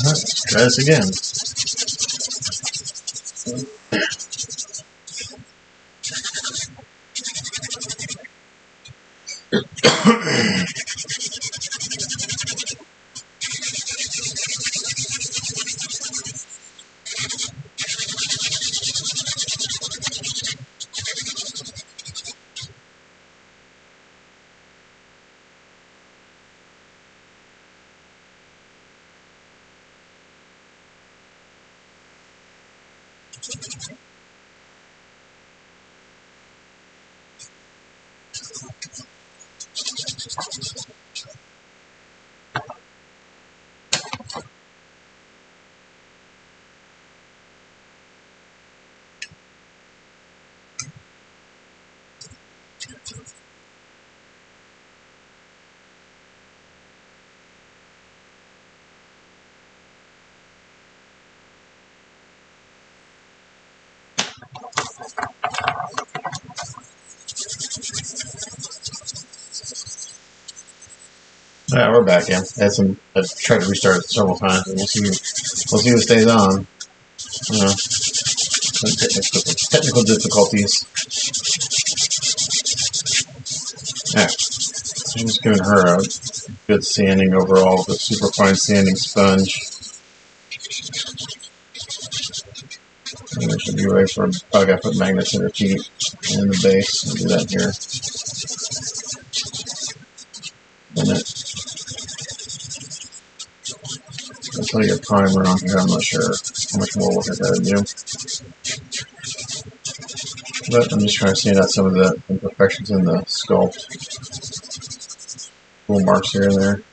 Let's try this again. Alright, we're back in. I've tried to restart it several times, and we'll see what stays on. Some technical difficulties. Alright, so I'm just giving her a good sanding overall with a super fine sanding sponge. And it should be ready for I gotta put magnets in her feet and the base. I'll do that here. And I'll put a primer on here. I'm not sure how much more work I gotta do. But I'm just trying to sand out some of the imperfections in the sculpt. Little marks here and there.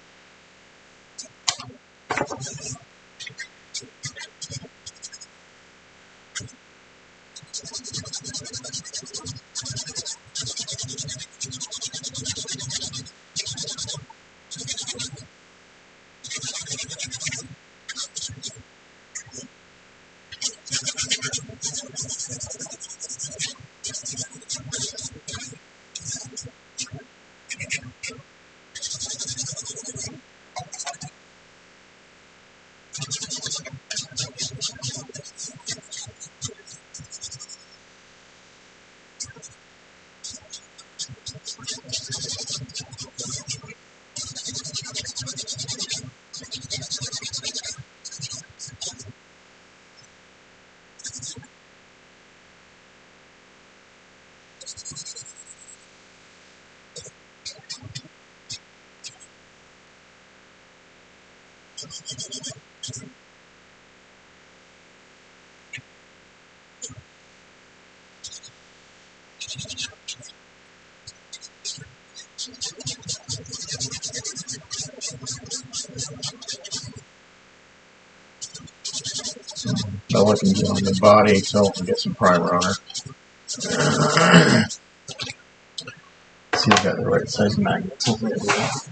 All I can do on the body, so I can get some primer on her. See if I got the right size magnets. Hopefully I do that.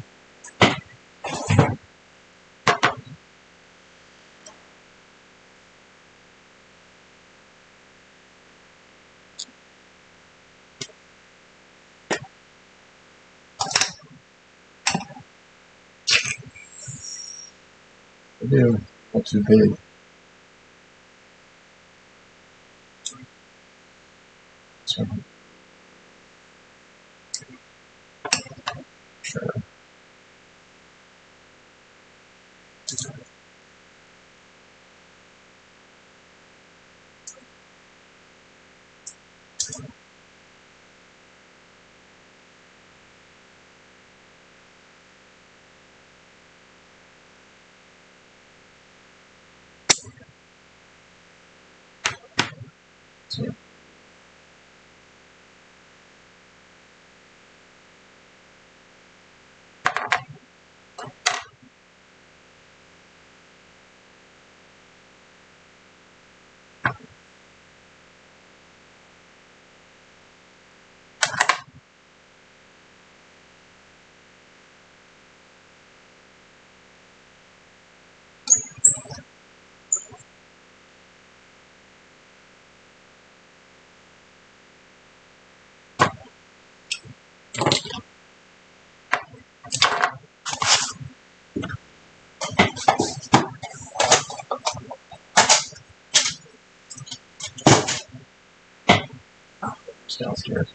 I do. Not too big. So, sure. So, it's downstairs.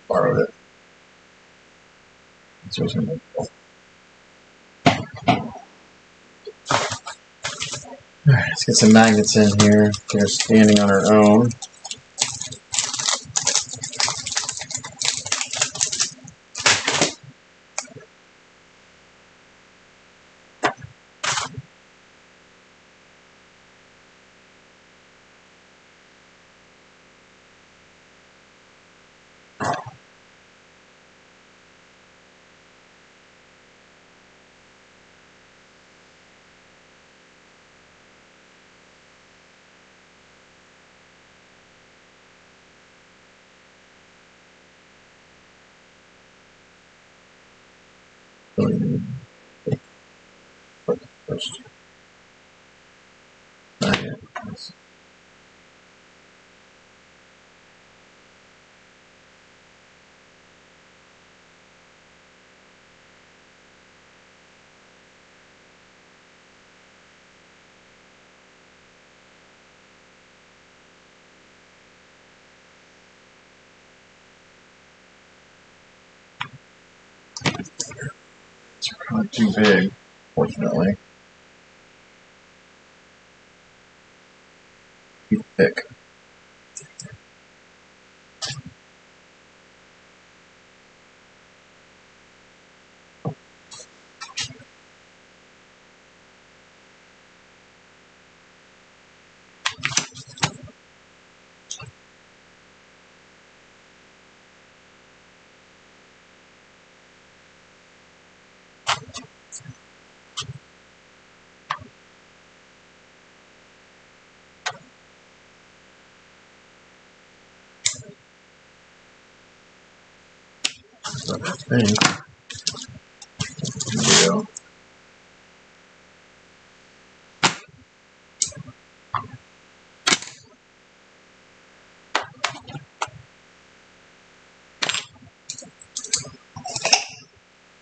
Borrowed it. So it's gonna let's get some magnets in here. They're standing on our own. First. Magnet. It's not too big, fortunately. Too thick. So I think video.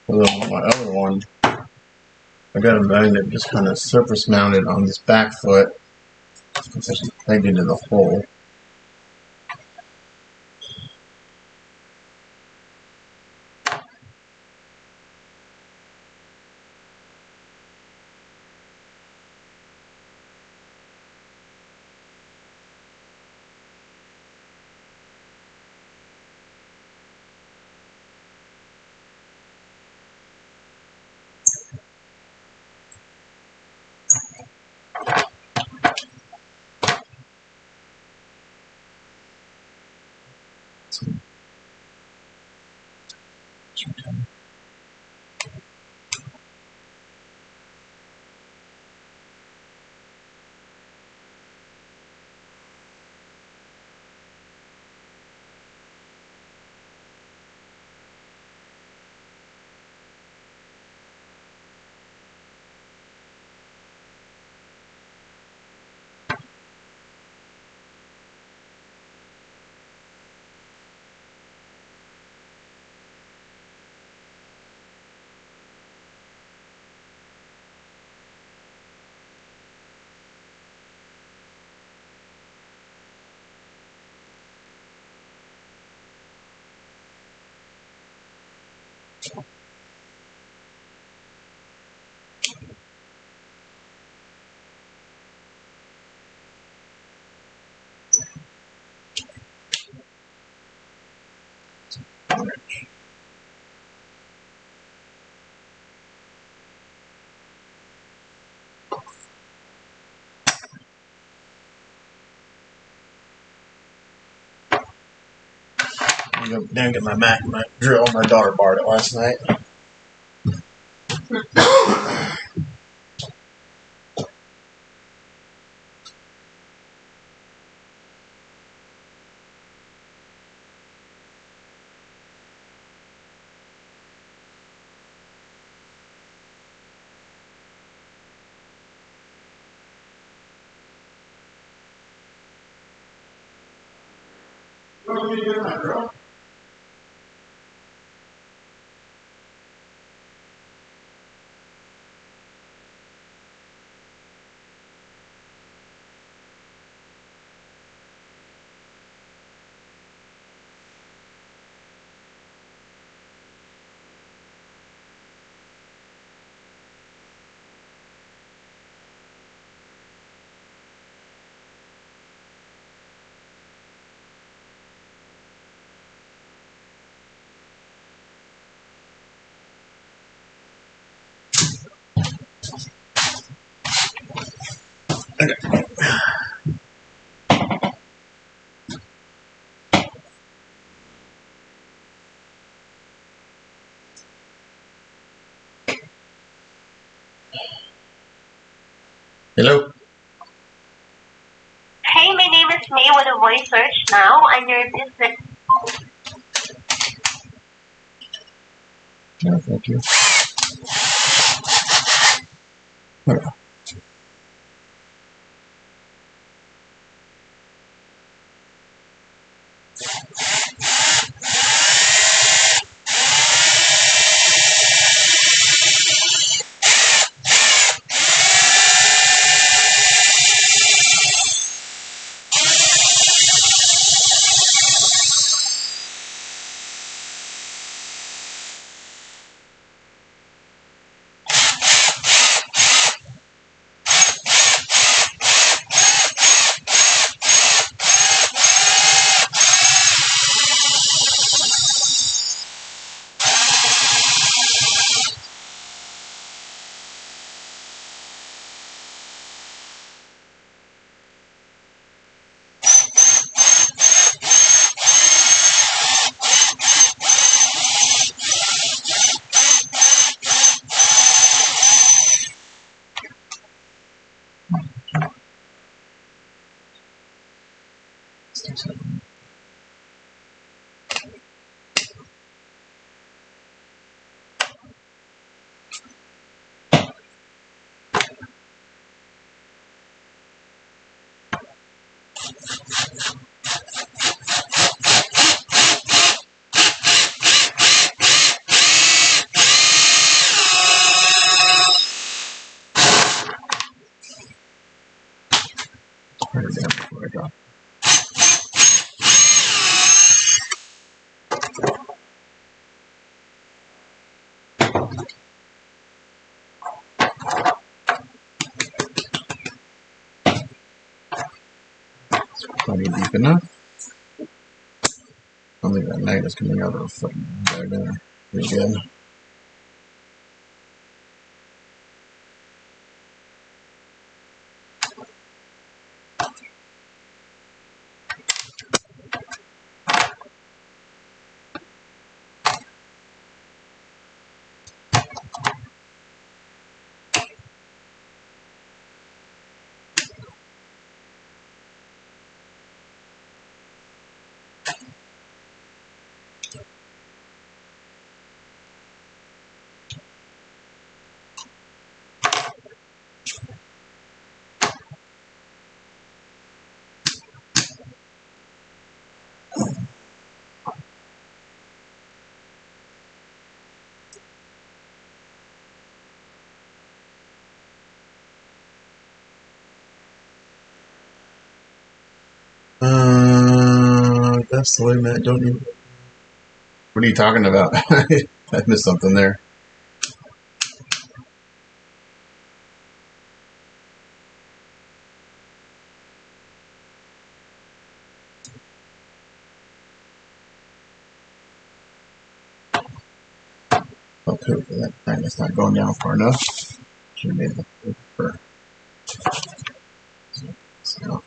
Although my other one, I got a magnet just kind of surface mounted on this back foot. It's actually pegged into the hole. I'm gonna go down and get my drill. My daughter borrowed it last night. What are you doing, my girl? Hello? Hey, my name is May with a voice search now, and your business. No, thank you. Okay. Turn it down before I drop. Plenty deep enough. I think that night is coming out of the foot right there. Pretty good. That's the way, Matt. Don't you? What are you talking about? I missed something there. Okay, that thing is not going down far enough. Should have made it for. So.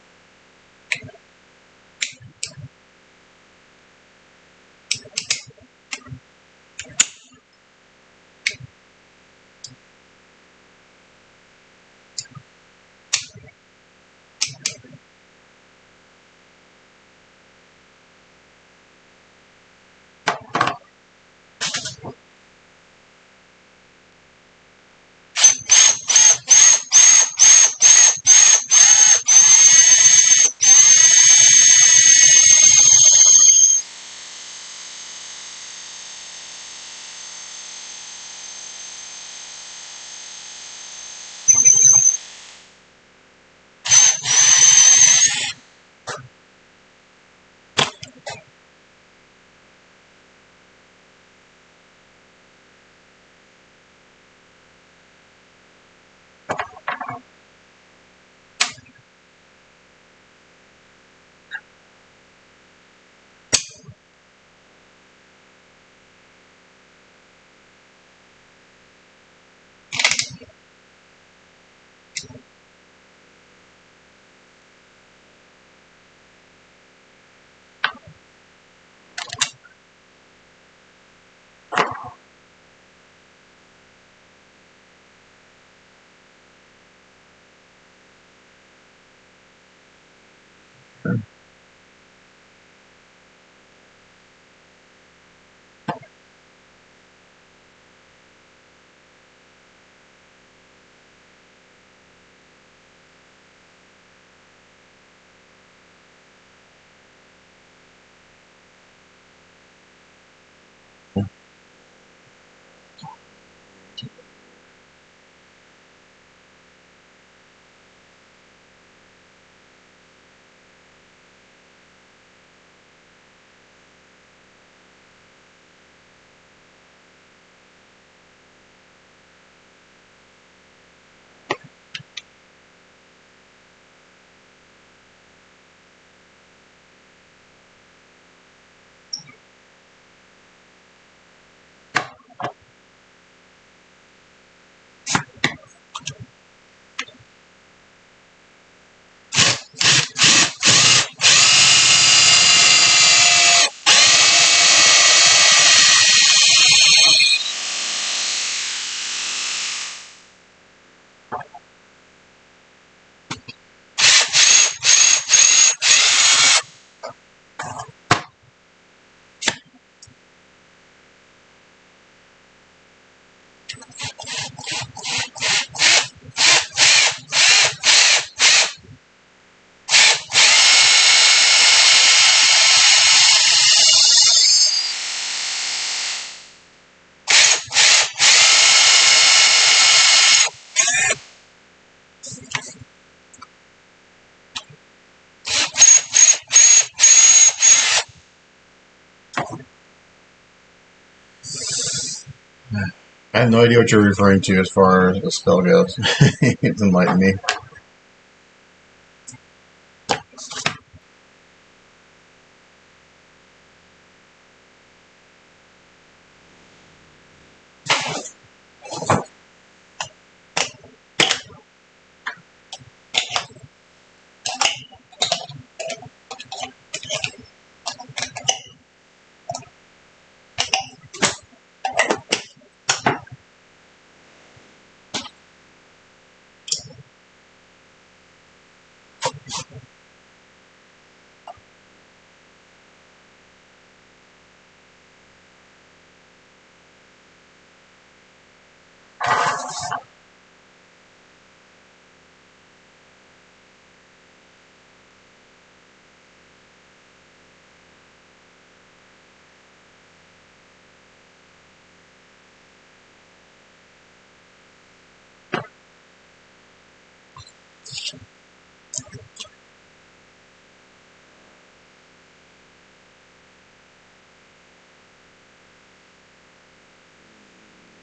I have no idea what you're referring to as far as the spell goes. It's enlighten me.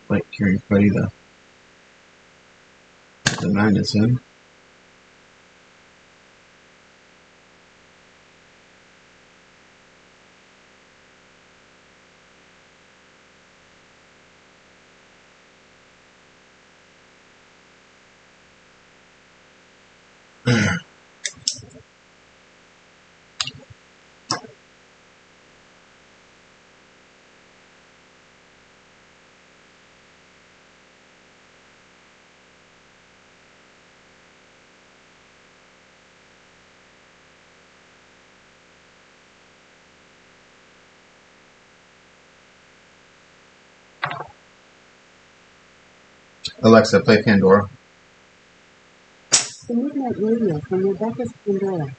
Like curious buddy the madness in. Alexa, play Pandora. The Midnight Radio from Rebecca's Pandora.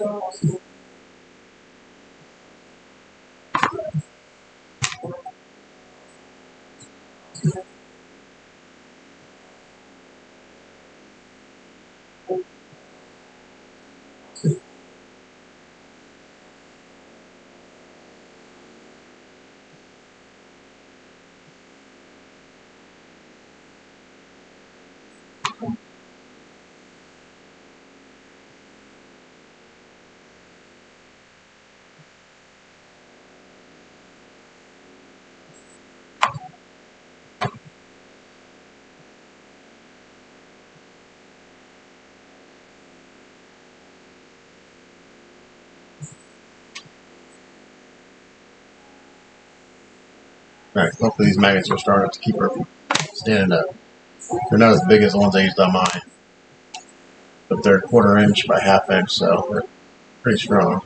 Alright, hopefully these magnets are strong enough to keep her from standing up. They're not as big as the ones I used on mine, but they're 1/4 inch by 1/2 inch, so they're pretty strong.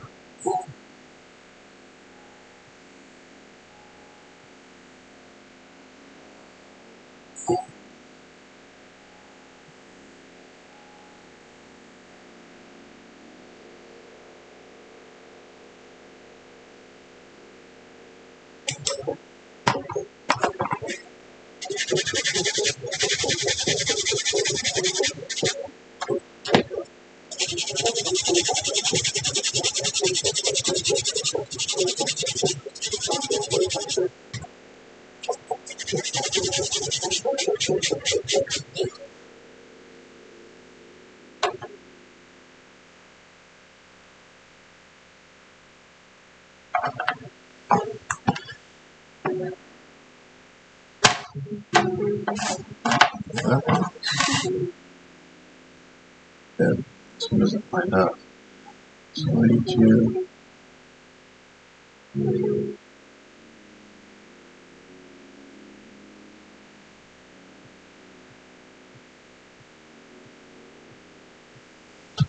Good. This one doesn't line up. So I need to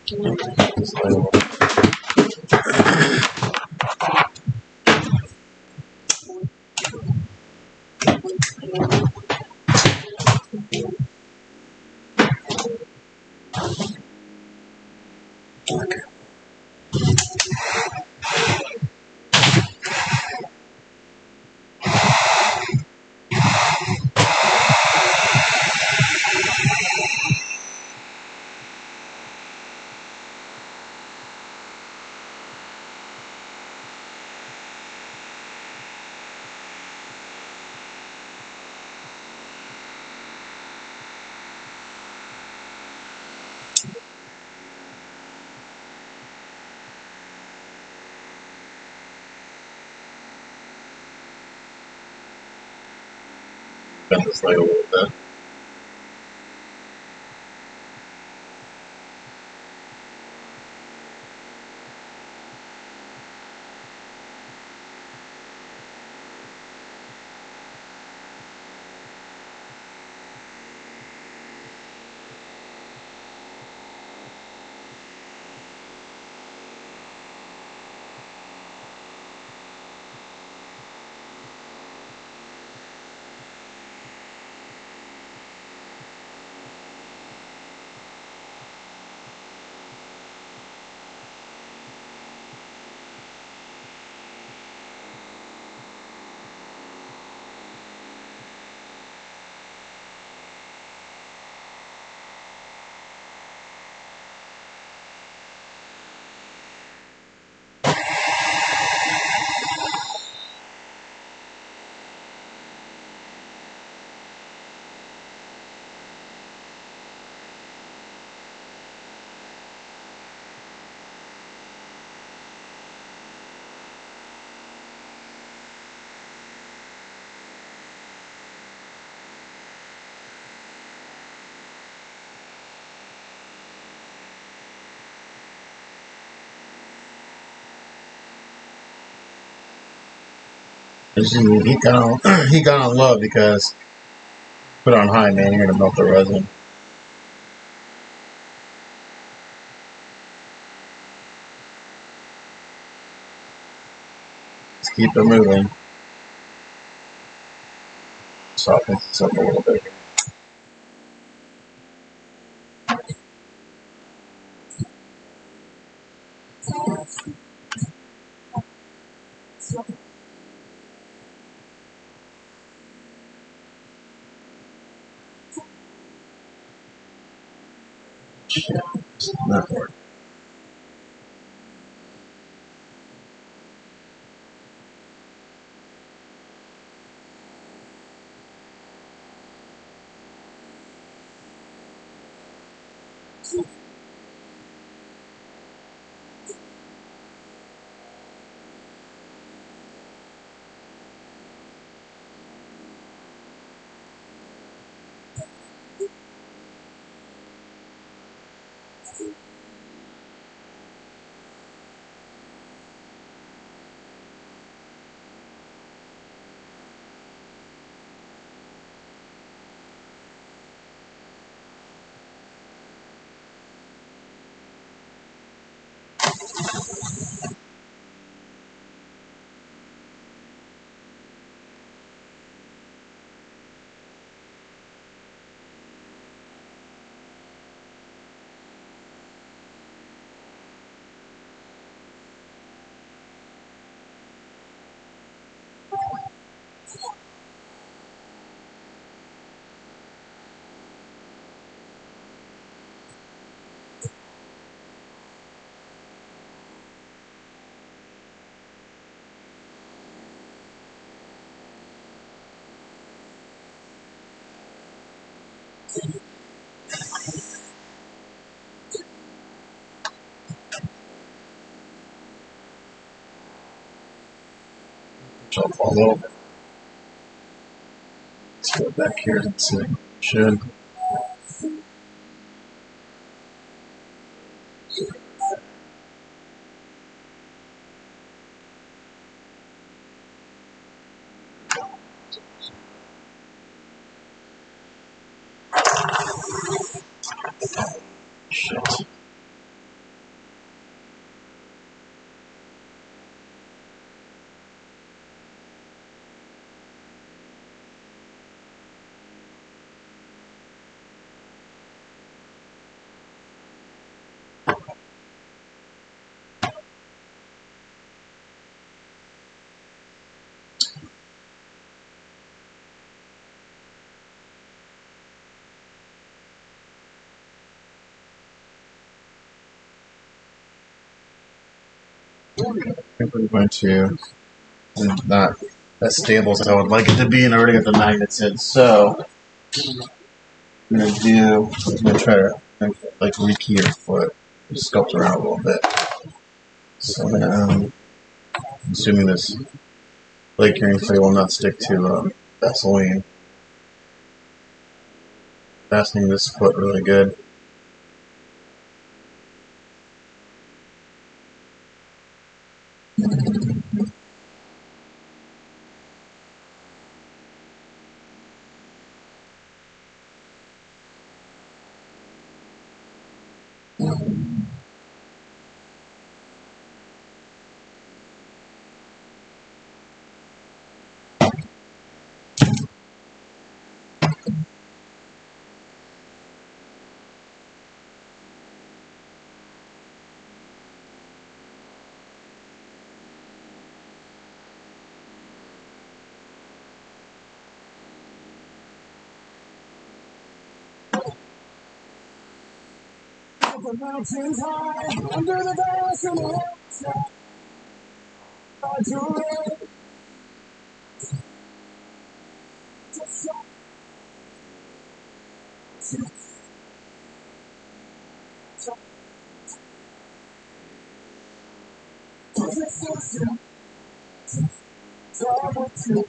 keep this label. Bend this leg a little bit. He got on low because put on high, man, you're gonna melt the resin. Just keep it moving. Soften this up a little bit. Shit, it's not working. Jump all over. Let's go back here and see. Should. Shit. I think we're going to not as stable as I would like it to be, and I already got the magnets in. So I'm gonna try to like rekey your foot, just sculpt around a little bit. So I'm gonna, assuming this blade carrying clay will not stick to Vaseline, fastening this foot really good. The mountains high, under the vast and the sky, to reach the sun, to the sunset, travel to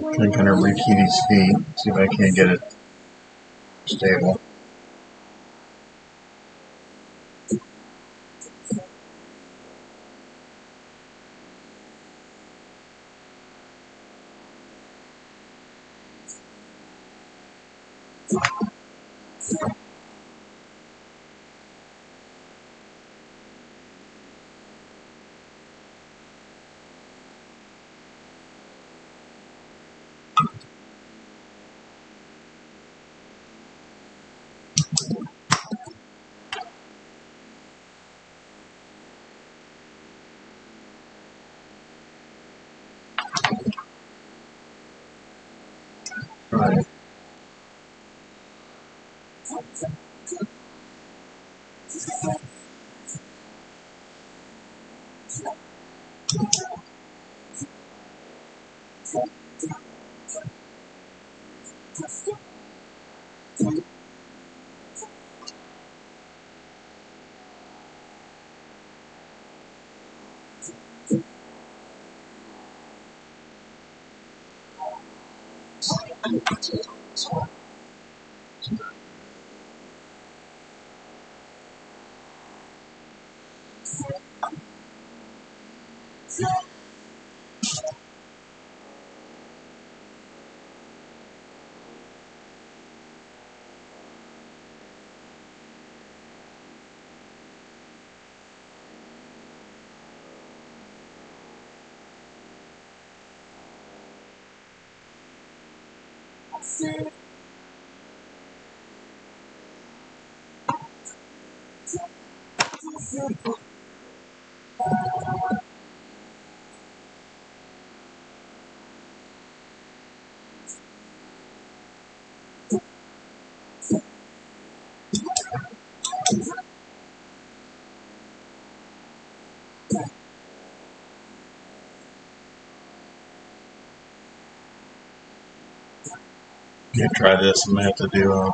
I can kind of rekey these feet, see if I can get it stable. Right. Can't try this. I'm gonna have to do.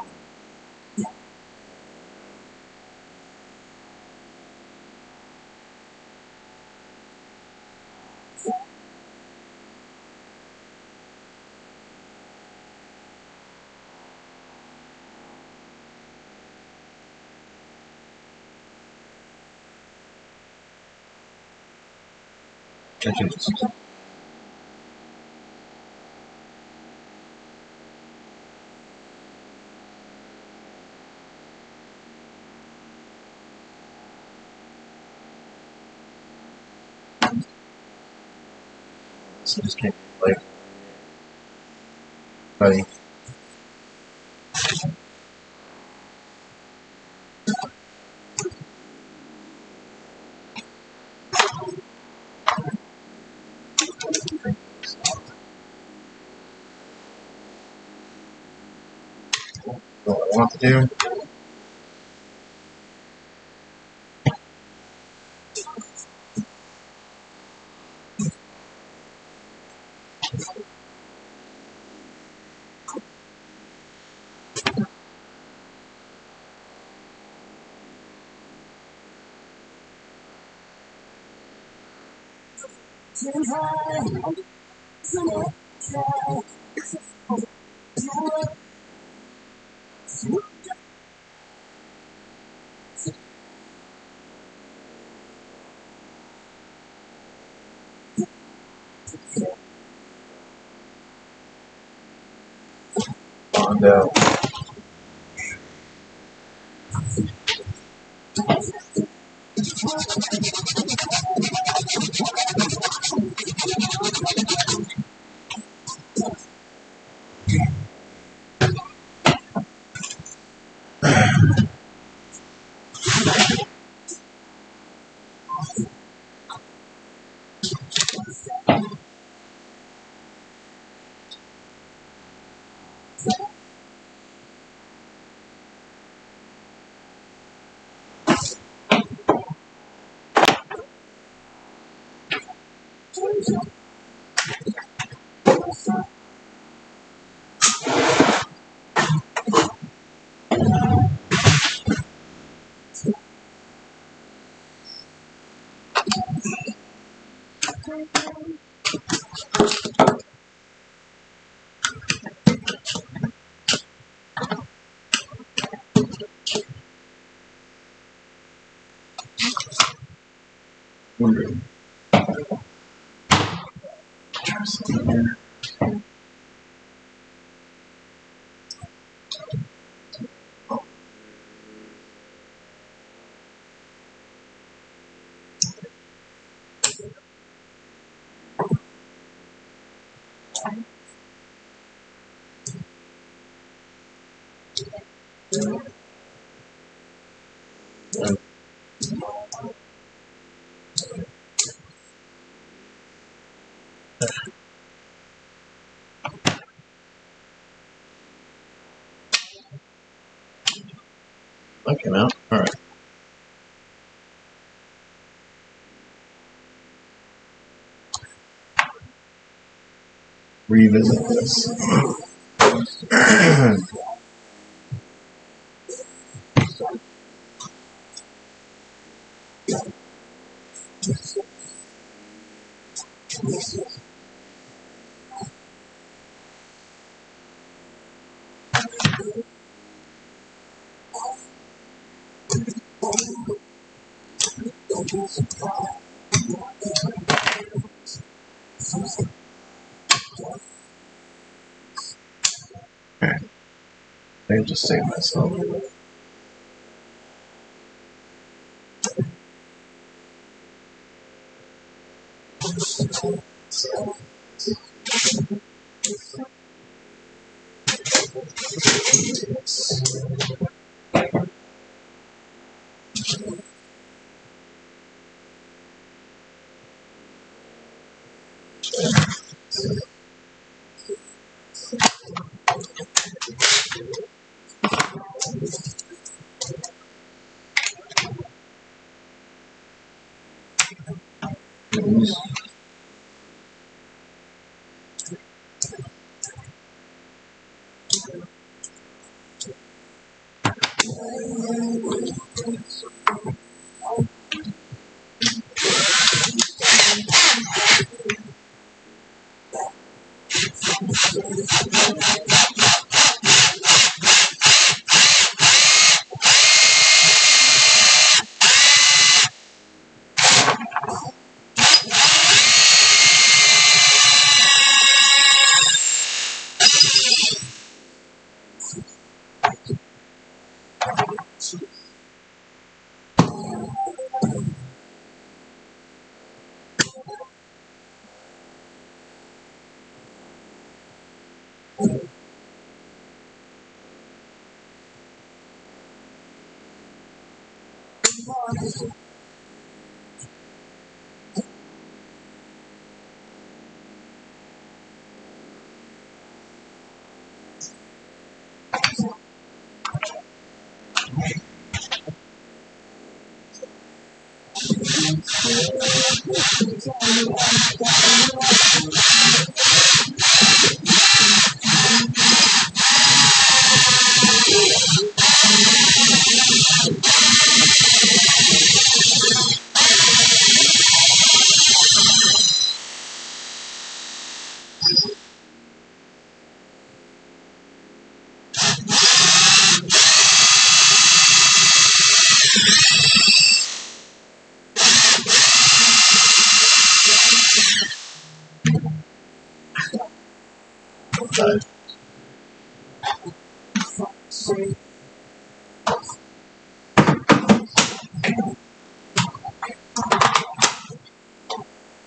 Catching this. So just can't play. Buddy. What I want to do. And wondering. That came out. All right. Revisit this. I just save myself.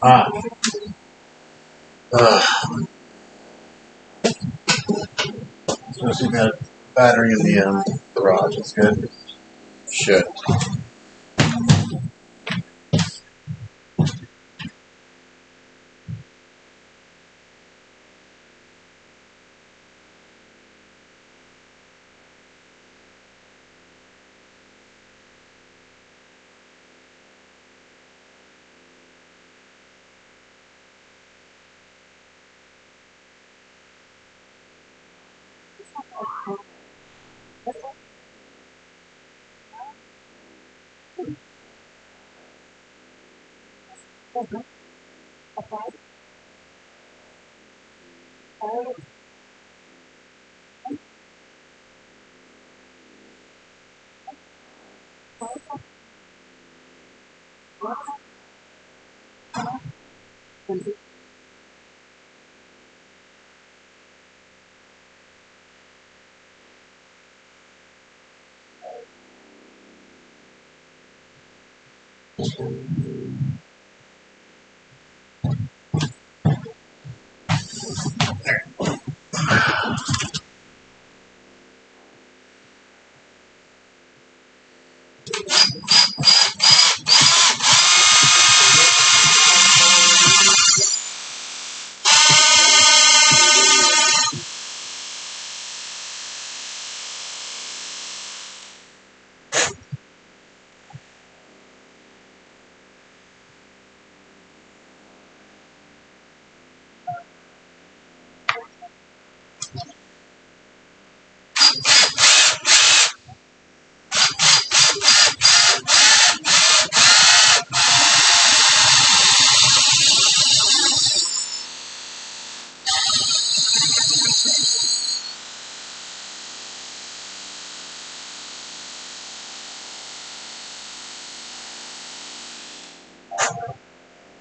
Ah. Supposed to got battery in the garage. That's good. Shit.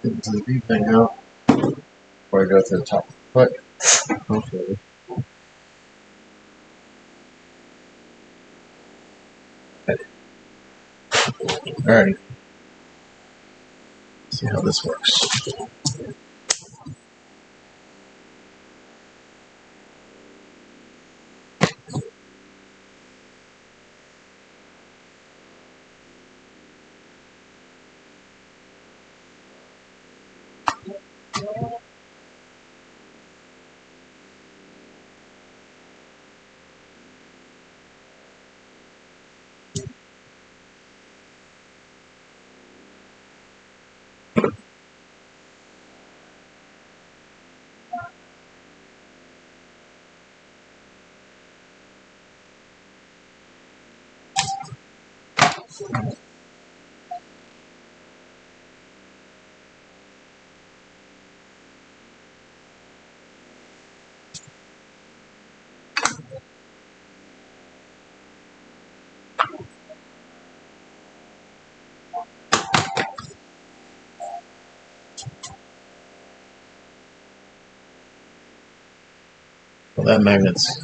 Get the V thing out before I go to the top of the foot. Hopefully. Alright. See how this works. Well, that magnet's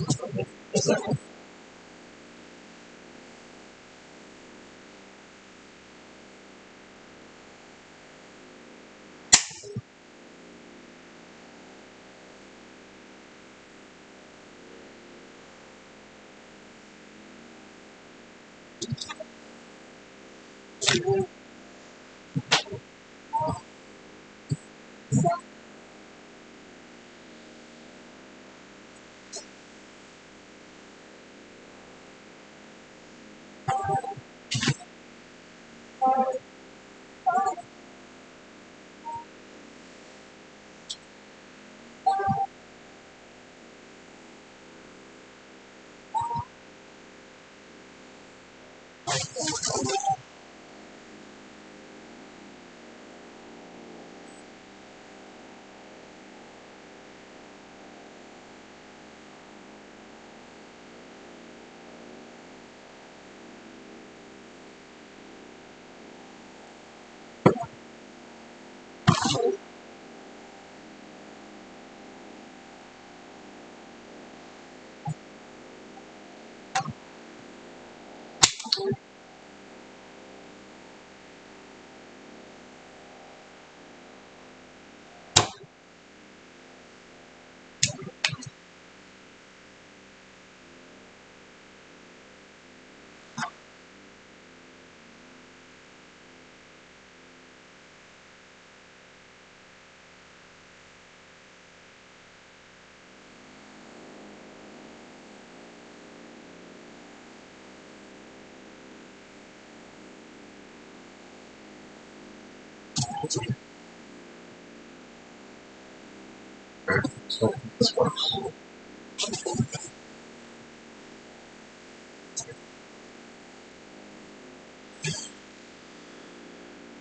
there. So this works.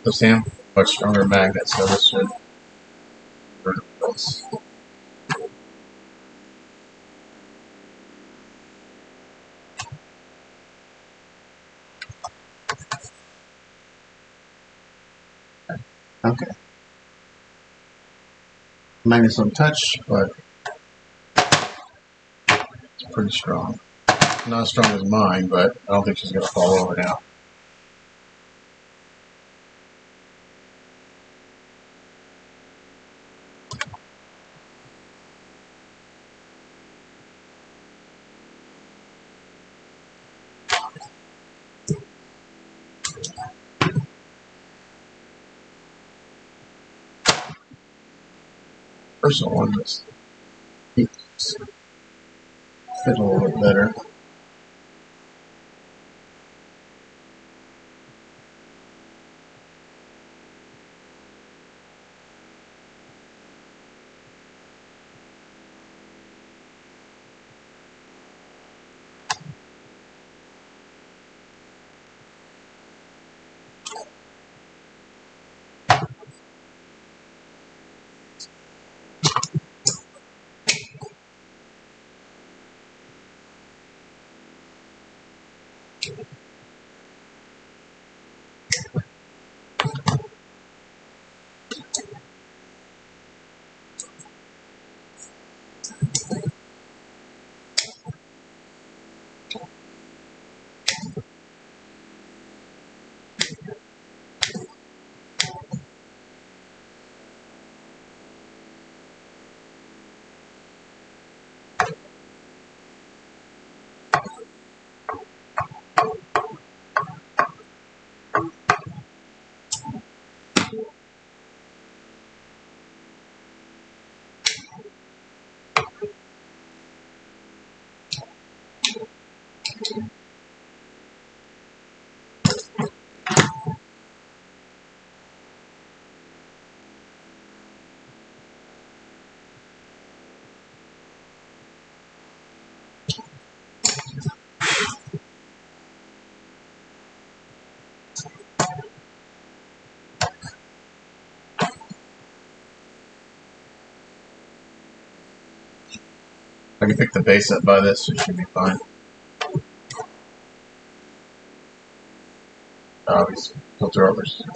The Sam, much stronger magnet, so this should work this. Okay. Magnet's on touch, but it's pretty strong. Not as strong as mine, but I don't think she's gonna fall over now. Personal one just fit a little bit better. I can pick the base up by this, so it should be fine. Obviously, filter overs. I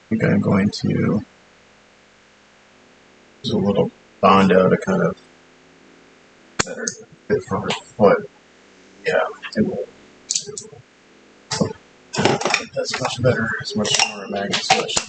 think I'm going to use a little Bondo to kind of better fit for her foot. Yeah, that's much better. It's much smaller magnet selection.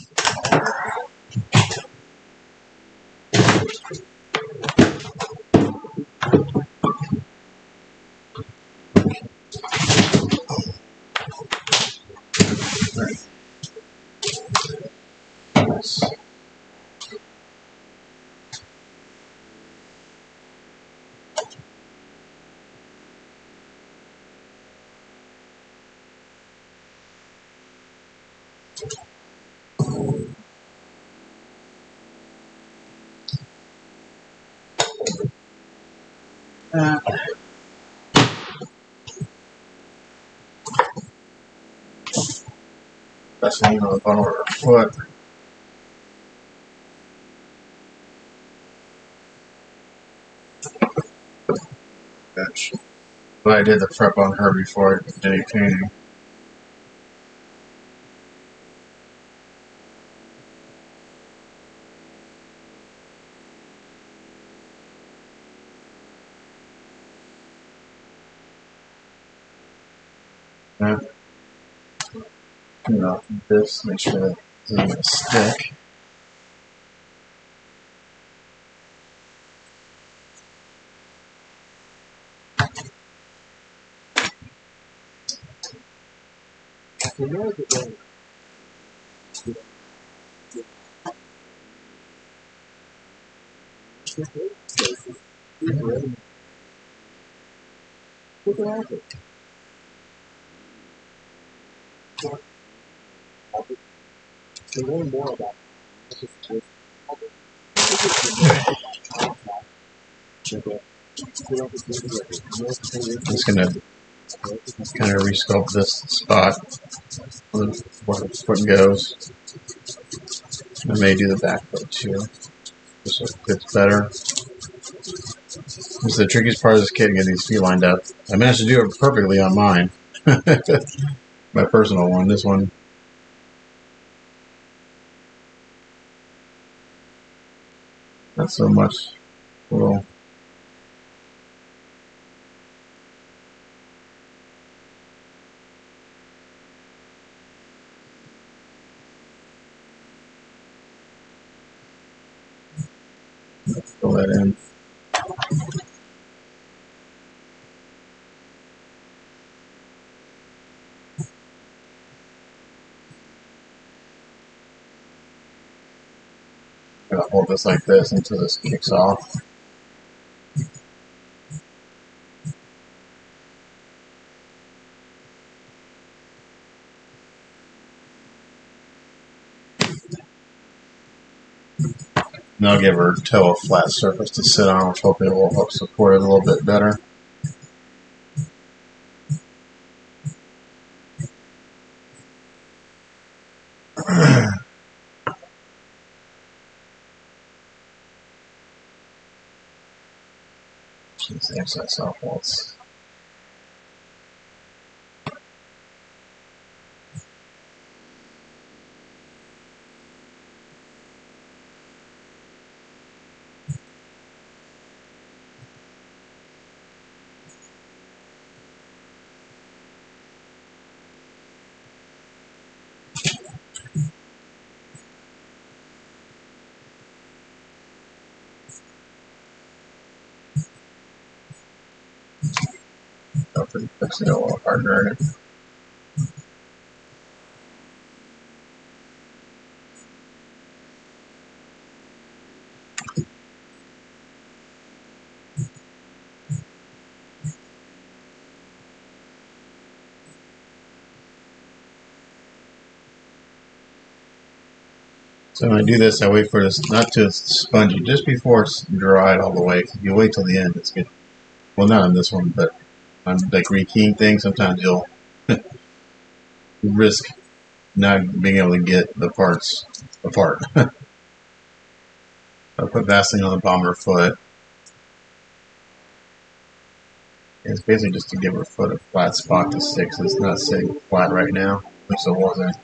That's the name of the bottom of her foot. Bench. But I did the prep on her before I did any painting. Yeah. Turn off this, make sure that it doesn't even stick. I'm just gonna kind of resculpt this spot where the foot goes. I may do the back foot too, just so it fits better. This is the trickiest part of this kit, getting these feet lined up. I managed to do it perfectly on mine. My personal one. This one, not so much. Well, fill that in. I'm gonna hold this like this until this kicks off. And I'll give her toe a flat surface to sit on, which hopefully will help support it a little bit better. Just excess off walls. Pretty fix it a little harder. So when I do this, I wait for this not to spongy just before it's dried all the way. If you wait till the end, it's good. Well, not on this one, but on like rekeying things, sometimes you'll risk not being able to get the parts apart. I put Vaseline on the palm of her foot. It's basically just to give her foot a flat spot to stick, so it's not sitting flat right now. At least it wasn't.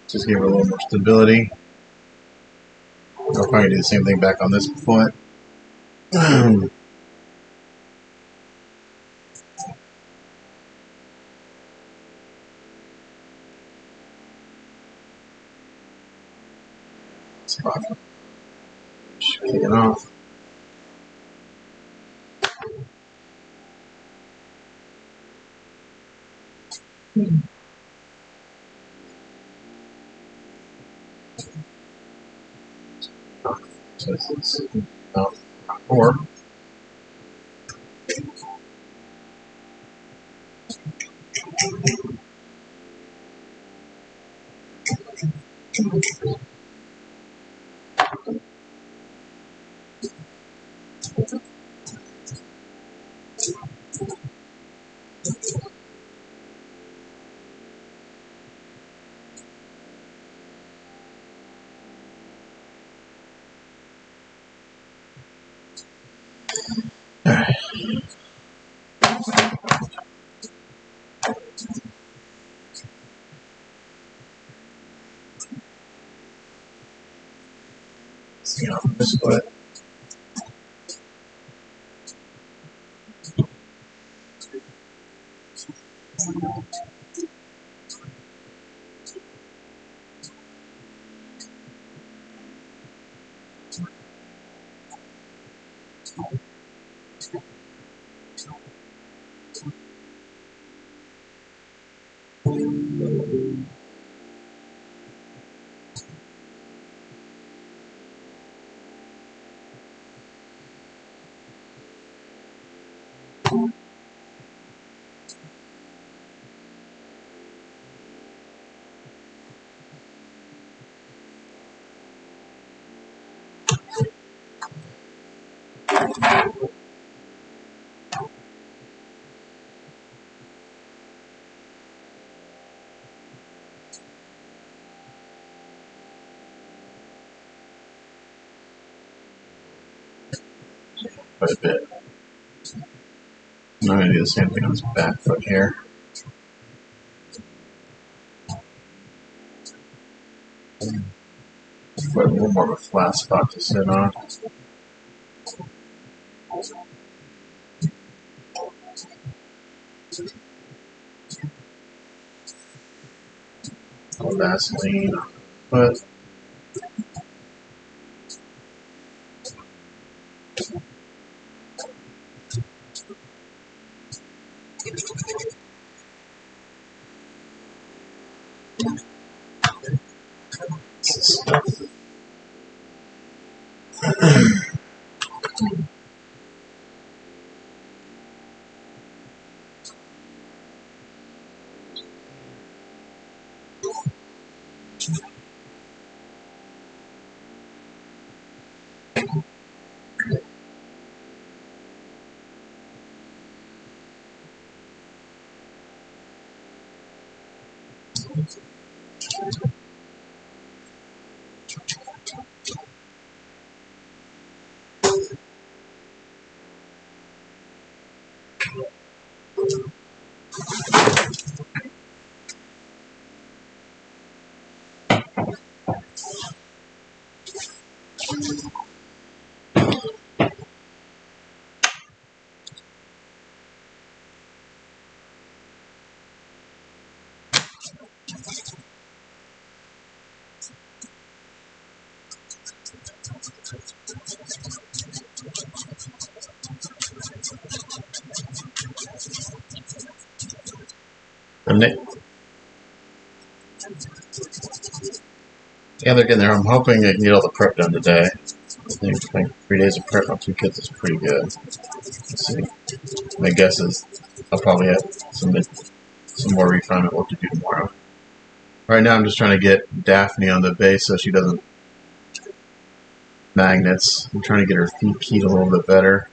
Just give her a little more stability. I'll probably do the same thing back on this foot. Shake it off. So it's about 4. See on this foot. Quite a bit. I'm going to do the same thing on this back foot here. Put a little more of a flat spot to sit on. Vaseline on the foot. And yeah, they're getting there. I'm hoping I can get all the prep done today. I think like 3 days of prep on 2 kids is pretty good. Let's see. My guess is I'll probably have some some more refinement work to do tomorrow. Right now I'm just trying to get Daphne on the base so she doesn't magnets. I'm trying to get her feet keyed a little bit better.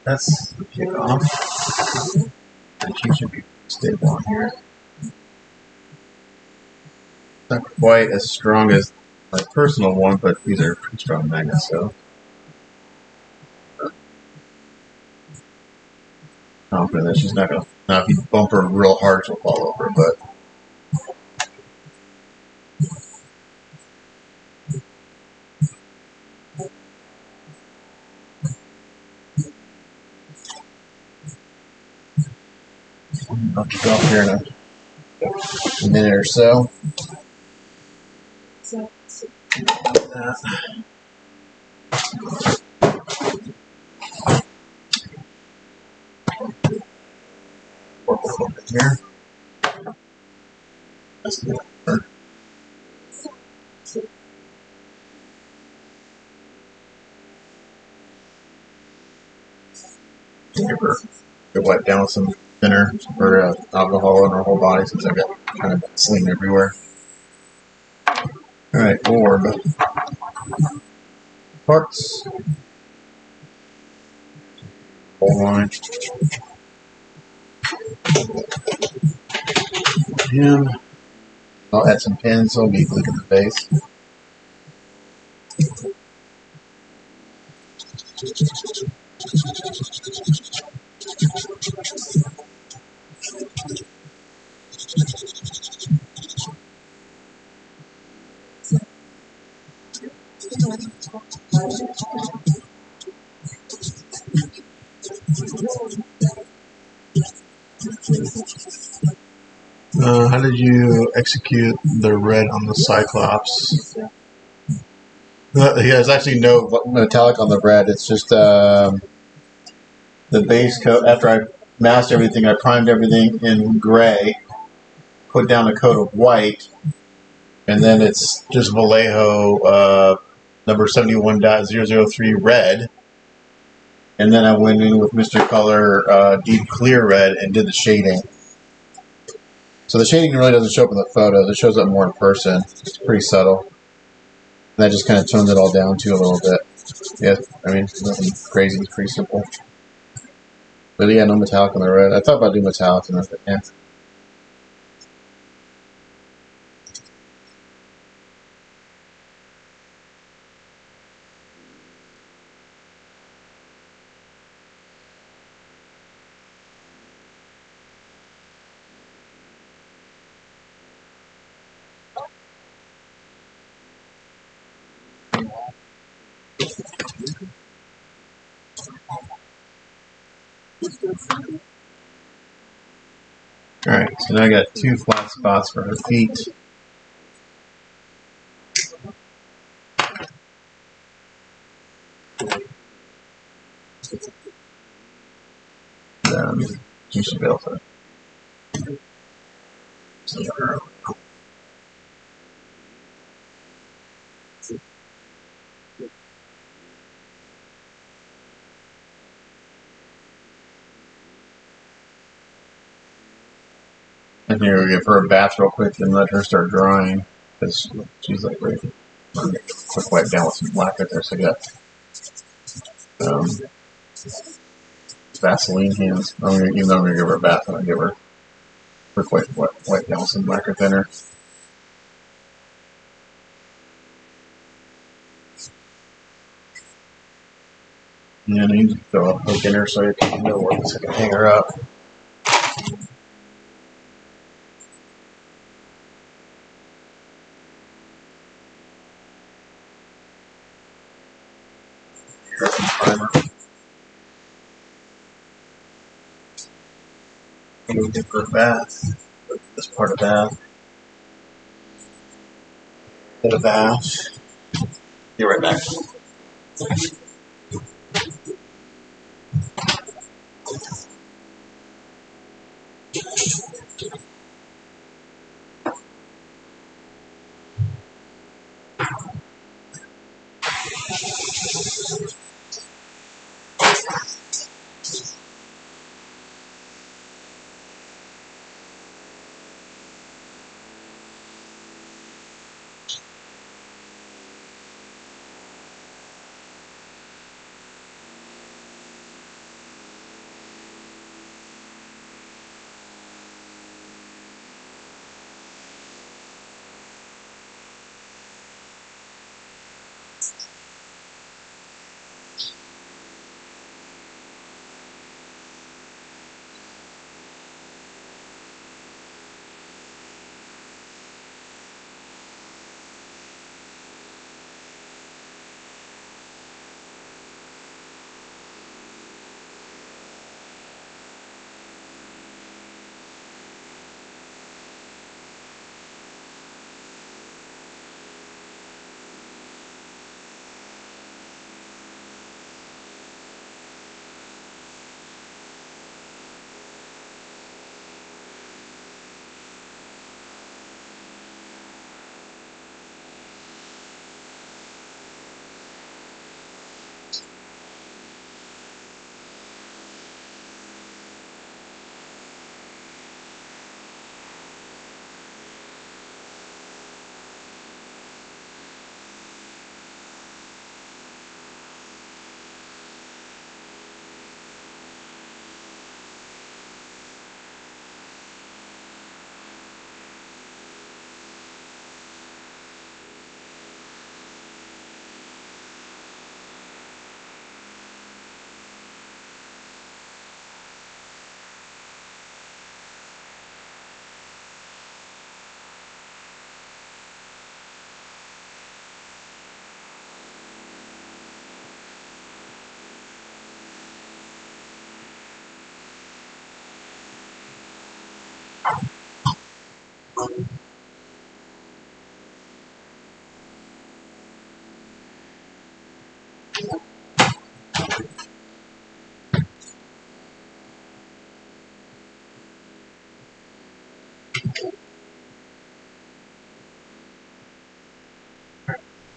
That's the kickoff. And she should be stable on here. Not quite as strong as my personal one, but these are pretty strong magnets, so confident that she's not gonna. Now, if you bump her real hard, she'll fall over. But I'll kick off here in a minute or so. Work a little bit here. That's good. Give her get wiped down with some thinner or alcohol in her whole body since I've got kind of sling everywhere. All right, orb parts. Whole line. Him. I'll add some pins so it'll be glued in the base. How did you execute the red on the Cyclops? There's actually no metallic on the red. It's just the base coat. After I masked everything, I primed everything in gray, put down a coat of white, and then it's just Vallejo number 71.003 red. And then I went in with Mr. Color Deep Clear Red and did the shading. So the shading really doesn't show up in the photos. It shows up more in person. It's pretty subtle. And that just kind of tones it all down too a little bit. Yeah, I mean, nothing crazy. It's pretty simple. But yeah, no metallic on the red. I thought about doing metallic in the yeah. Alright, so now I got 2 flat spots for her feet. You should be able to see her. And here we give her a bath real quick and let her start drying. because she's like ready to quick wipe down with some black right there. So I got um, Vaseline hands. Even though I'm gonna give her a bath, I'm gonna give her quick wipe down with some lacquer thinner. And I need to throw a hook in her so I can know where to hang her up. Primer. I'm gonna give her a bath. This part of bath. Get a bath. Be right back.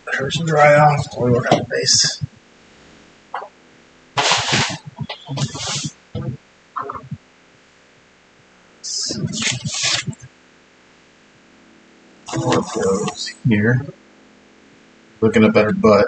Let her some dry off while we work on the base. Goes here. Looking at better butt.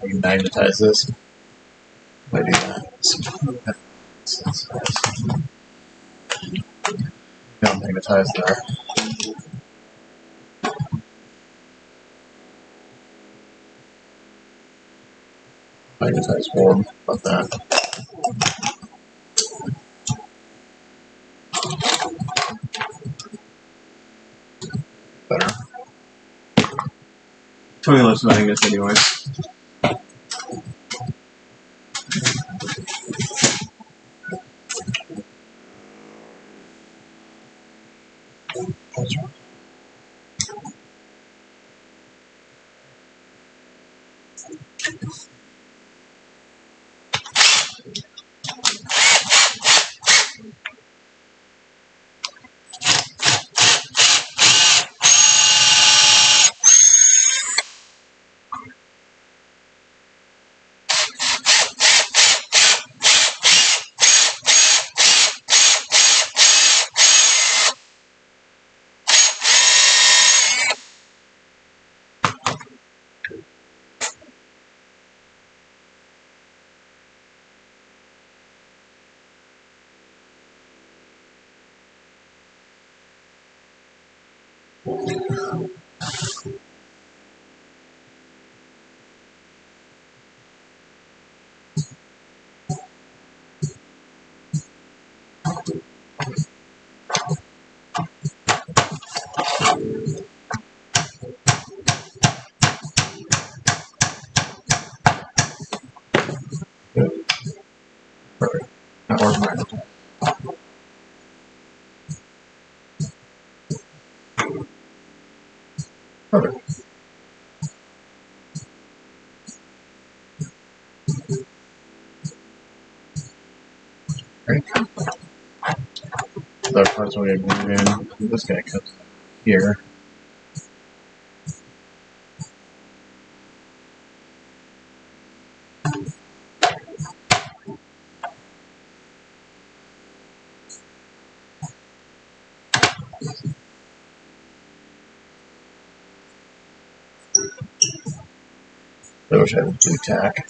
We can magnetize this. I do that. I'll magnetize that. Magnetize form of that. Better. Tony loves magnets anyway. Perfect. That works magnetized. Perfect. Great. The other parts we have glued in. This guy comes here. I wish I had blue tack.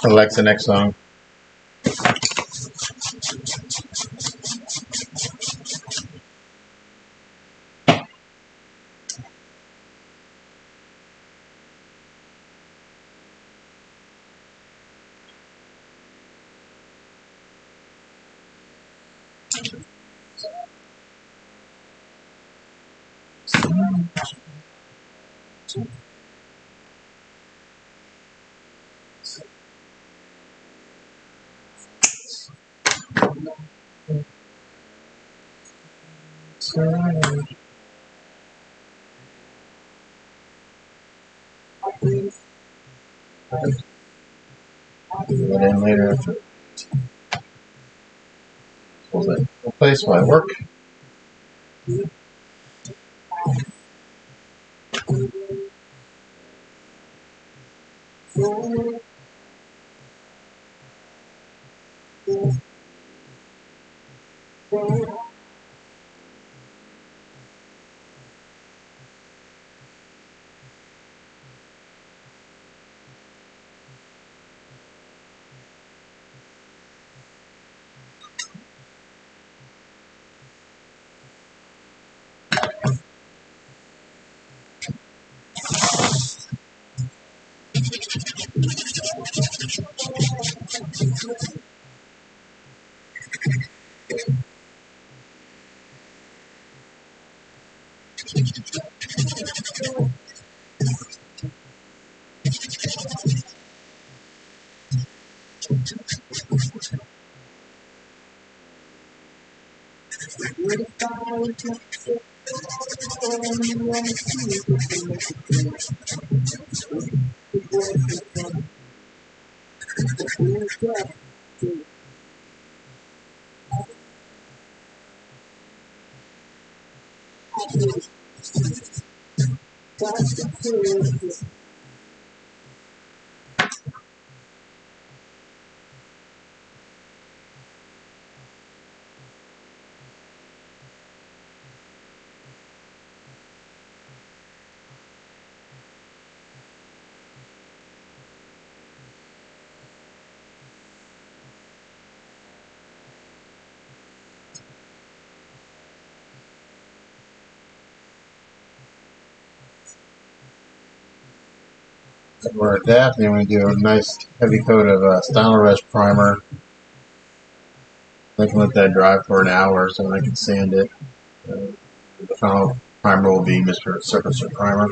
select the next song. Get in later after. Replace my work. For Daphne, we do a nice heavy coat of Style Rest primer. I can let that dry for an hour so I can sand it. The final primer will be Mr. Surfacer Primer.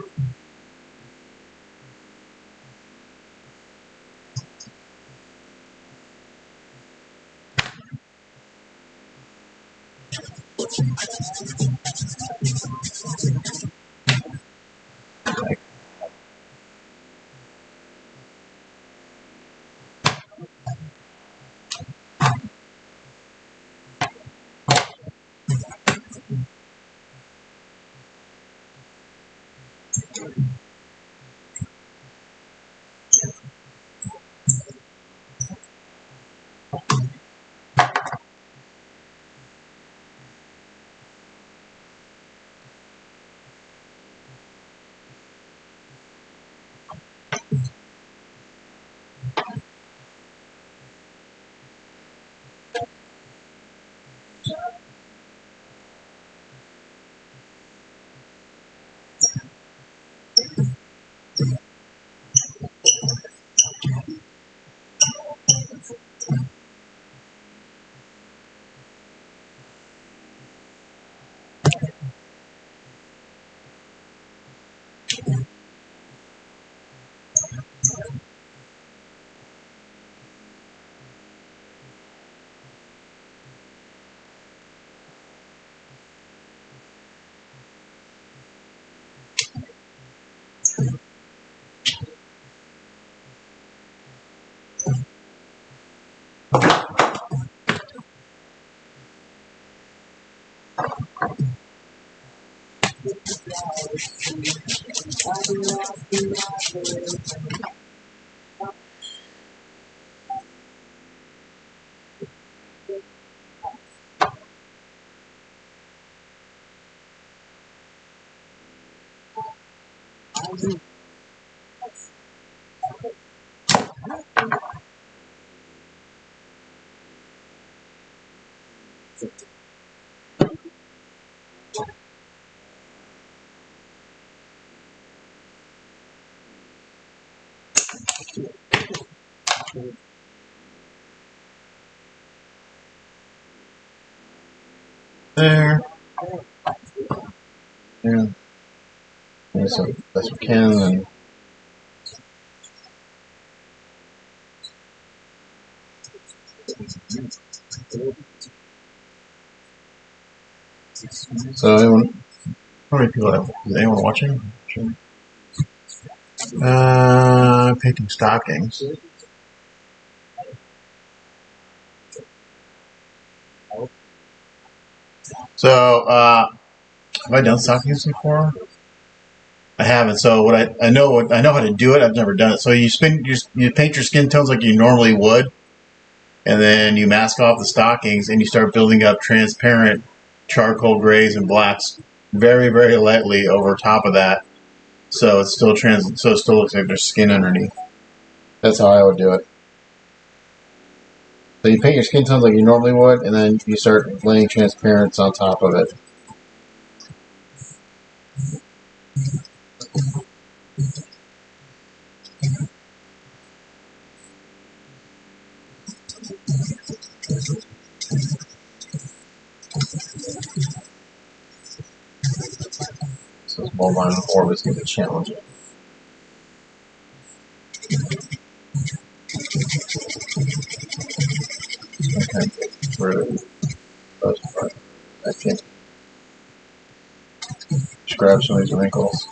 There. There. There's some best we can, and so anyone, how many people have, is anyone watching? Sure. Painting stockings. So, have I done stockings before? I haven't. So I know how to do it. I've never done it. So you paint your skin tones like you normally would, and then you mask off the stockings, and you start building up transparent charcoal grays and blacks very, very lightly over top of that. So it still looks like there's skin underneath. That's how I would do it. So you paint your skin tones like you normally would, and then you start laying transparents on top of it. So this ball line orb is going to be challenging. Okay, through those parts. I can just grab some of these wrinkles.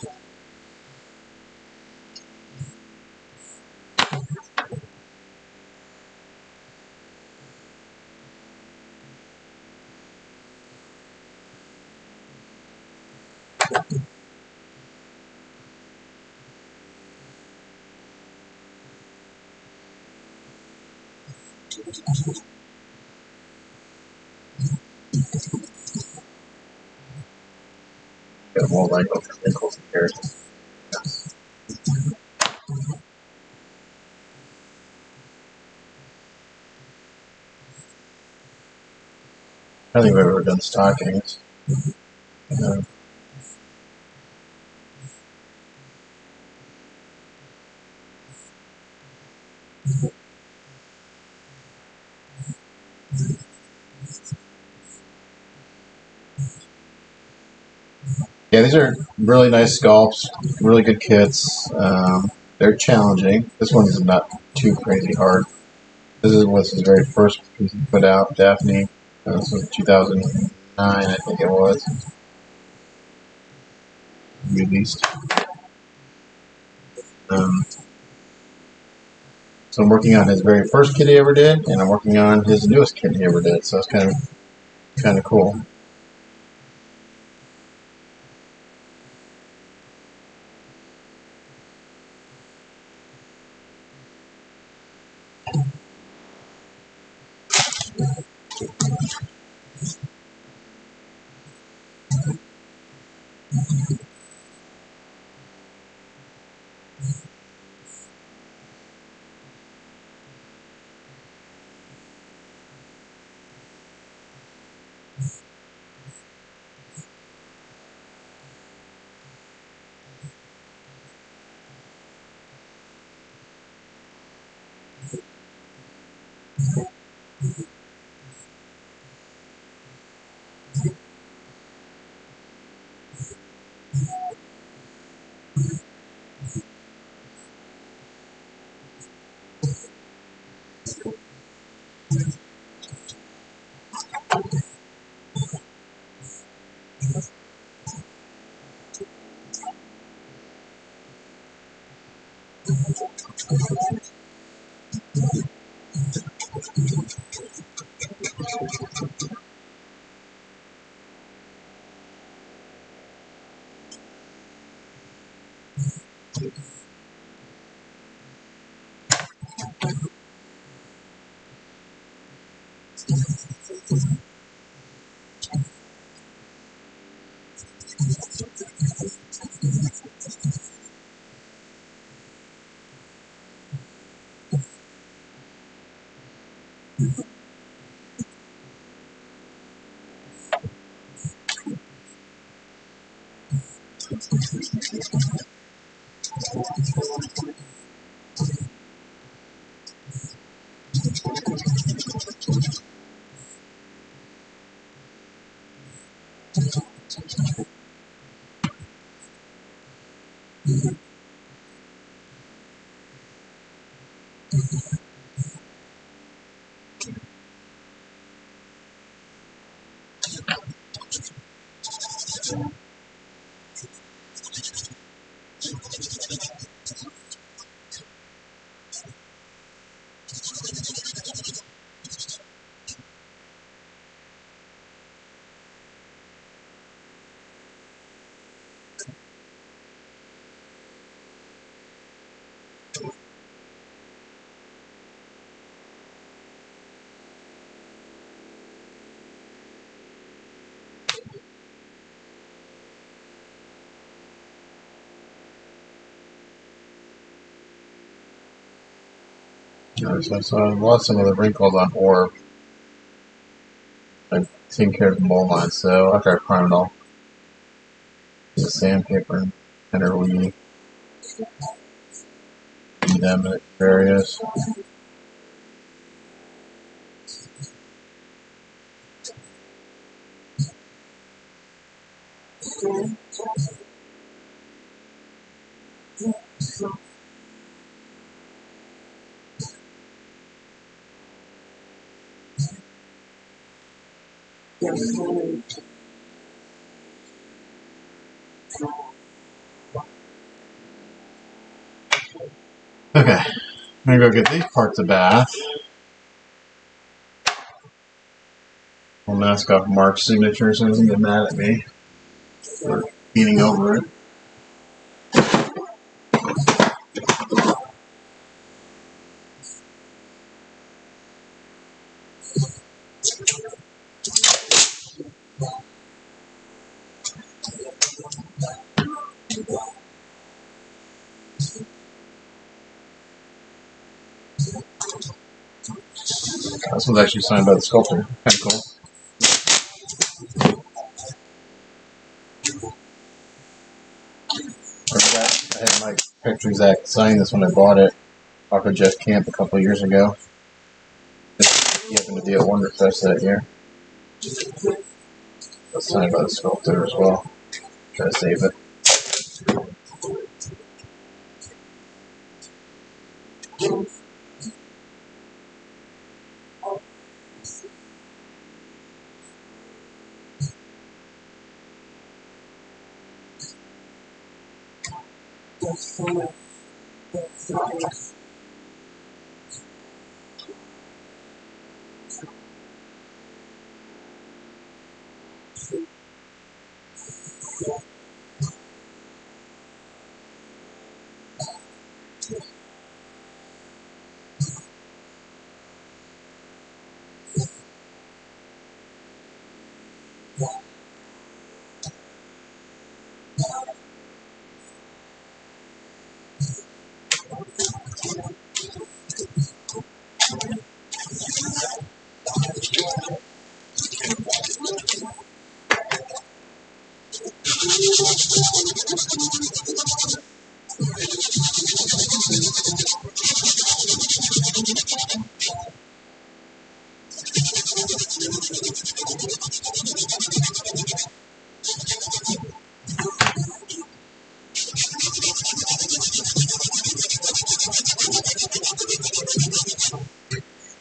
Get more wrinkles here. I don't think I've ever done stockings. Yeah, these are really nice sculpts, really good kits. They're challenging. This one's not too crazy hard. This was his very first piece he put out, Daphne. This was 2009, I think it was. Released. So I'm working on his very first kit he ever did, and I'm working on his newest kit he ever did. So it's kind of cool. So I've lost some of the wrinkles on orb. I've taken care of the mold line, so after I prime it all, the sandpaper and we them at various. Okay, I'm gonna go get these parts of bath. I'll mask off Mark's signature so he doesn't get mad at me for beating over it. This one's actually signed by the sculptor. Kind of cool. I had Mike Picture Exact sign this when I bought it off of Jeff Camp a couple of years ago. He happened to be at Wonderfest that year. That's signed by the sculptor as well. Try to save it.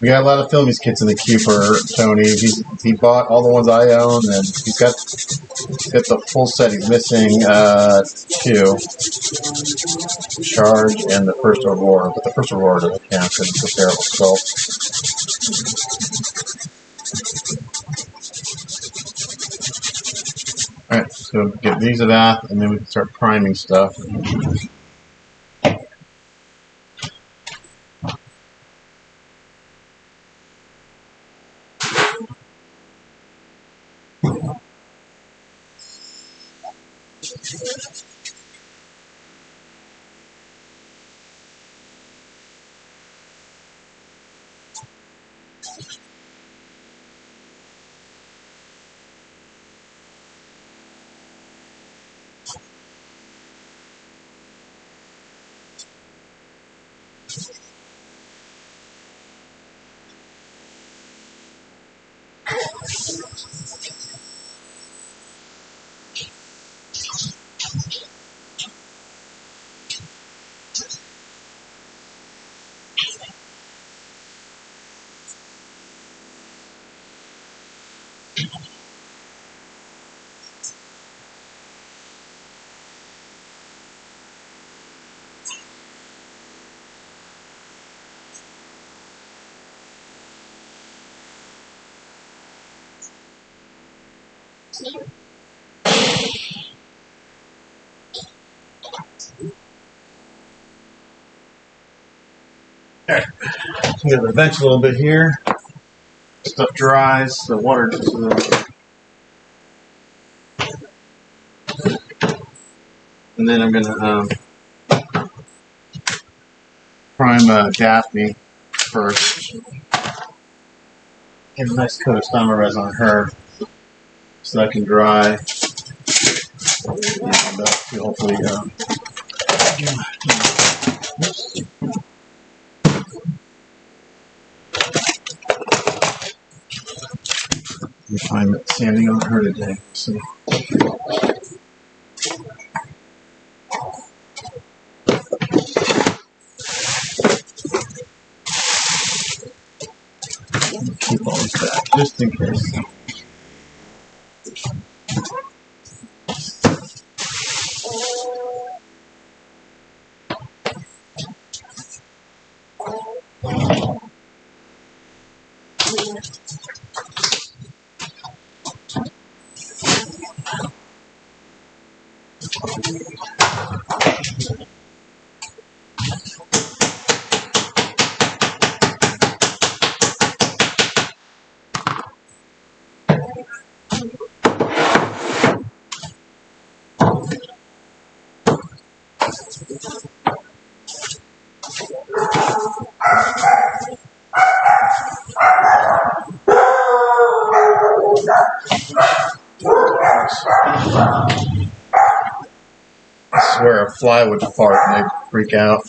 We got a lot of Filmies kits in the queue for Tony. He bought all the ones I own, and he's got the full set. He's missing two, Charge and the First Aurora, but the First Aurora doesn't count because it's a terrible sculpt. Alright, so get these of that, and then we can start priming stuff. Alright, I'm gonna vent a little bit here. Stuff dries, the water just and then I'm gonna prime Daphne first. Get a nice coat of Styrene on her so that can dry. And hopefully we find it sanding on her today. So. Keep all this back just in case. I swear a fly would fart and they'd freak out.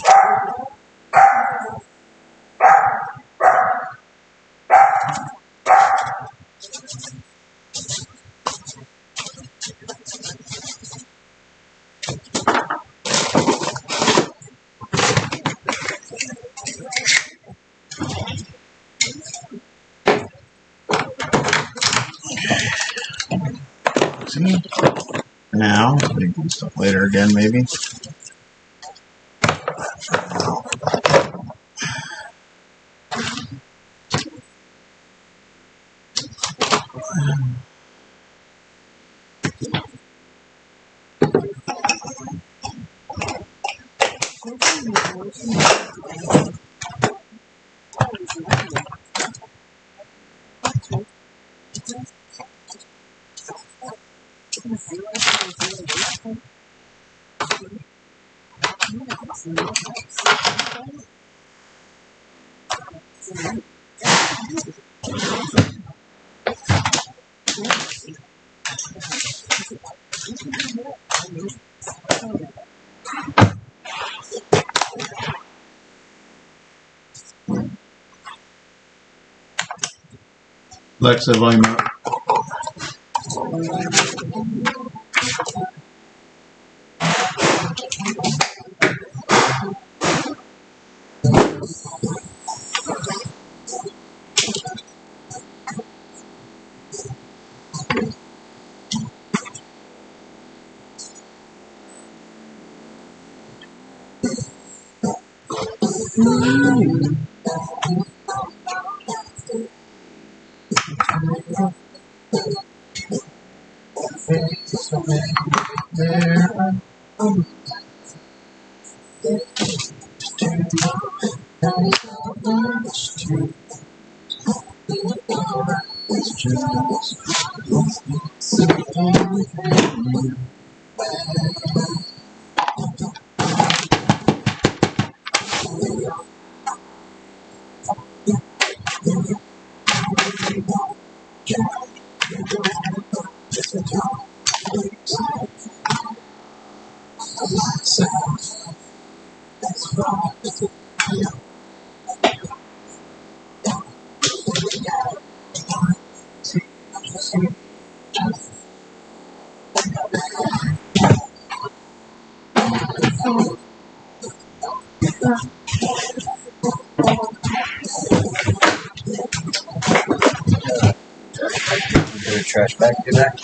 See? Now, we can do stuff later again, maybe. Alexa, volume up. Put a trash bag in there.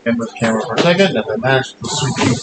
And with the camera for a second, and then mash the sweet pea.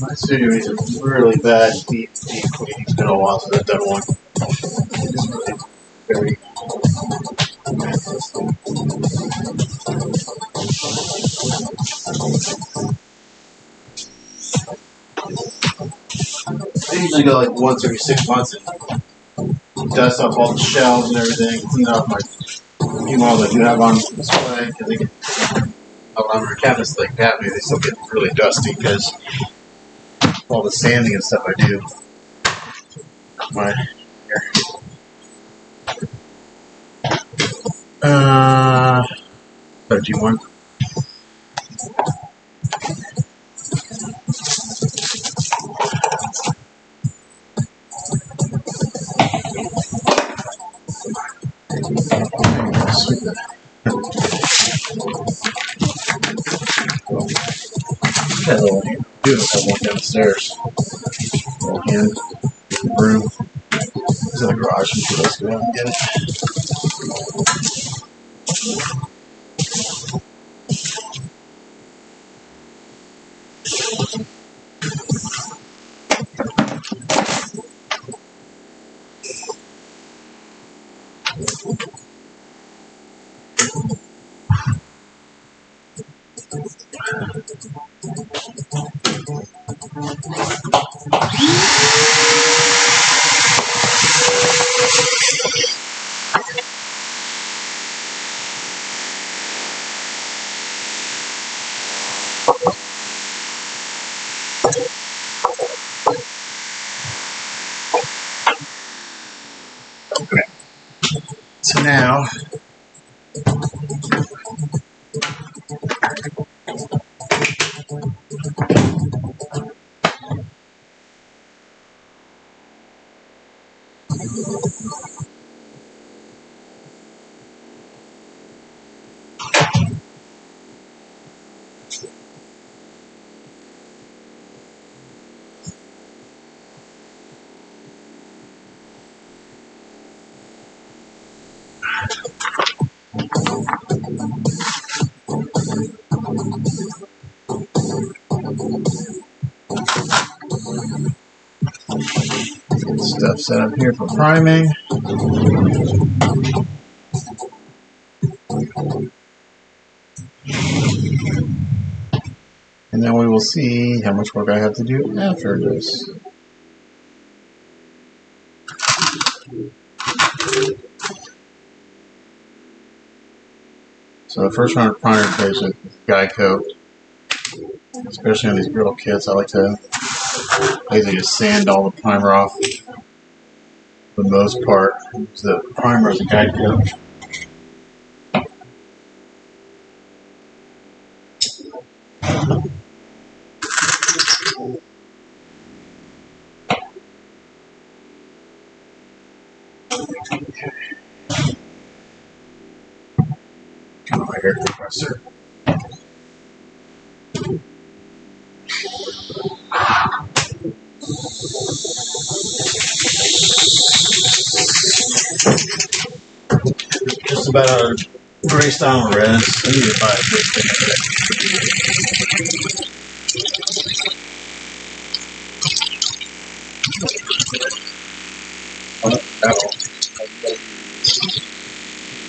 My studio is a really bad deep clean. It's been a while since I've done one. It's really very. I usually go like once every 6 months and dust off all the shelves and everything, clean off my few models I do have on display because they get on my cabinets like Daphne, they still get really dusty because all the sanding and stuff I do. My here. So do you want? Got a little beautiful one downstairs. Little hand, room. It's in the garage. Let's go out and get it. Okay. So now. Stuff set up here for priming. And then we will see how much work I have to do after this. So the first round of primer replacement is guy coat. Especially on these griddle kits, I like to basically just sand all the primer off for the most part. So the primer is a guy coat. Got my air compressor. Just about out of gray style res. I need to buy a big thing.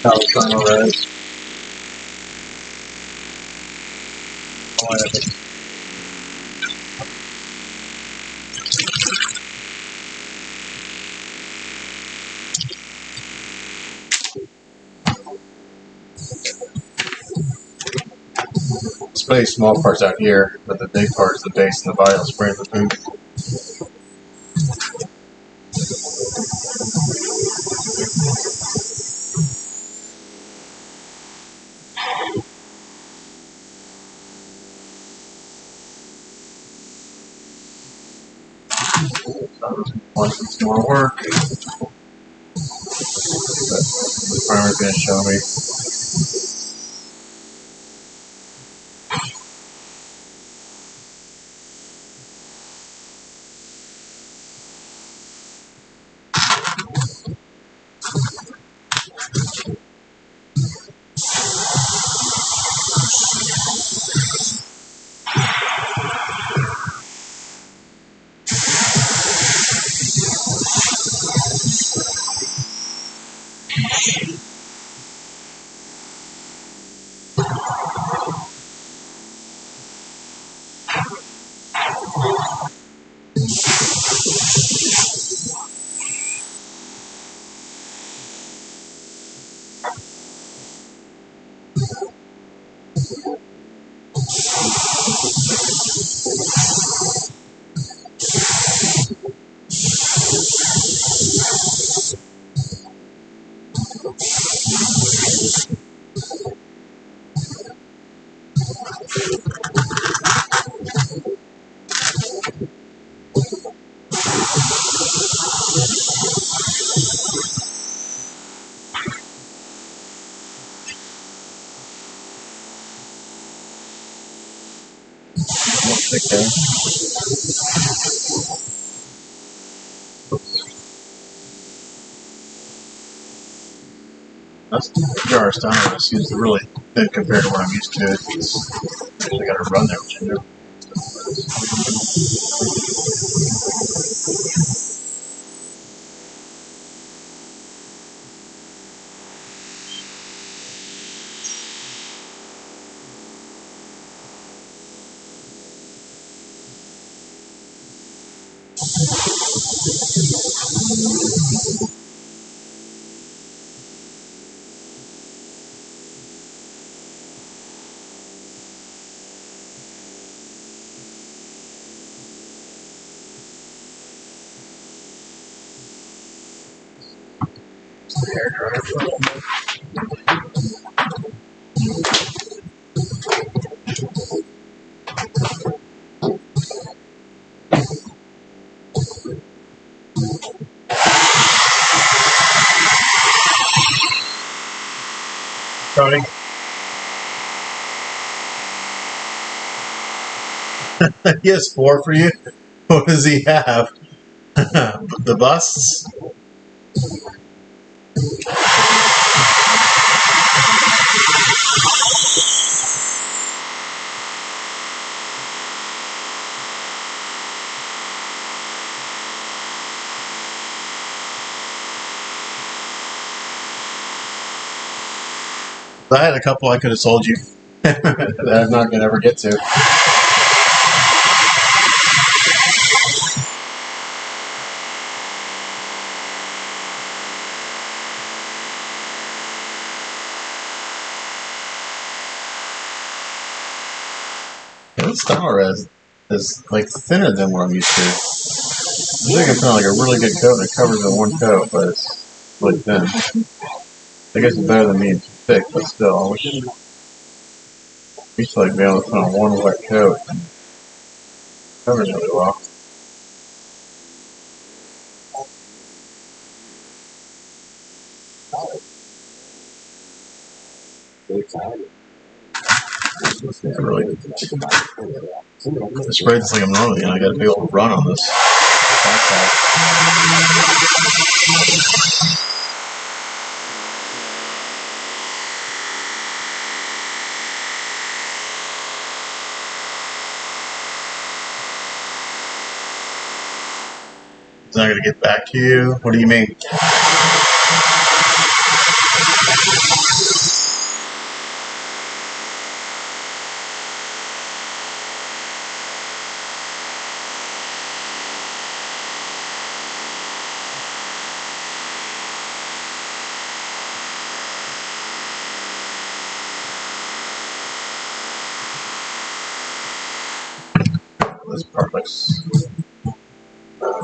That'll final res. Especially small parts out here, but the big part is the base and the body will spray the boot. Want some more work, but the primer's going to show me. Thick there. That's the jar of style. It seems really thin compared to what I'm used to. It's actually got to run there, which I do. Hair dryer. Tony? He has 4 for you? What does he have? The busts? I had a couple I could have sold you that I'm not going to ever get to. This Star is like thinner than what I'm used to. Usually I can find like a really good coat that covers in one coat, but it's really thin. I guess it's better than being too thick, but still, I wish I used to like be able to put on one wet coat and it covers really well. Yeah, really. I sprayed this like I'm normally, and I got a big old run on this backpack. It's not going to get back to you? What do you mean? This part looks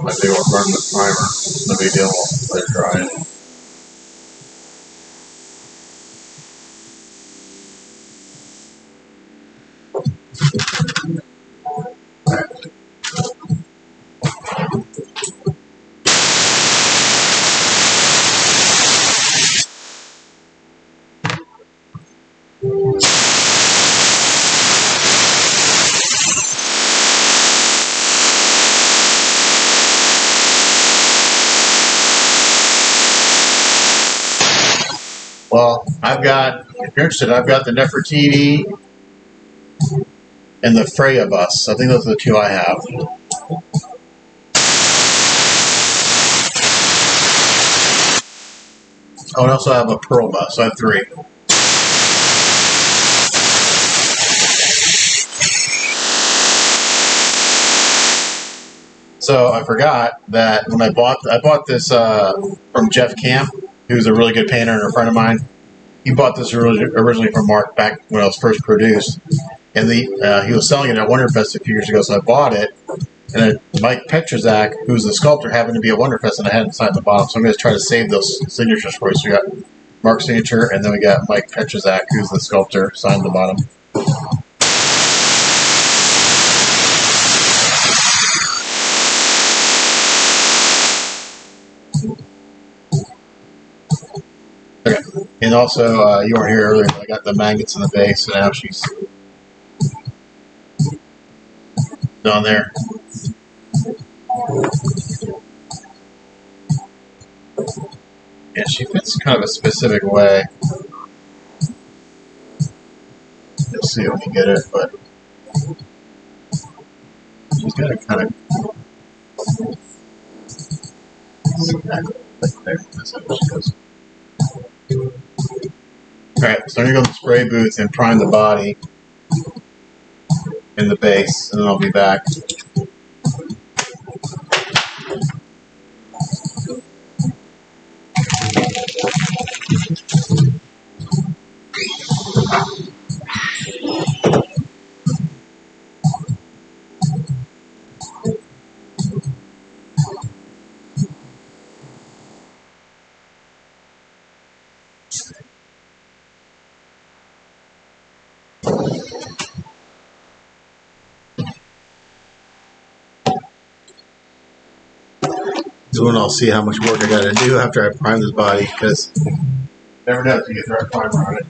might be able to burn the primer. No big deal. Let it dry. Well, I've got, if you're interested, I've got the Nefertiti and the Freya bus. I think those are the 2 I have. Oh, and also I have a Pearl bus. So I have 3. So I forgot that when I bought this from Jeff Camp, who's a really good painter and a friend of mine. He bought this originally from Mark back when it was first produced, and he was selling it at Wonderfest a few years ago. So I bought it, and then Mike Petrzak, who's the sculptor, happened to be at Wonderfest, and I had it signed the bottom. So I'm going to try to save those signatures for you. So we got Mark's signature, and then we got Mike Petrzak, who's the sculptor, signed the bottom. Okay. And also, you weren't here earlier, but I got the magnets in the base, and now she's on there. Yeah, she fits kind of a specific way. You'll see when you get it, but she's got a kind of there. That's how she goes. Alright, so I'm going to go to the spray booth and prime the body in the base, and then I'll be back. So then I'll see how much work I got to do after I prime this body, because never know if you get the right primer on it.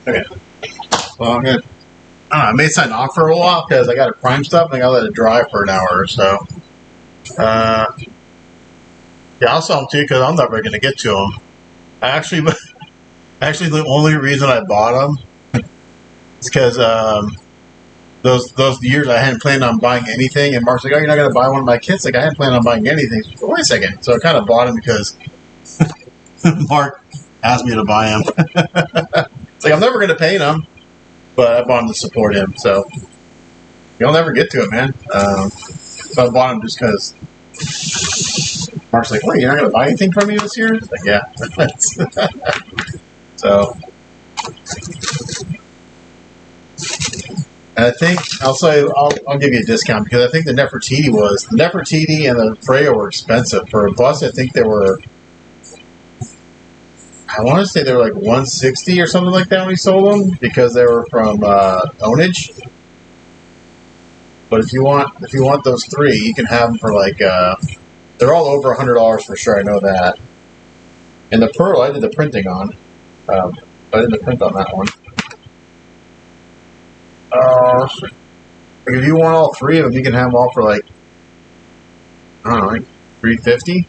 Okay. Well, I'm gonna. I don't know. I made something off for a while because I got to prime stuff and I got to let it dry for an hour or so. Yeah, I'll sell them to you because I'm never going to get to them. Actually, the only reason I bought them is because those years I hadn't planned on buying anything, and Mark's like, "Oh, you're not going to buy one of my kits?" Like, I hadn't planned on buying anything. So, wait a second. So I kind of bought them because Mark asked me to buy them. It's like I'm never going to paint them, but I bought them to support him. So you'll never get to it, man. So I bought them just because Mark's like, "Wait, you're not going to buy anything from me this year?" It's like, yeah. So, and I think I'll give you a discount because I think the Nefertiti and the Freya were expensive for a bus. I think they were I want to say they were like 160 or something like that when we sold them because they were from Ownage. But if you want those three, you can have them for like they're all over $100 for sure. I know that. And the pearl, I did the printing on. I did the print on that one. If you want all three of them, you can have them all for like I don't know, like $350.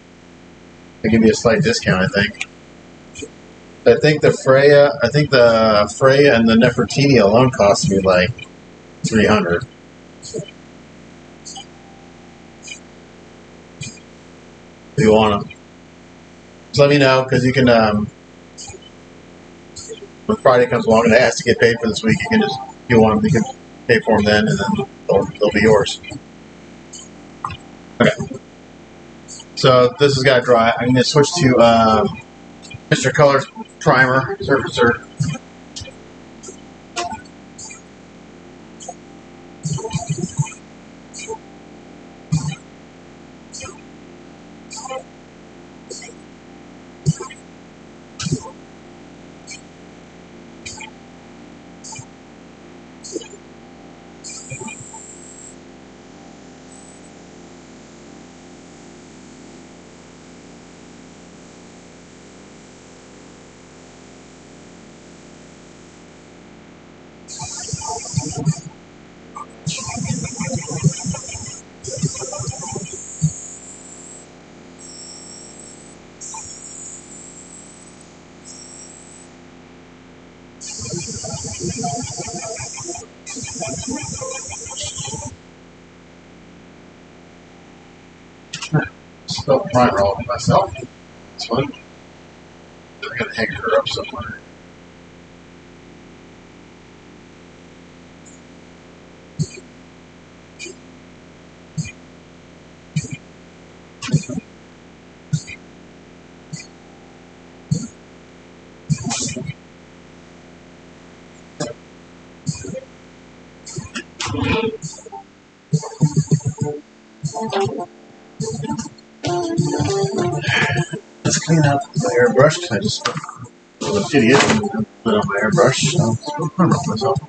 They give you a slight discount, I think. I think the Freya and the Nefertiti alone cost me like $300. If you want them, just let me know because you can. When Friday comes along and I ask to get paid for this week, you can just if you want them, you can pay for them then, and then they'll be yours. Okay. So this has got to dry. I'm going to switch to Mr. Color's primer surfacer. Spill primer all over myself. It's fun. I gotta hang her up somewhere. Let's clean up my airbrush. I just was an idiot and put on my airbrush. So let's spill primer on myself.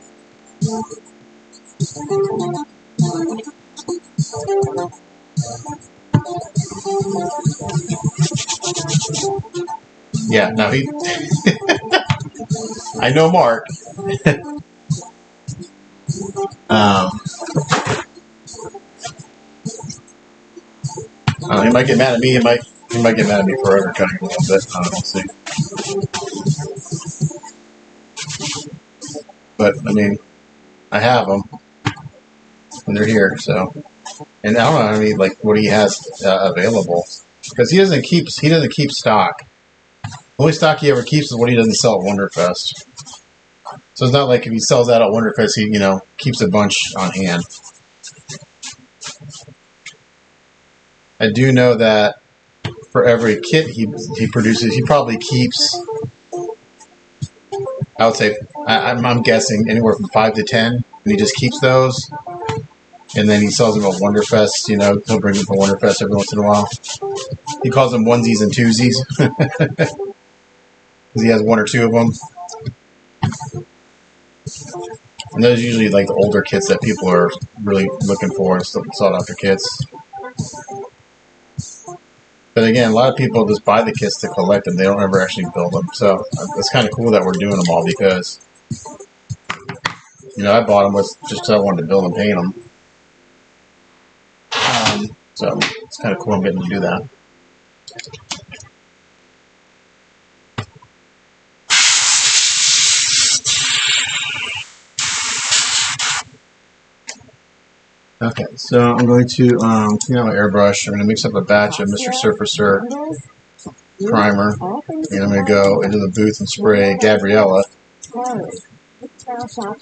Yeah, no, he. I know Mark. He might get mad at me. He might get mad at me for undercutting a little bit. We'll see. But I mean, I have them, and they're here. So, and I don't know. I mean, like what he has available because he doesn't keep stock. The only stock he ever keeps is what he doesn't sell at Wonderfest. So it's not like if he sells that at Wonderfest, he keeps a bunch on hand. I do know that for every kit he produces, he probably keeps. I would say I'm guessing anywhere from 5 to 10, and he just keeps those, and then he sells them at Wonderfest. He'll bring them to Wonderfest every once in a while. He calls them onesies and twosies because he has one or two of them. And those are usually like the older kits that people are really looking for, sought after kits. But again, a lot of people just buy the kits to collect them. They don't ever actually build them. So it's kind of cool that we're doing them all because, I bought them just because I wanted to build and paint them. So it's kind of cool I'm getting to do that. Okay, so I'm going to clean out my airbrush. I'm going to mix up a batch of Mr. Surfacer primer, and I'm going to go into the booth and spray Gabriella.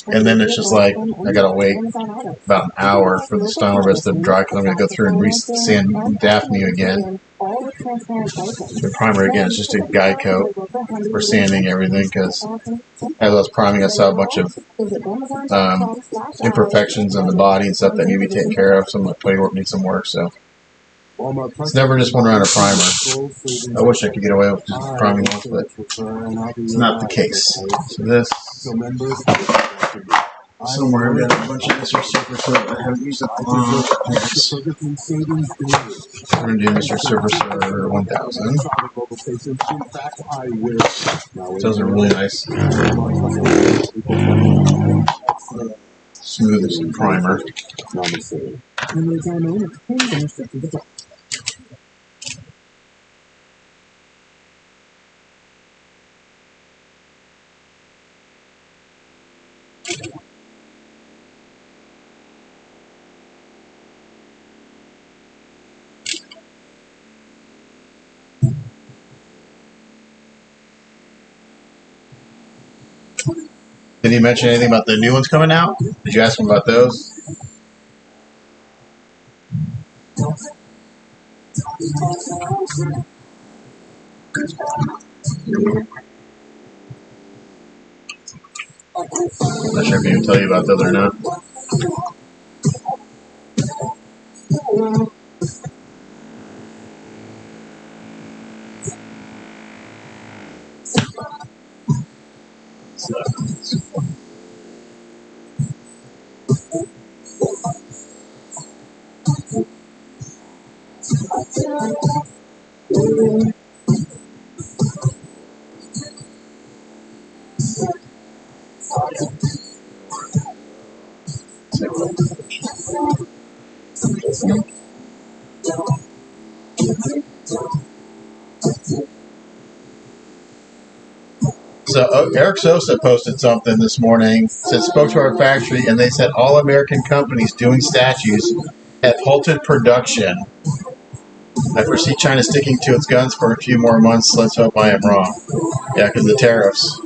And then it's just like I got to wait about an hour for the styler rest to dry because I'm going to go through and re-sand Daphne again. The primer again is just a guide coat for sanding everything because as I was priming, I saw a bunch of imperfections in the body and stuff that need to be taken care of. So my plate work needs some work. So It's never just one round of primer. I wish I could get away with just priming once, but it's not the case. So this, somewhere I've got a bunch of Mr. Super Server I haven't used up a lot. We're going to do Mr. Super Server 1000. Those are really nice. Smooth as a primer. Did he mention anything about the new ones coming out? Did you ask him about those? Not sure if he can tell you about those or not. So Eric Sosa posted something this morning. Said spoke to our factory and they said all American companies doing statues have halted production. I foresee China sticking to its guns for a few more months. Let's hope I am wrong. Yeah, because the tariffs.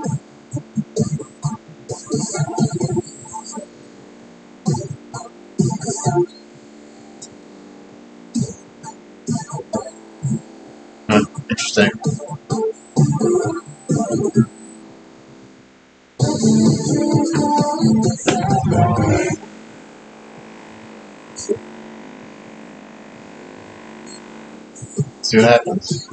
Interesting. See what happens.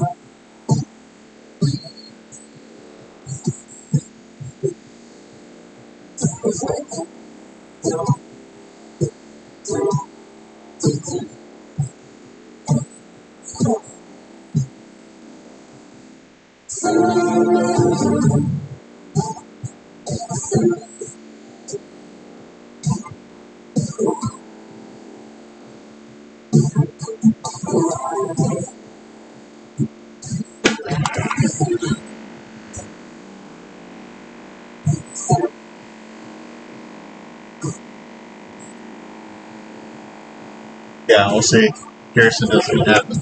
Yeah, we'll see. Curious if this will happen.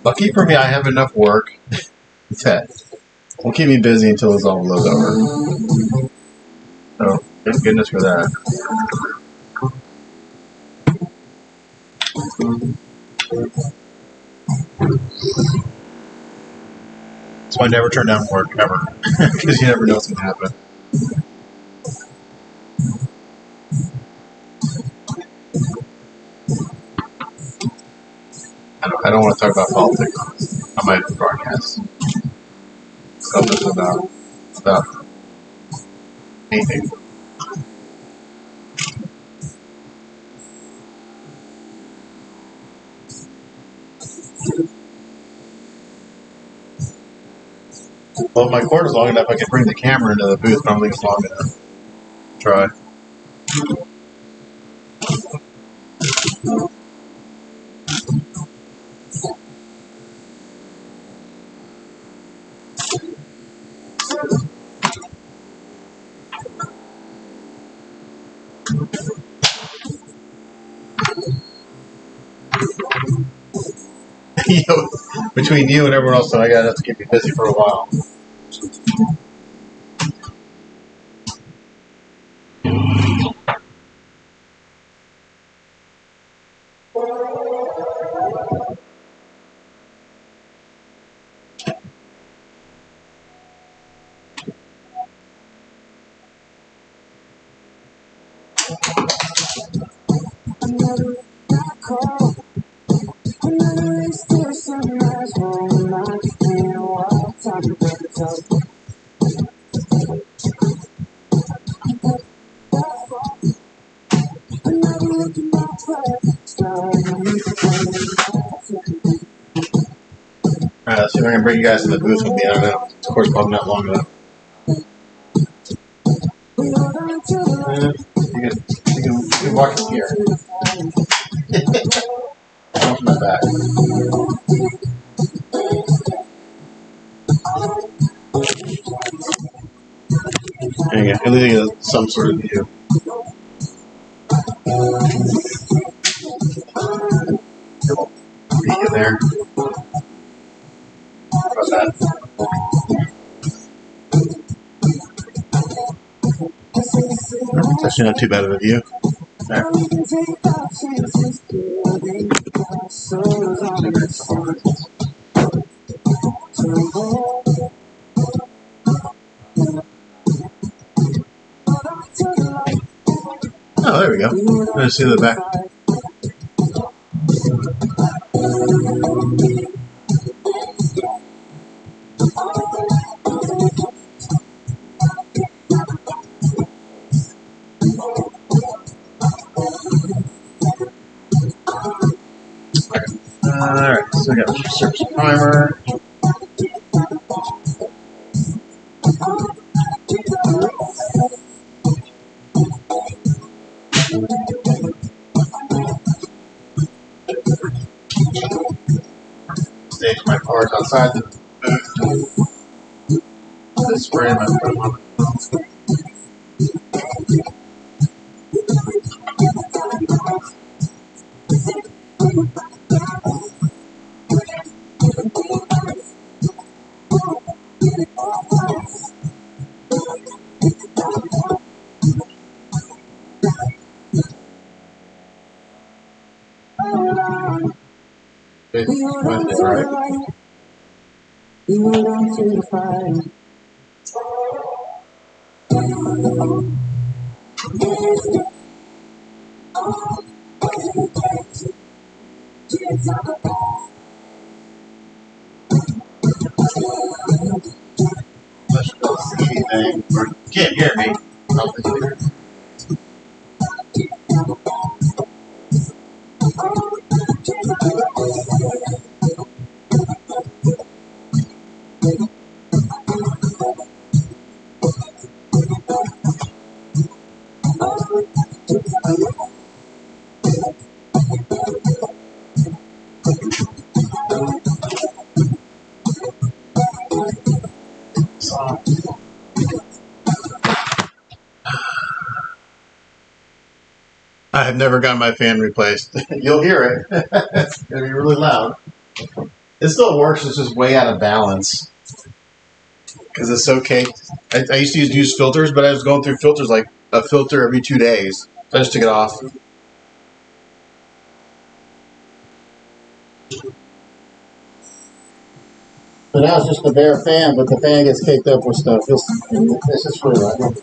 Lucky for me, I have enough work that will keep me busy until this all blows over. So, thank goodness for that. So I never turn down work, ever. Because you never know what's going to happen. I don't want to talk about politics on my broadcast. So this is about anything. Well, if my cord is long enough, I can bring the camera into the booth, but I don't think it's long enough. Try. You know, between you and everyone else, I gotta have to keep you busy for a while. Alright, let's see if I can bring you guys in the booth with me. I don't know. Of course, probably not long enough. You can watch it here. Watch my back. There you go. At least you get some sort of view. Peek in there. How about that? It's actually not too bad of a view. There. Oh, there we go. Let's see the back. Alright, so we got surface primer. Stage my cards outside the booth. This spray my put them on. Wednesday, right? Let's go see anything. You can't hear me. I'll be here. I have never gotten my fan replaced. You'll hear it. It's going to be really loud. It still works. It's just way out of balance. Because it's so caked. I used to use filters, but I was going through filters like a filter every 2 days. So I just took it off. So now it's just a bare fan, but the fan gets caked up with stuff. It's just really loud.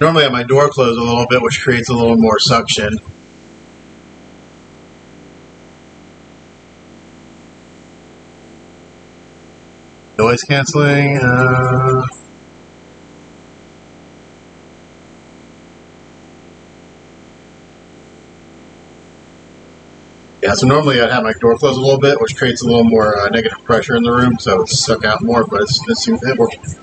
Normally I have my door closed a little bit, which creates a little more suction. Noise canceling. Yeah, so normally I'd have my door closed a little bit, which creates a little more negative pressure in the room, so it's suck out more, but it works.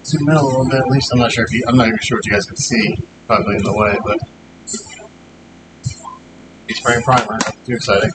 Zoom in a little bit, at least. I'm not even sure what you guys can see, probably in the way, but he's spraying primer. Nothing too exciting.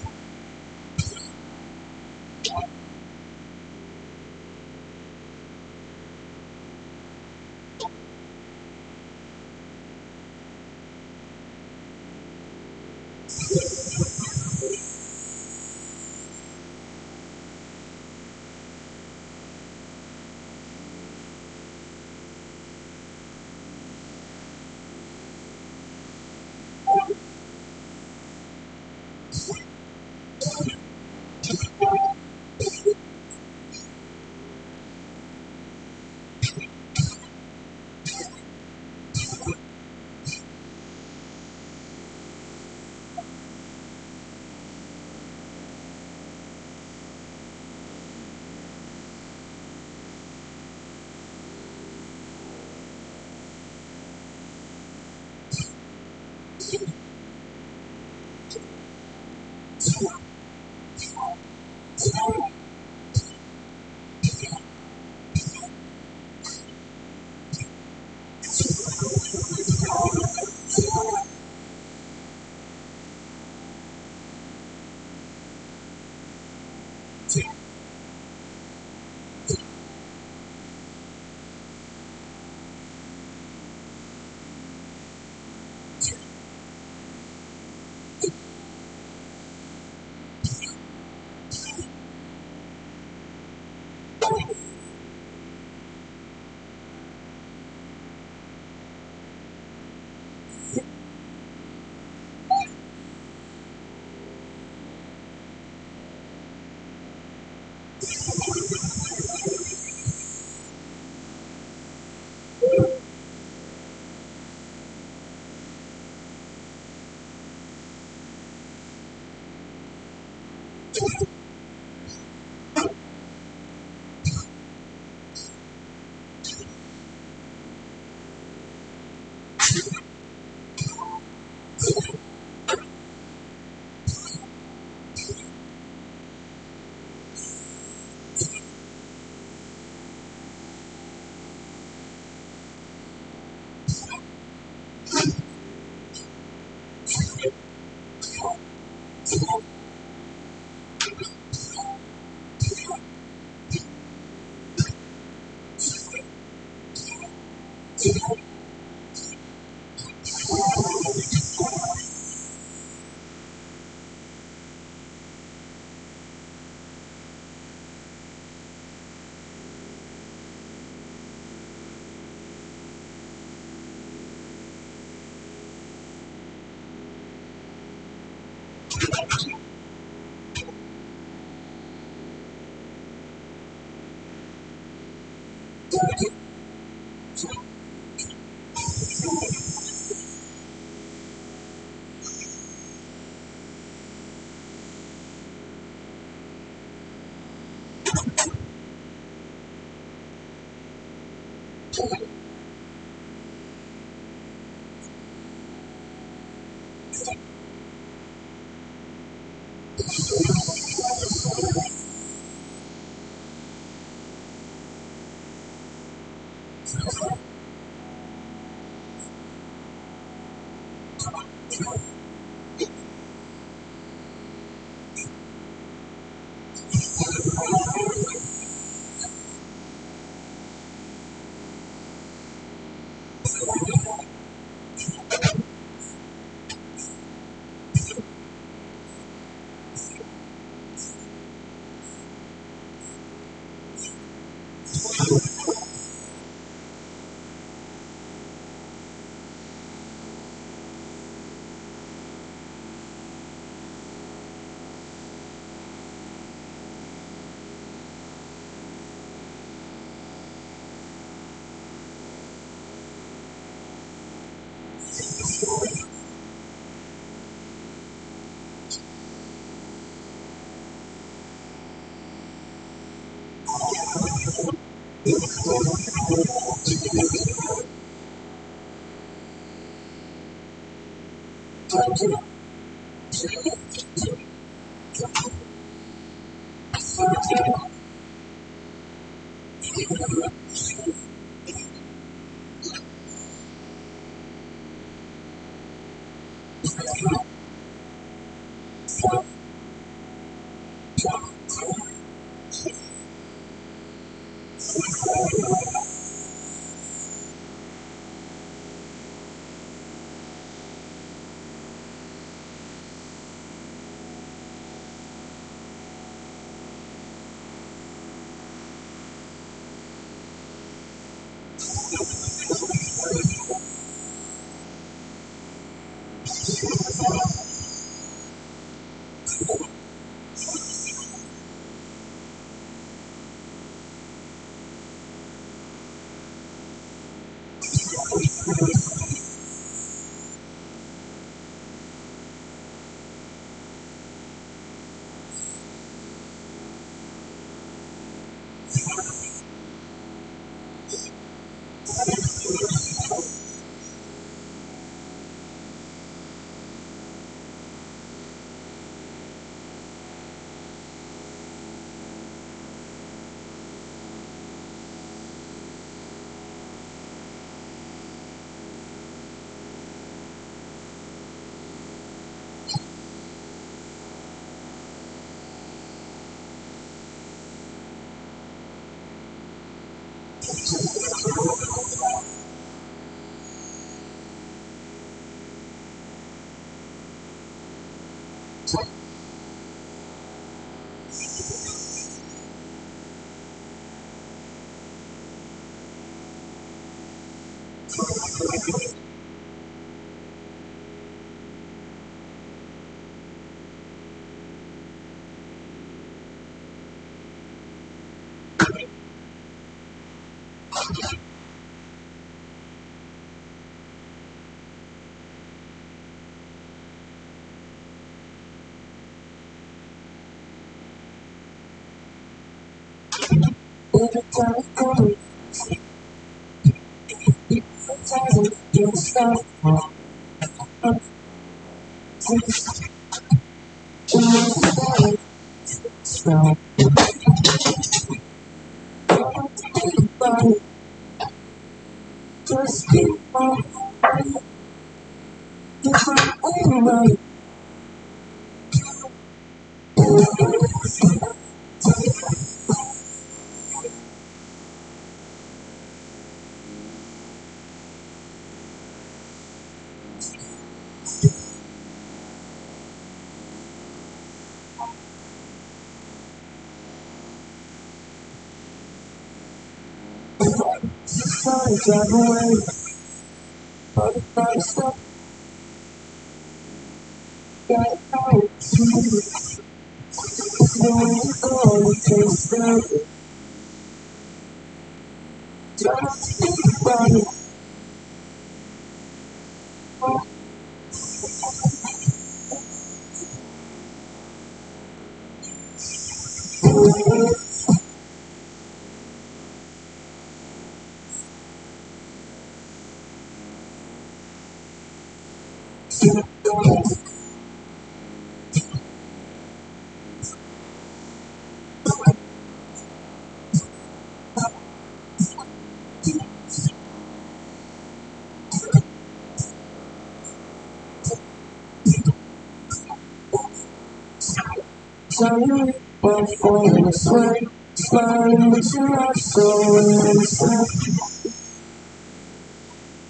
Suddenly, I'm falling asleep, smiling with your eyes so innocent.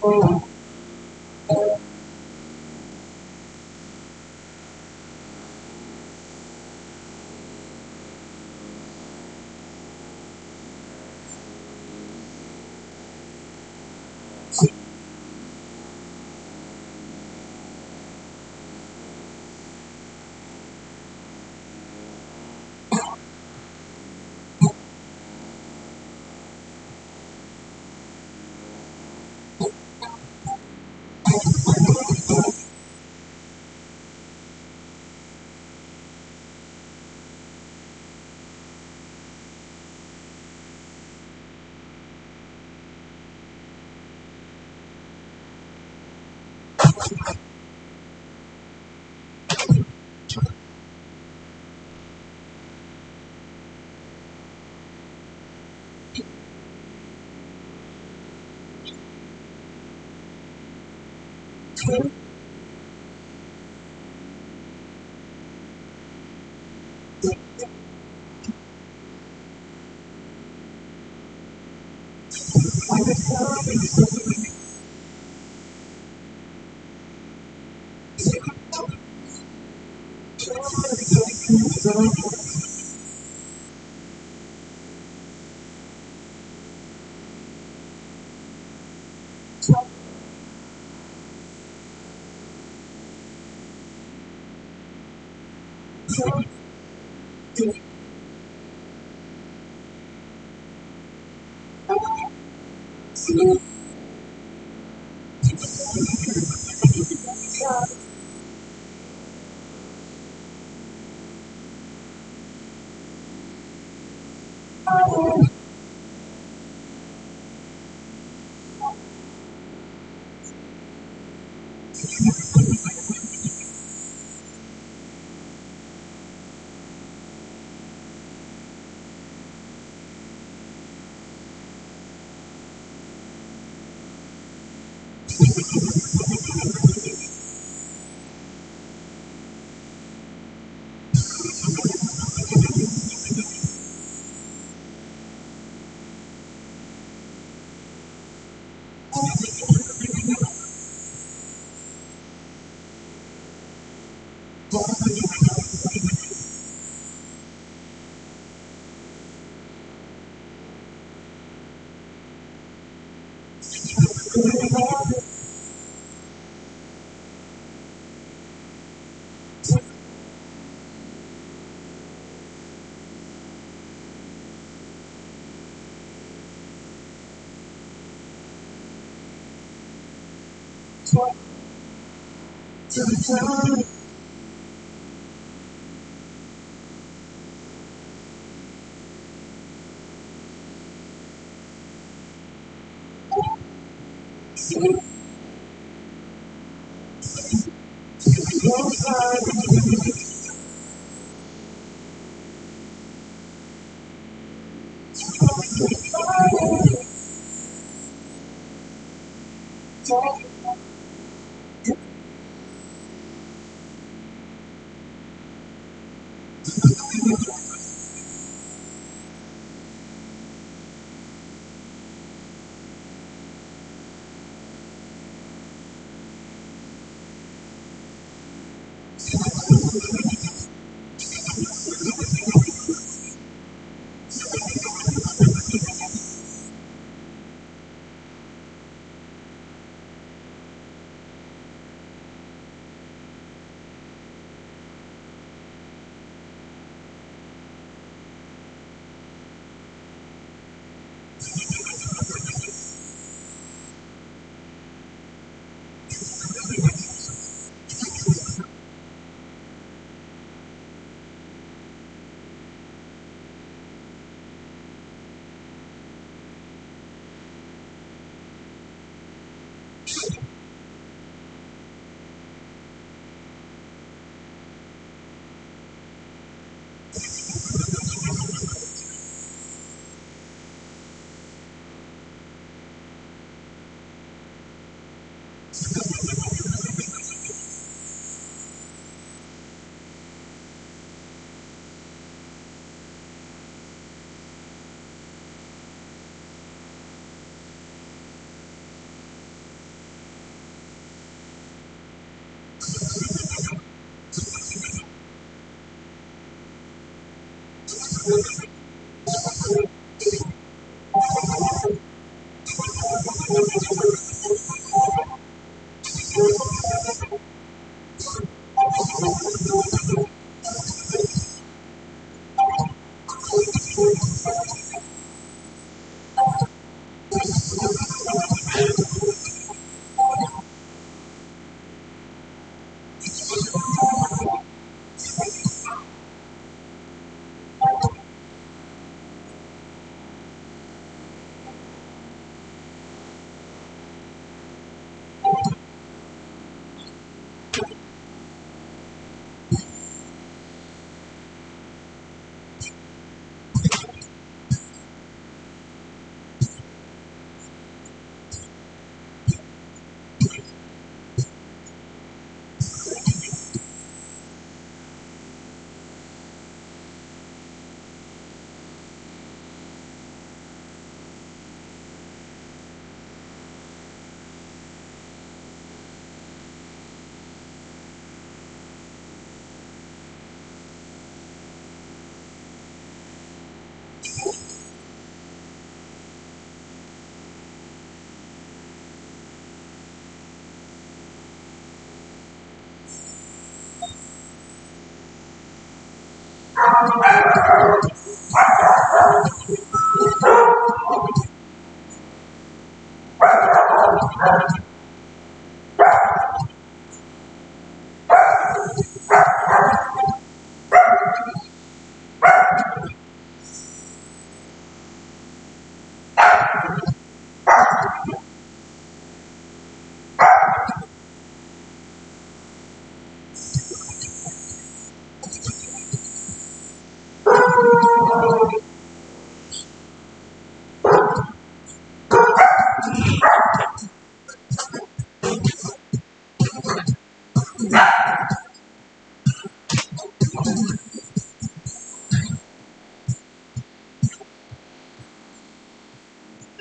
Oh,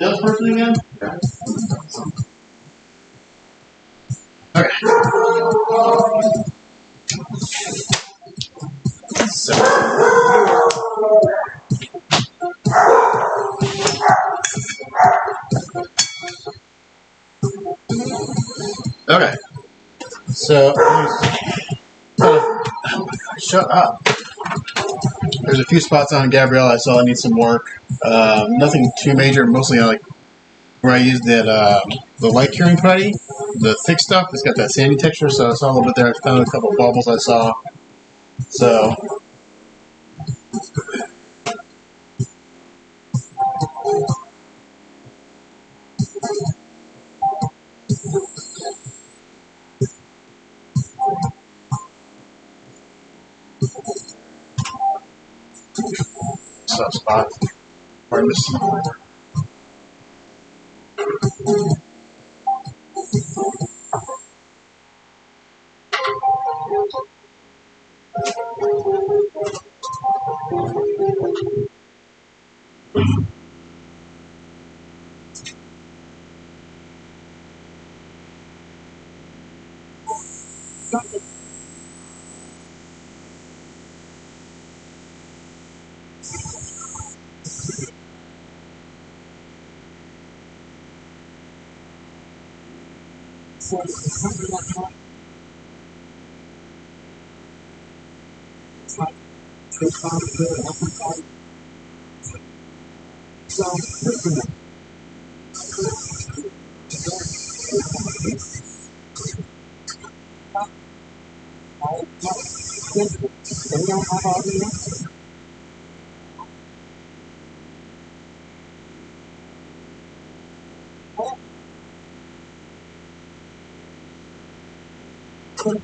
Salesperson again? Okay. Okay. So, shut up. There's a few spots on Gabriella I saw that need some work. Nothing too major, mostly like where I used that the light curing putty, the thick stuff. It's got that sandy texture, so I saw a little bit there. I found a couple bubbles I saw. So soft spot. Pardon this. Or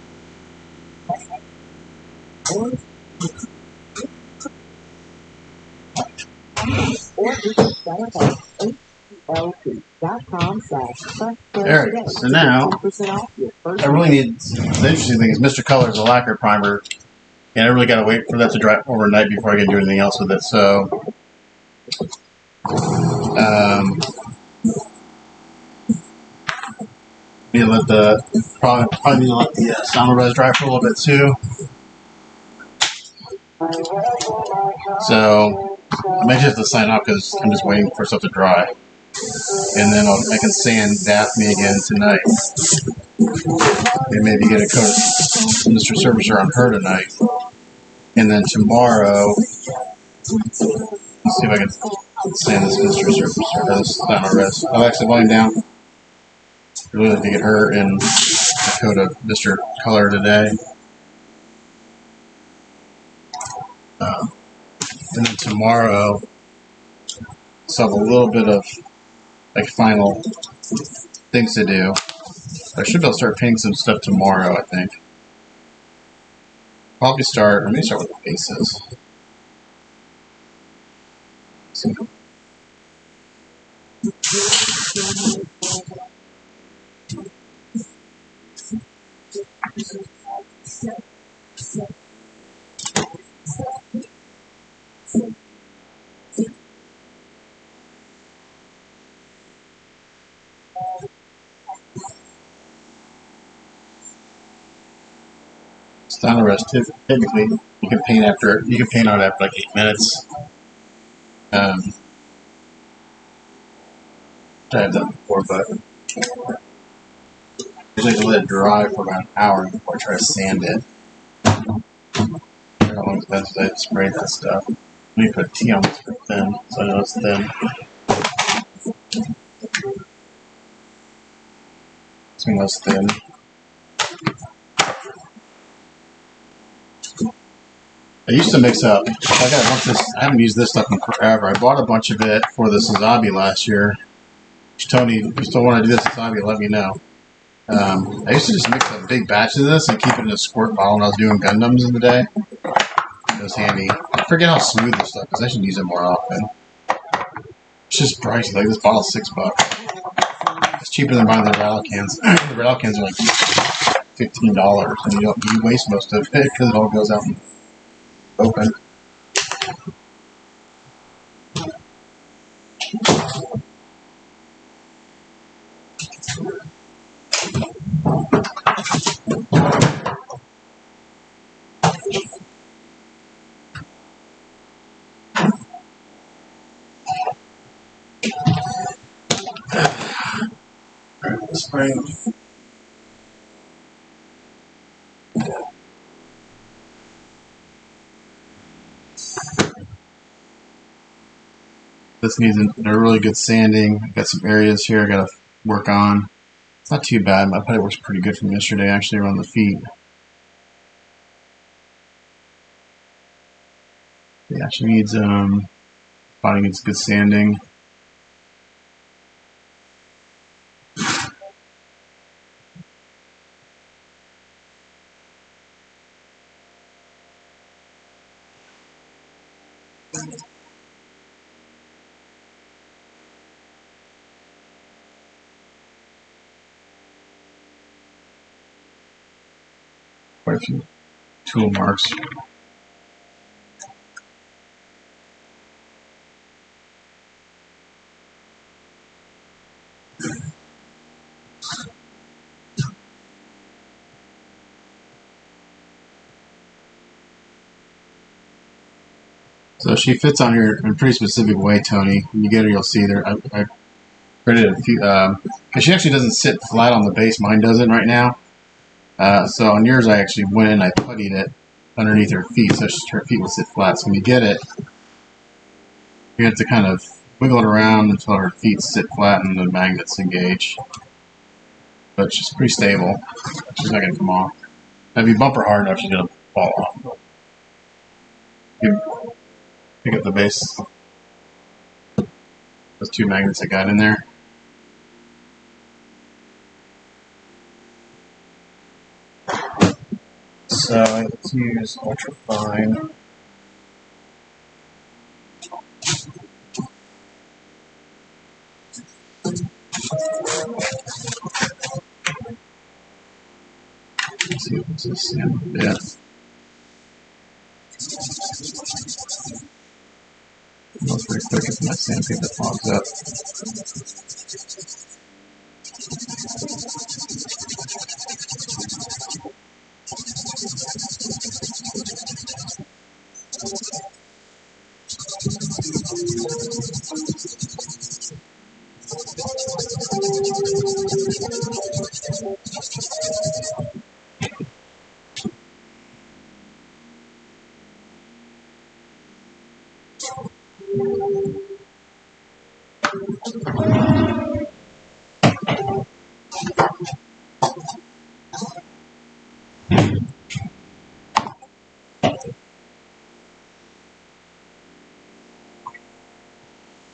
visit There it is. So now, I really need, the interesting thing is Mr. Color is a lacquer primer, and I really got to wait for that to dry overnight before I can do anything else with it. So, need to let the, probably need to let the Sound Res dry for a little bit too. So, I might just have to sign off because I'm just waiting for stuff to dry. And then I can sand Daphne again tonight. And maybe get a coat of Mr. Surfacer on her tonight. And then tomorrow, let's see if I can sand this Mr. Surfacer. This down our rest. I'll actually volume down. Really like to get her in a coat of Mr. Color today. And then tomorrow, so I have a little bit of like final things to do. I should be able to start painting some stuff tomorrow, I think. Probably start, let me start with the bases. See. Style rest. Typically, you can paint on it after like 8 minutes. I've done before, but usually I let it dry for about an hour before I try to sand it. How long it's been since I sprayed that stuff. Let me put tea on this for thin, so I know it's thin. So I know it's thin. I used to mix up. I got a bunch of this. I haven't used this stuff in forever. I bought a bunch of it for the Sazabi last year. Tony, if you still want to do this Sazabi, let me know. I used to just mix up big batches of this and keep it in a squirt bottle when I was doing Gundams in the day. It was handy. I forget how smooth this stuff is. I should use it more often. It's just pricey. Like this bottle's $6. It's cheaper than buying the rattle cans. The rattle cans are like $15, and you waste most of it because it all goes out and open. Spring. This needs a really good sanding. I've got some areas here I gotta work on. It's not too bad. My putty works pretty good from yesterday, actually, around the feet. It actually needs body needs good sanding. Quite a few tool marks. So she fits on here in a pretty specific way, Tony. When you get her, you'll see there. I created a few, because she actually doesn't sit flat on the base. Mine doesn't right now. So on yours, I actually went in and I puttied it underneath her feet, so her feet will sit flat. So when you get it, you have to kind of wiggle it around until her feet sit flat and the magnets engage. But she's pretty stable. She's not going to come off. If you bump her hard enough, she's going to fall off. You pick up the base. Those two magnets I got in there. Let's use ultra fine. Let's see if this is sand. Yeah. Goes pretty quick if my sandpaper fogs up.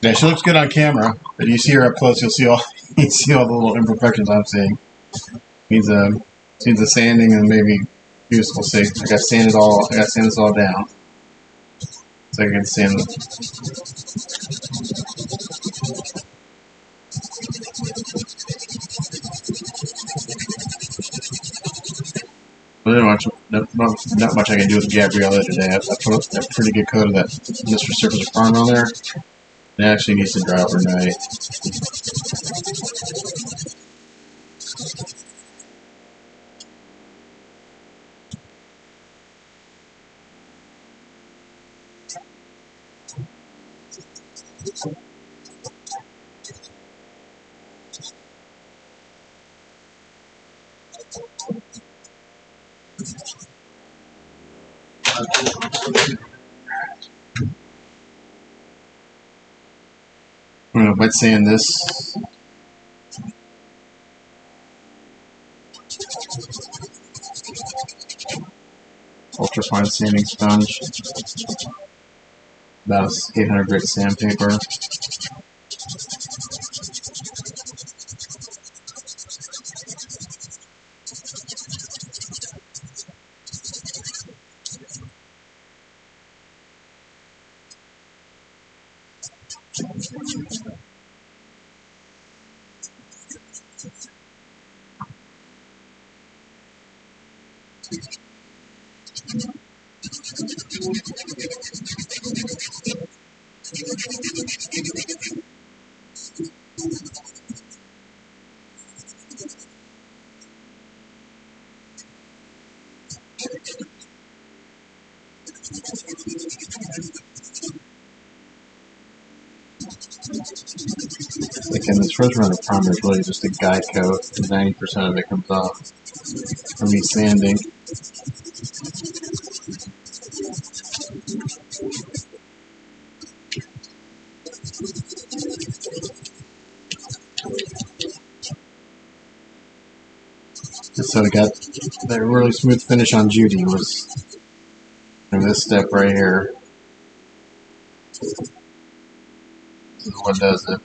Yeah, she looks good on camera, but you see her up close, you'll see all you see all the little imperfections I'm seeing. Needs the sanding and maybe we'll see. I got sanded all. I got sand this all down, so I can sand it. Not much I can do with Gabriella today. I put a pretty good coat of that Mr. Surface Farm on there. It actually needs to dry overnight. I'm gonna wet sand this. Ultra fine sanding sponge. About 800 grit sandpaper. Again, this first round of primer is really just a guide coat. 90% of it comes off from me sanding. Just so I got that really smooth finish on Judy was in this step right here. This is what does it.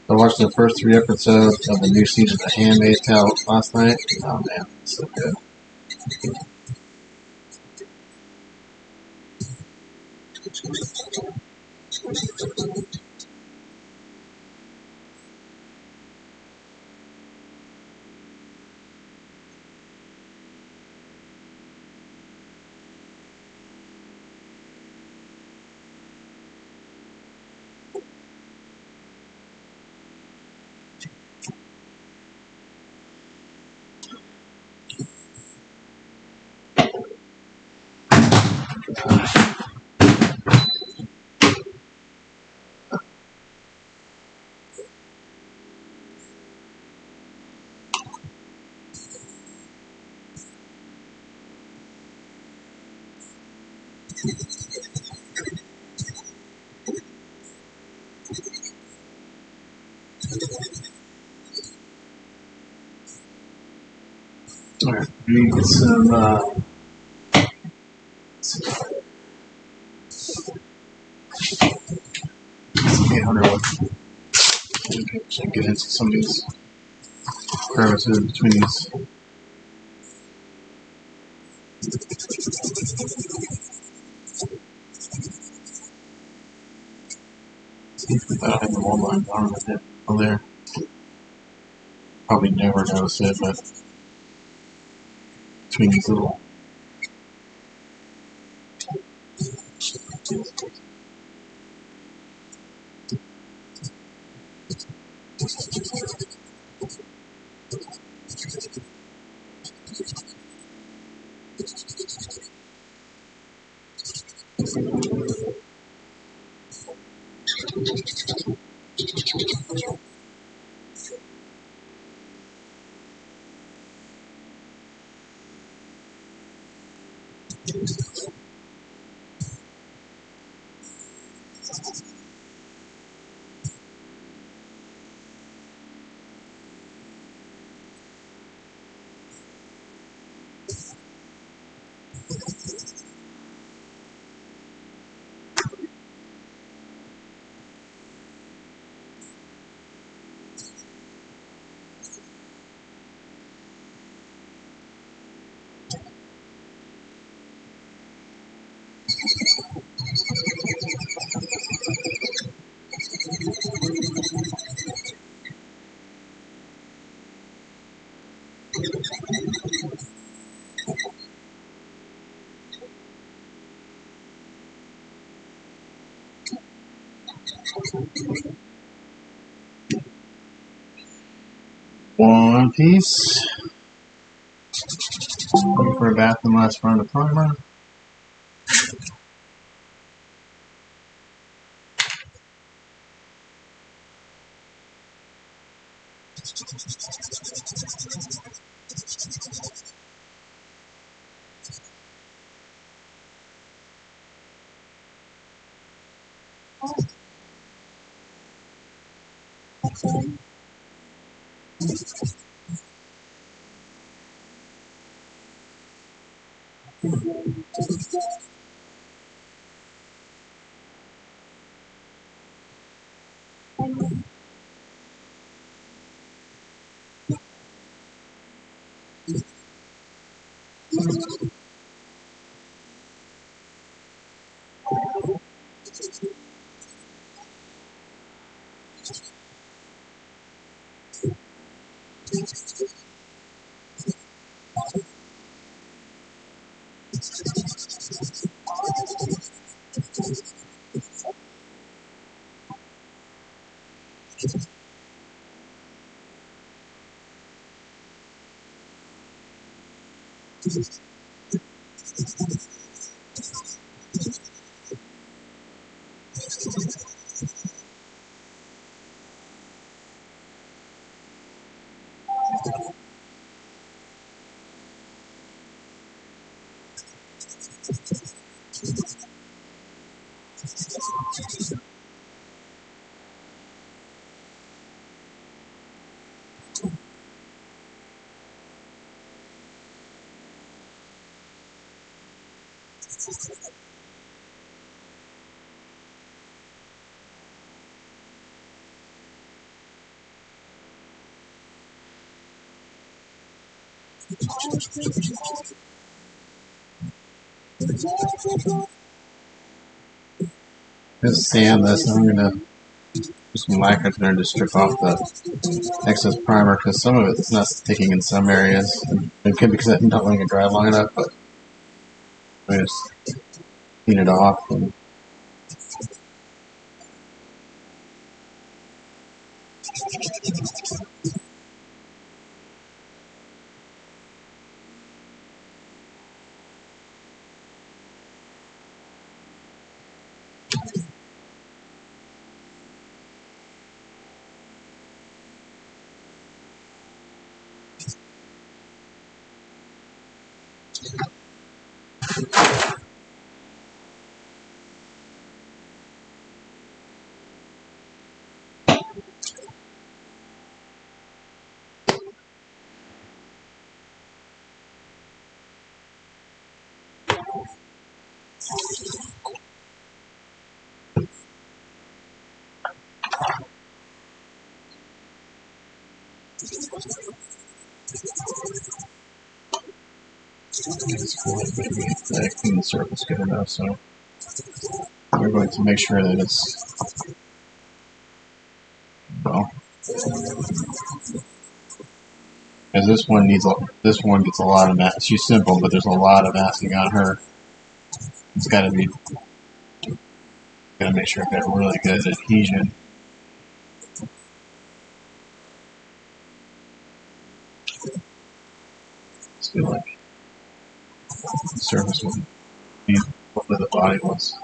I watched the first 3 episodes of the new season of Handmaid's Tale last night. Oh man, it's so good. Alright, we get some 800 left. So get into some of these crevices between these. I don't have the wall line arm with it on there. Probably never notice it, but between these little. One piece. Wait for a bathroom last round of primer. Just sand this, and I'm gonna put some lacquer in there to strip off the excess primer because some of it's not sticking in some areas. And it could be because I'm not letting it dry long enough, but I just clean it off. And I clean the surface good enough, so we're going to make sure that it's well. As this one gets a lot of masking. She's simple, but there's a lot of masking on her. It's got to make sure I've got really good adhesion. Just feel like the surface would be, hopefully the body was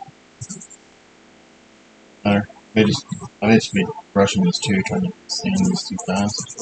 better. I may just be rushing this too, trying to sand this too fast.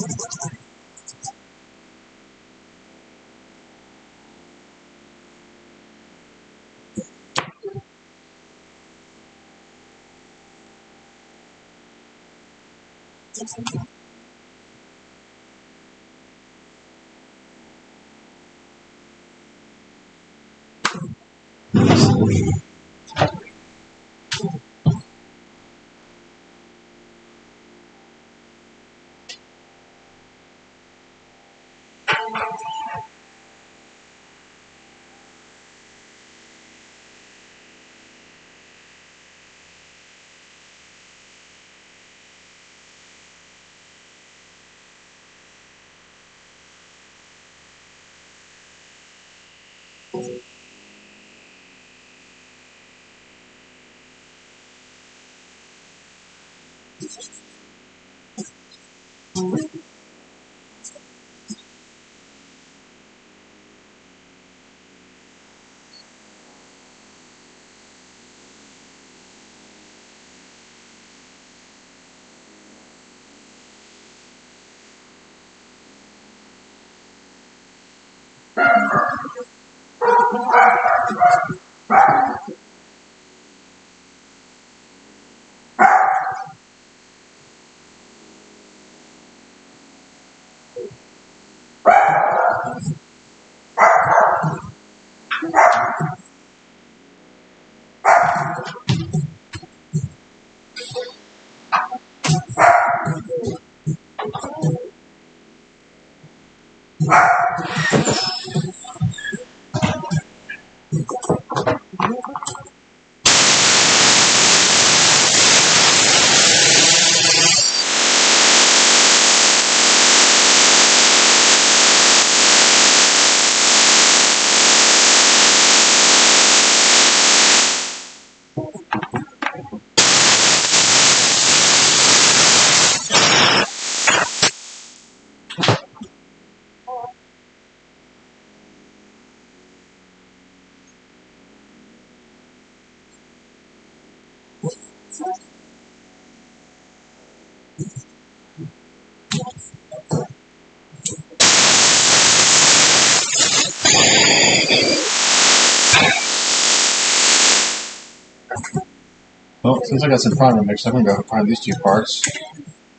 Well, since I got some primer mixed, I'm going to go prime these two parts.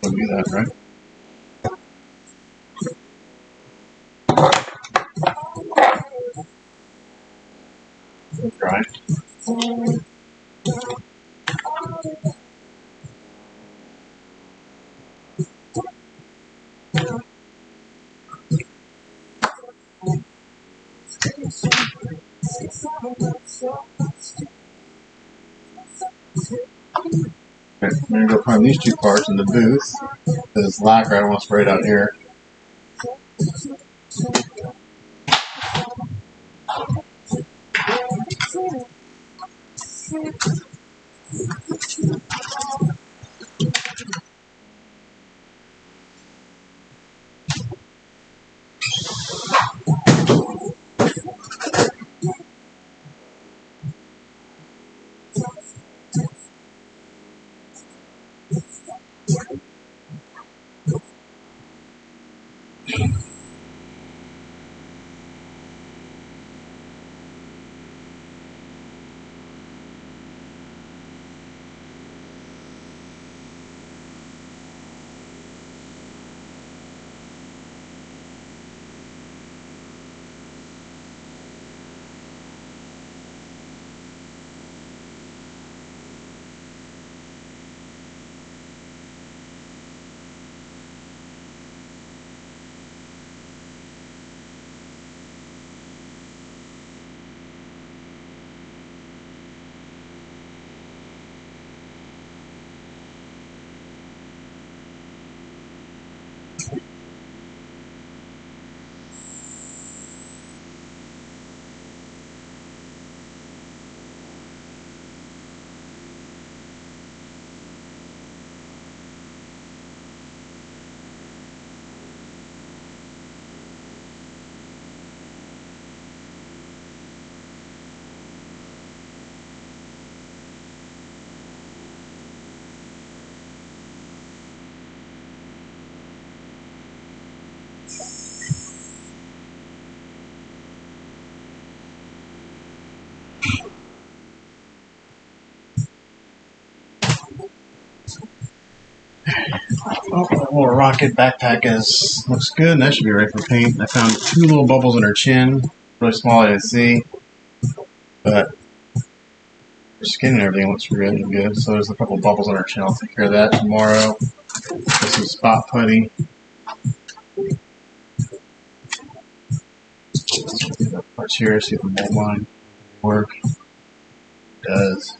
We'll do that, right? Dry. Okay, I'm going to go prime these two parts in the booth. This lacquer I want sprayed out here. Oh, that little rocket backpack looks good, and that should be ready for paint. I found 2 little bubbles in her chin, really small, I didn't see, but her skin and everything looks really good. So there's a couple bubbles on her chin. I'll take care of that tomorrow. Get some spot putty. Get the parts here, see if the mold line work. It does.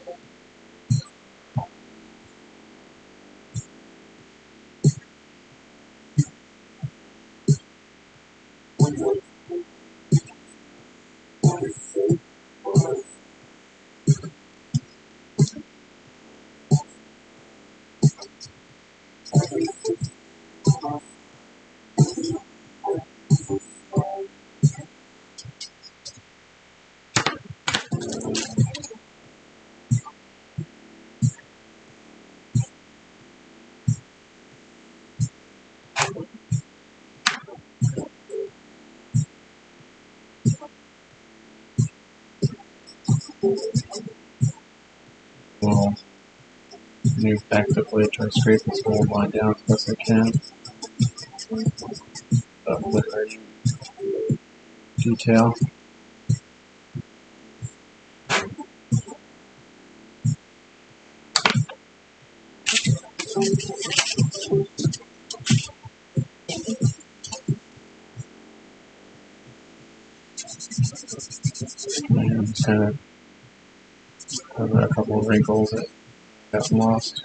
We'll move back to the blade, try to scrape this mold line down as best I can. With our detail. And just kind of cover a couple of wrinkles that got lost.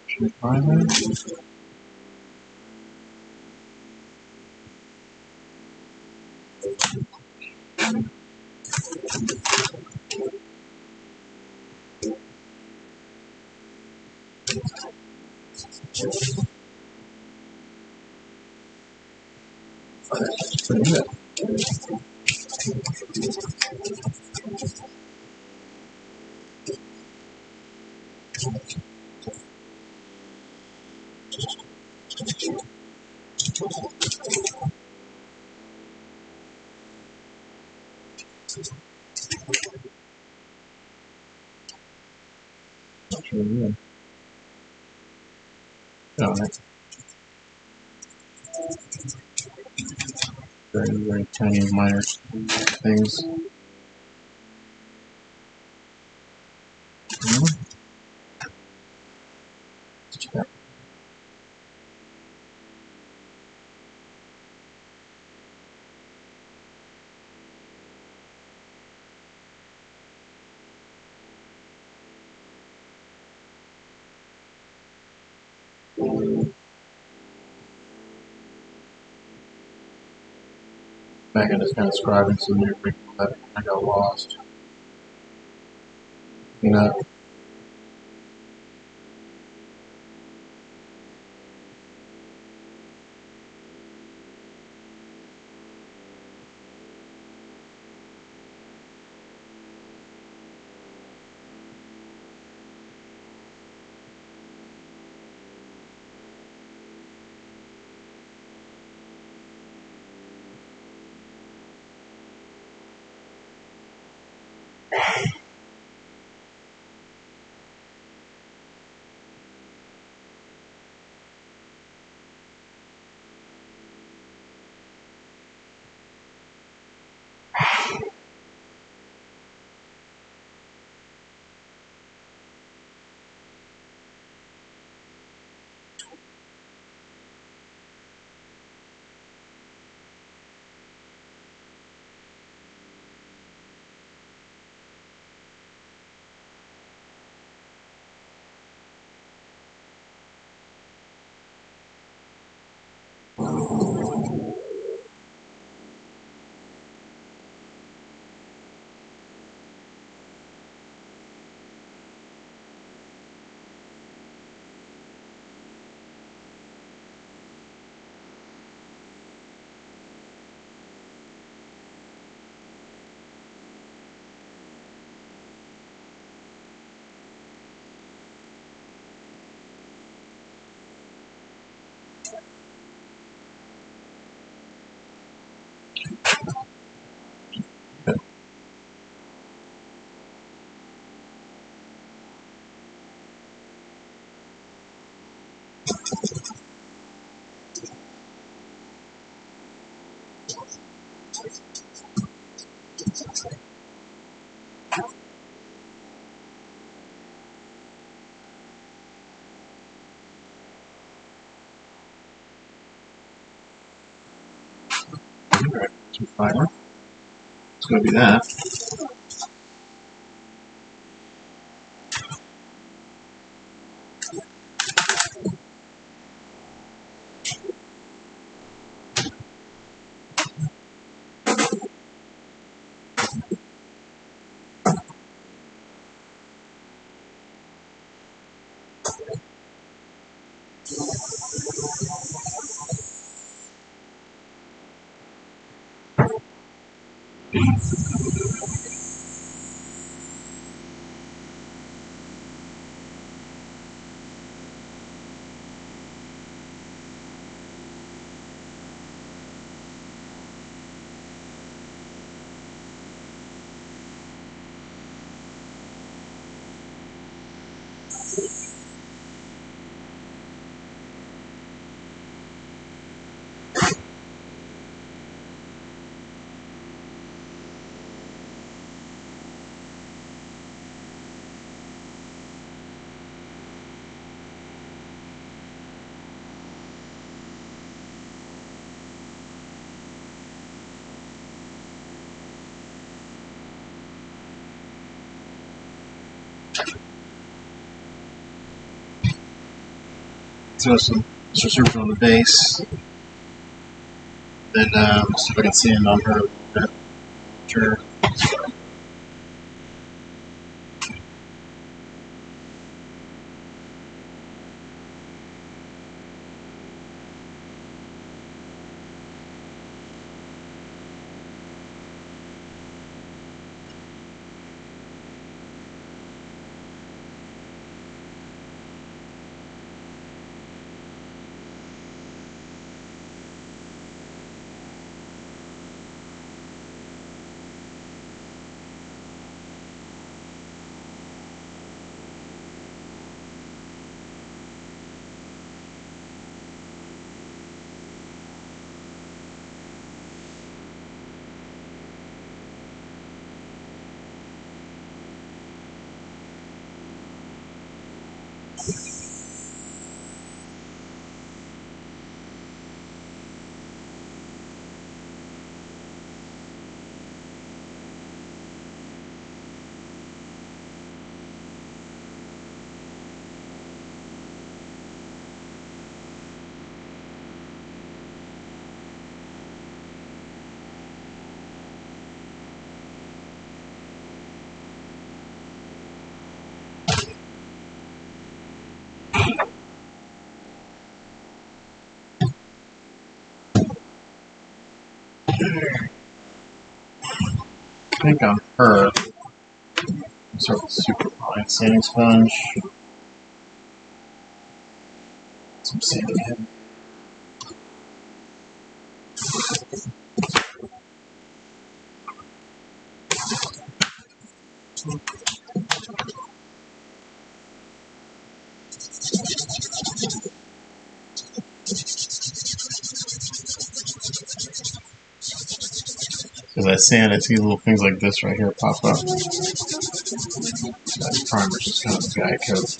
Should we find that? Pretty good. Pretty good. Oh, that's very, very tiny minor things. Megan is kind of describing some new people that I got lost. You know, some fiber. It's going to be that. Throw some surface on the base. Then see if I can see it on her. Sure. I think on her, sort of super fine sanding sponge, some sanding head. As I sand, I see little things like this right here pop up. That primer's just kind of a guide coat.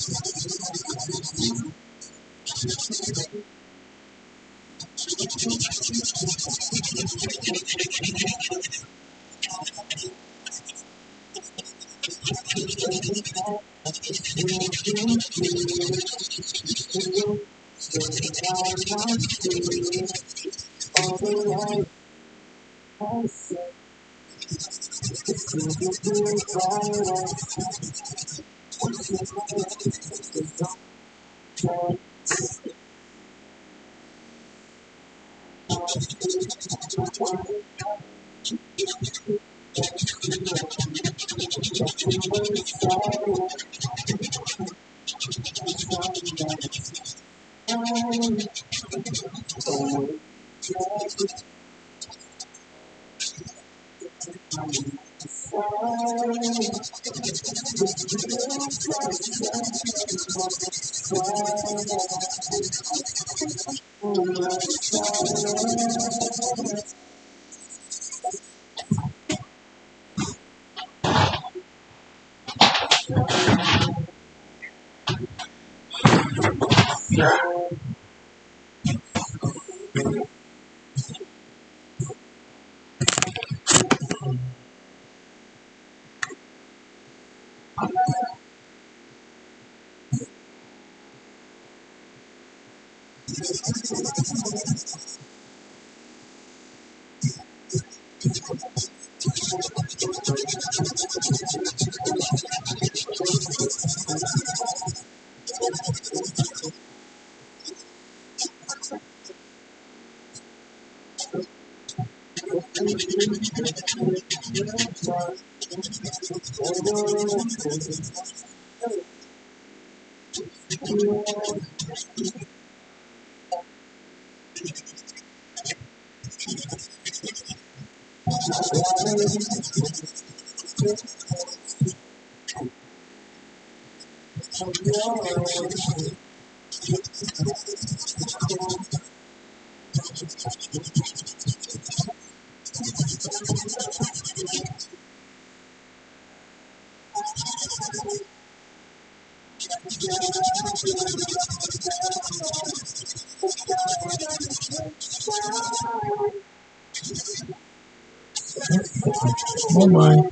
Oh my.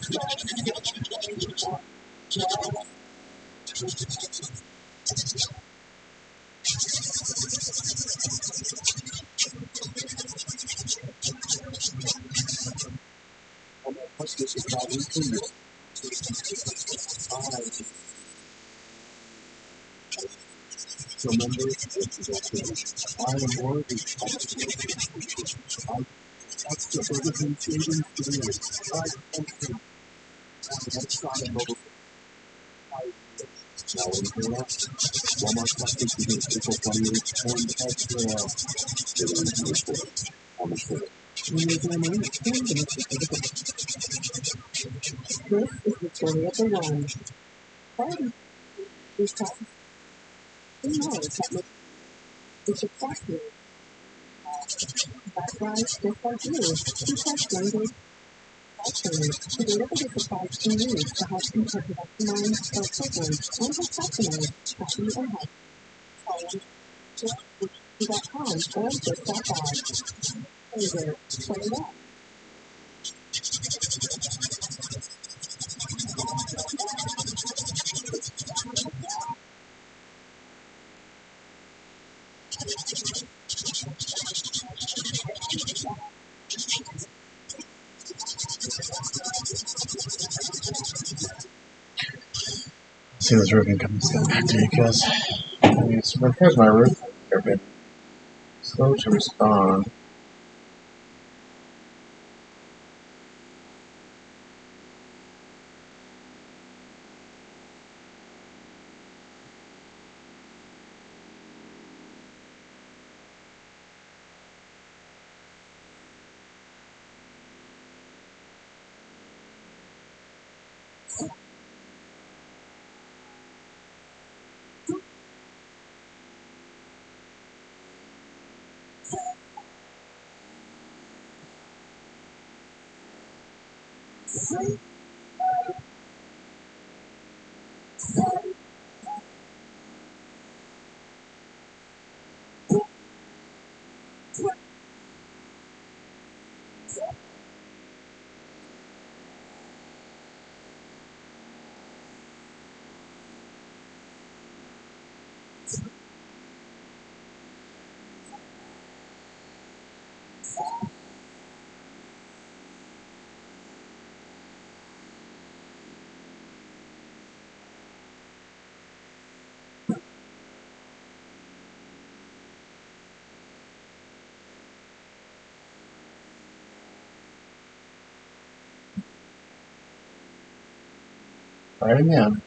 This is the story of the one. Every is talking. Who knows that makes you successful? That's why, just like you, he tests language culture to deliver the supplies he needs to help people maximize their privilege and his customers happy and healthy. Just.com or just stop by. Over. Play it out. See this roofing company's getting back to me because I mean, so repairs my roof. They've been slow to respond. Try it again.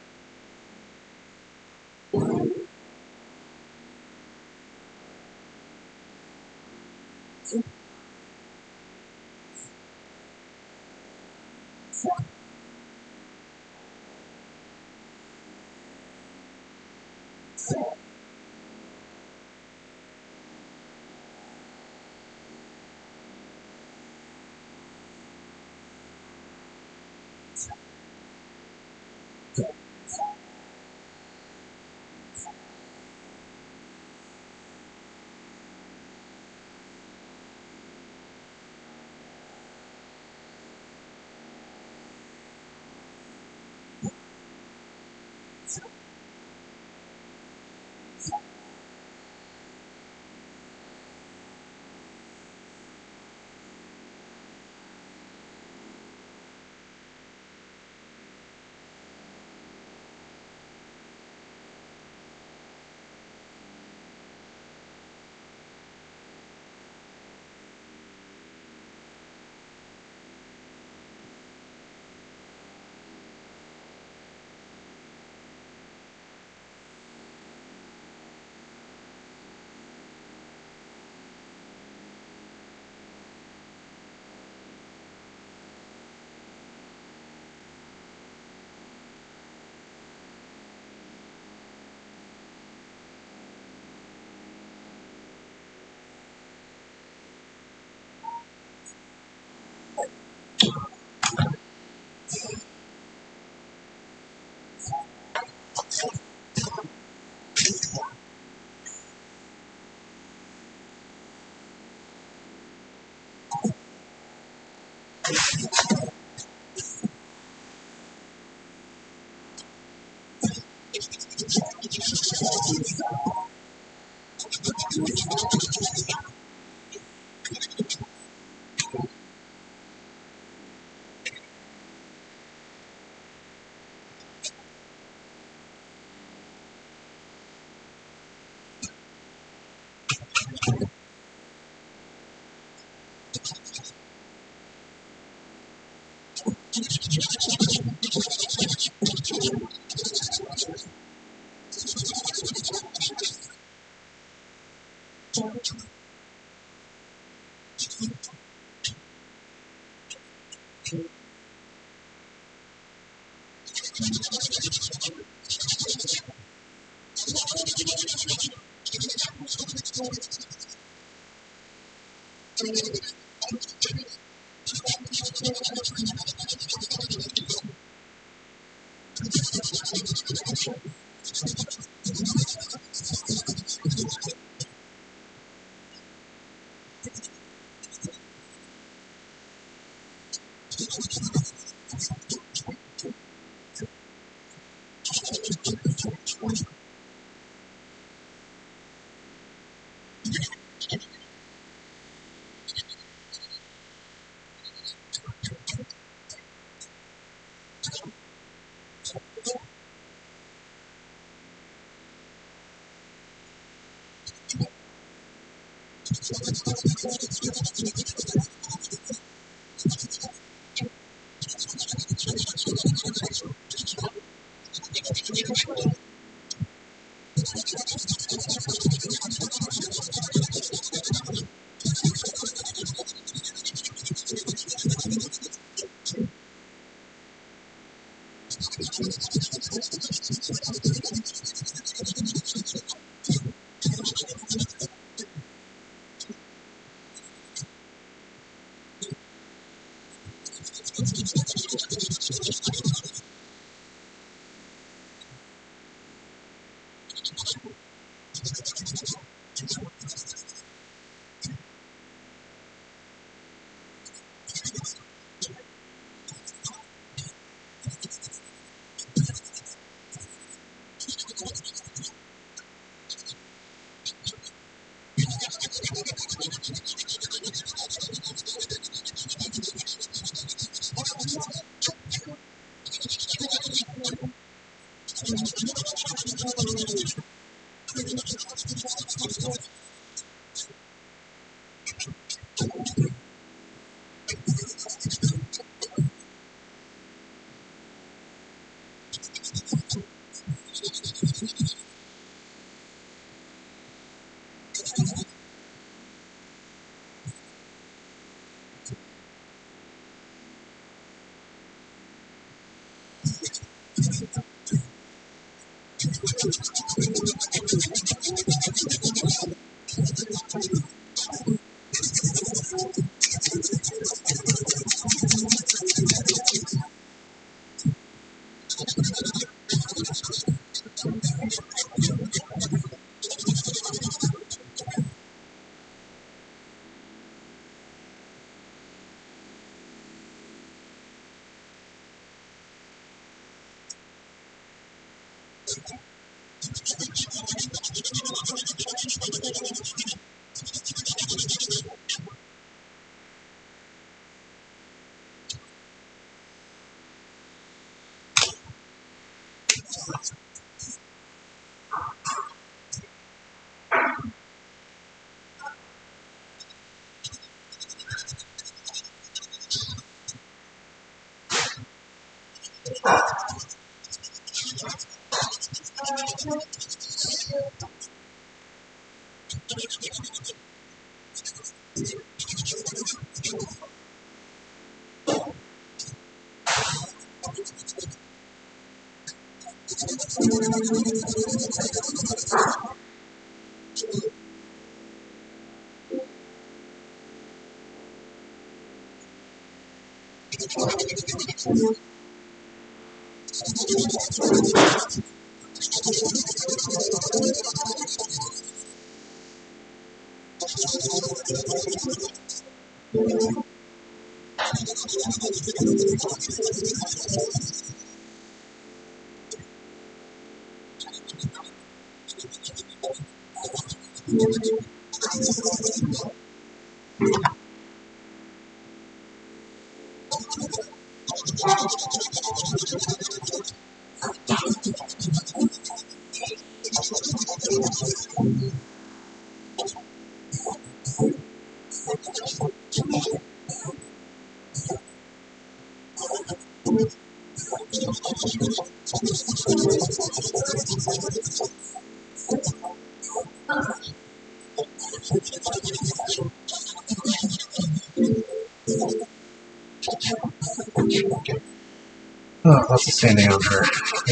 Oh, lots of standing out there.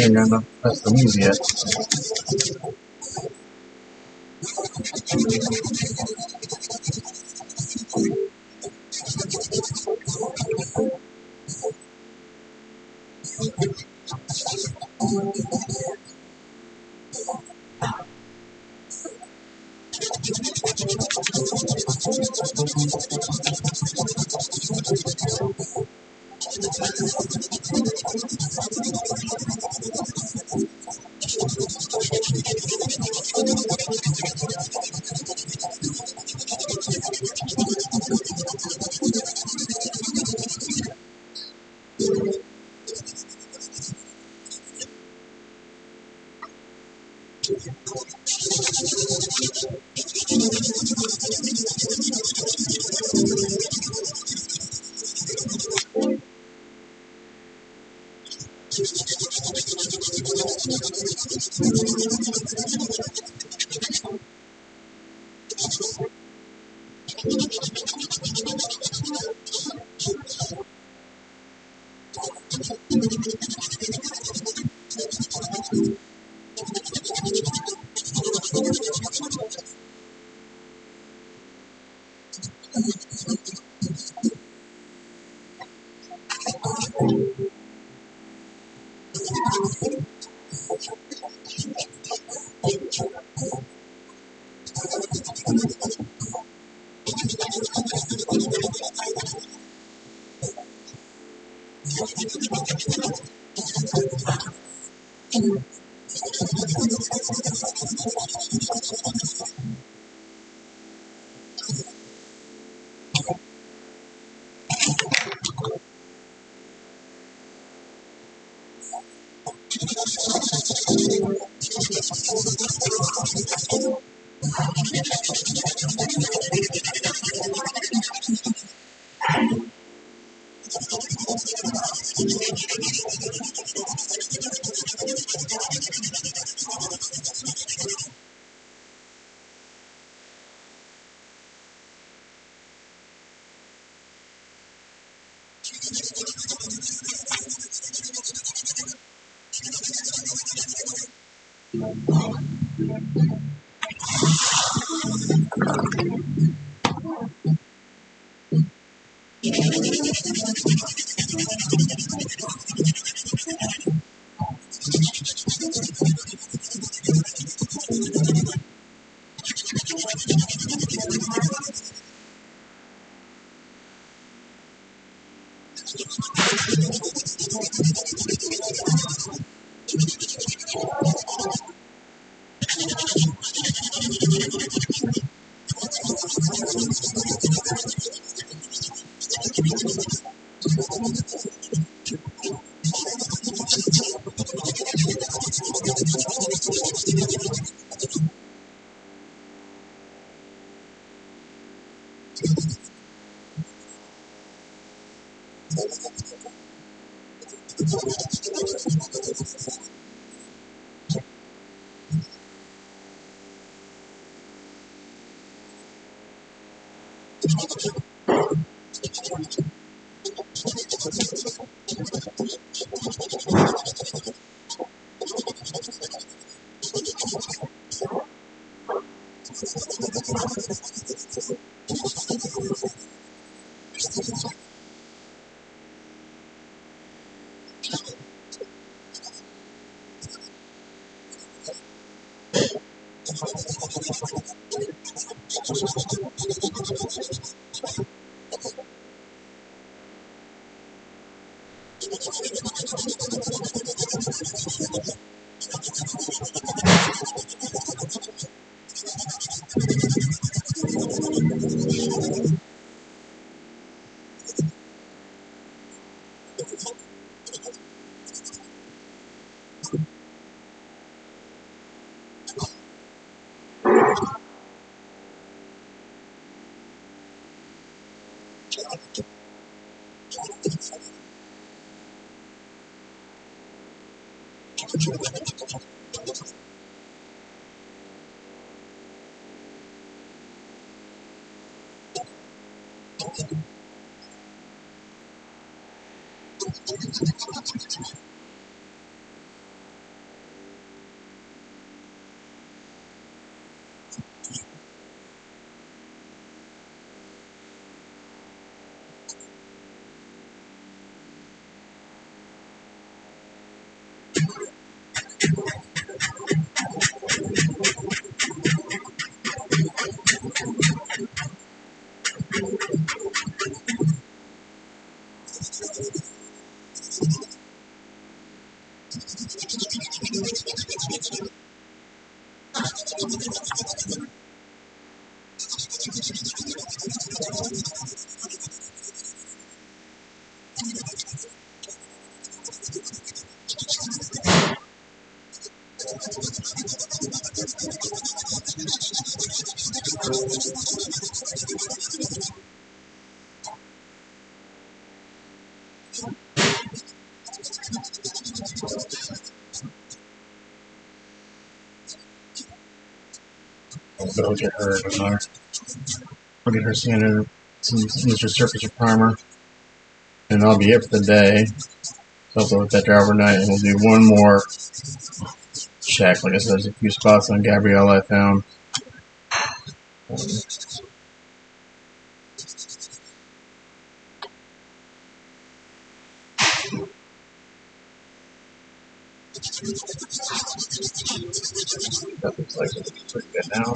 And that's the wings yet. But I'll get her another. I'll get her sanded, some Mr. Surface Primer, and that'll be it for the day. So I'll go with that there overnight, and we'll do one more check. Like I said, there's a few spots on Gabriella I found. That looks like it's pretty good now.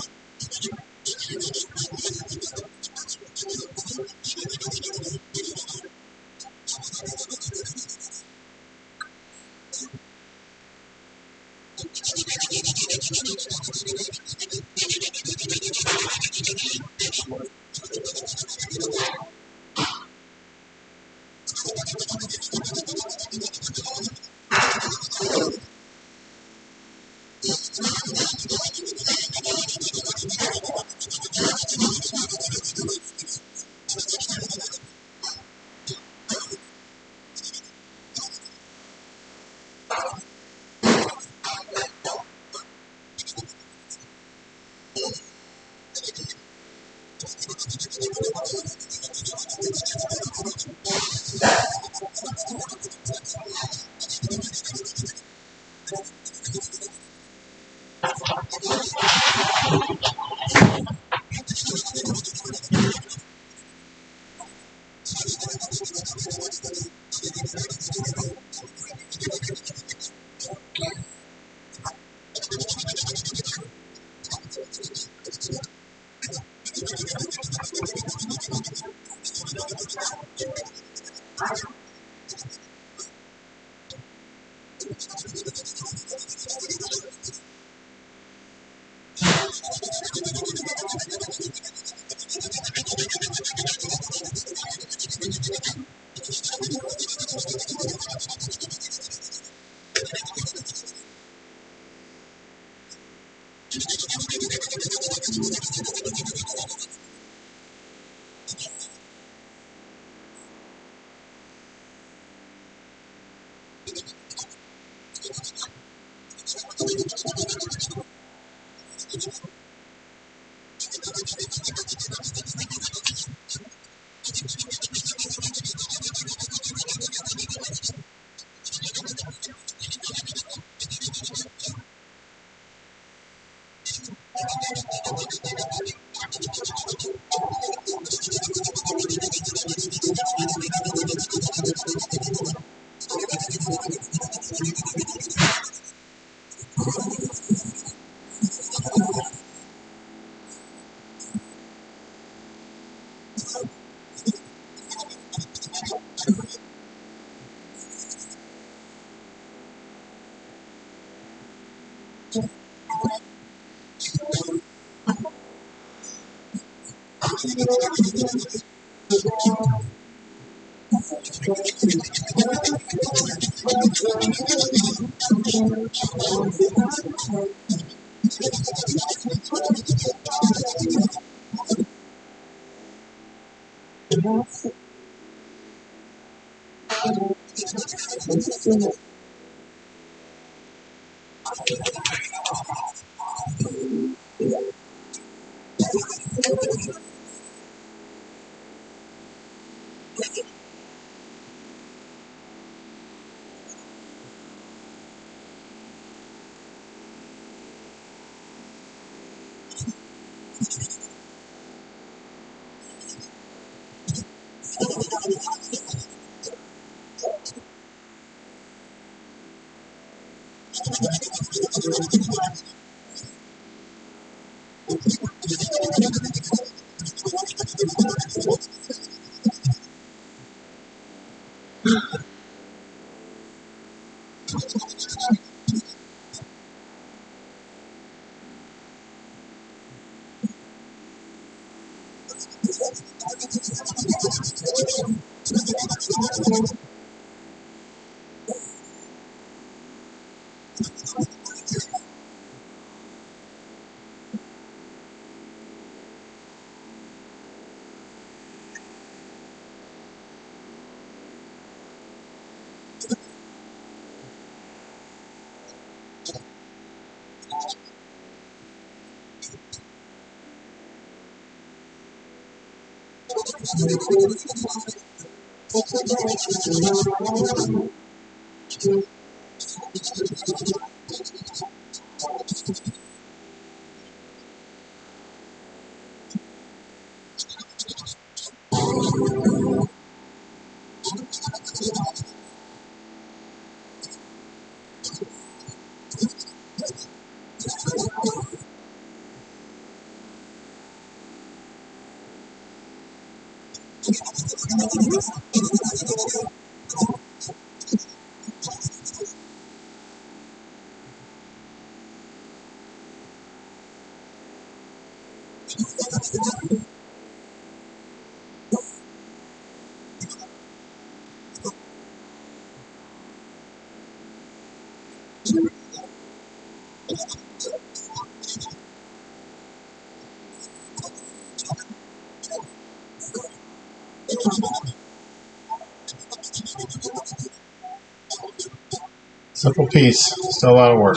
Simple piece, still a lot of work.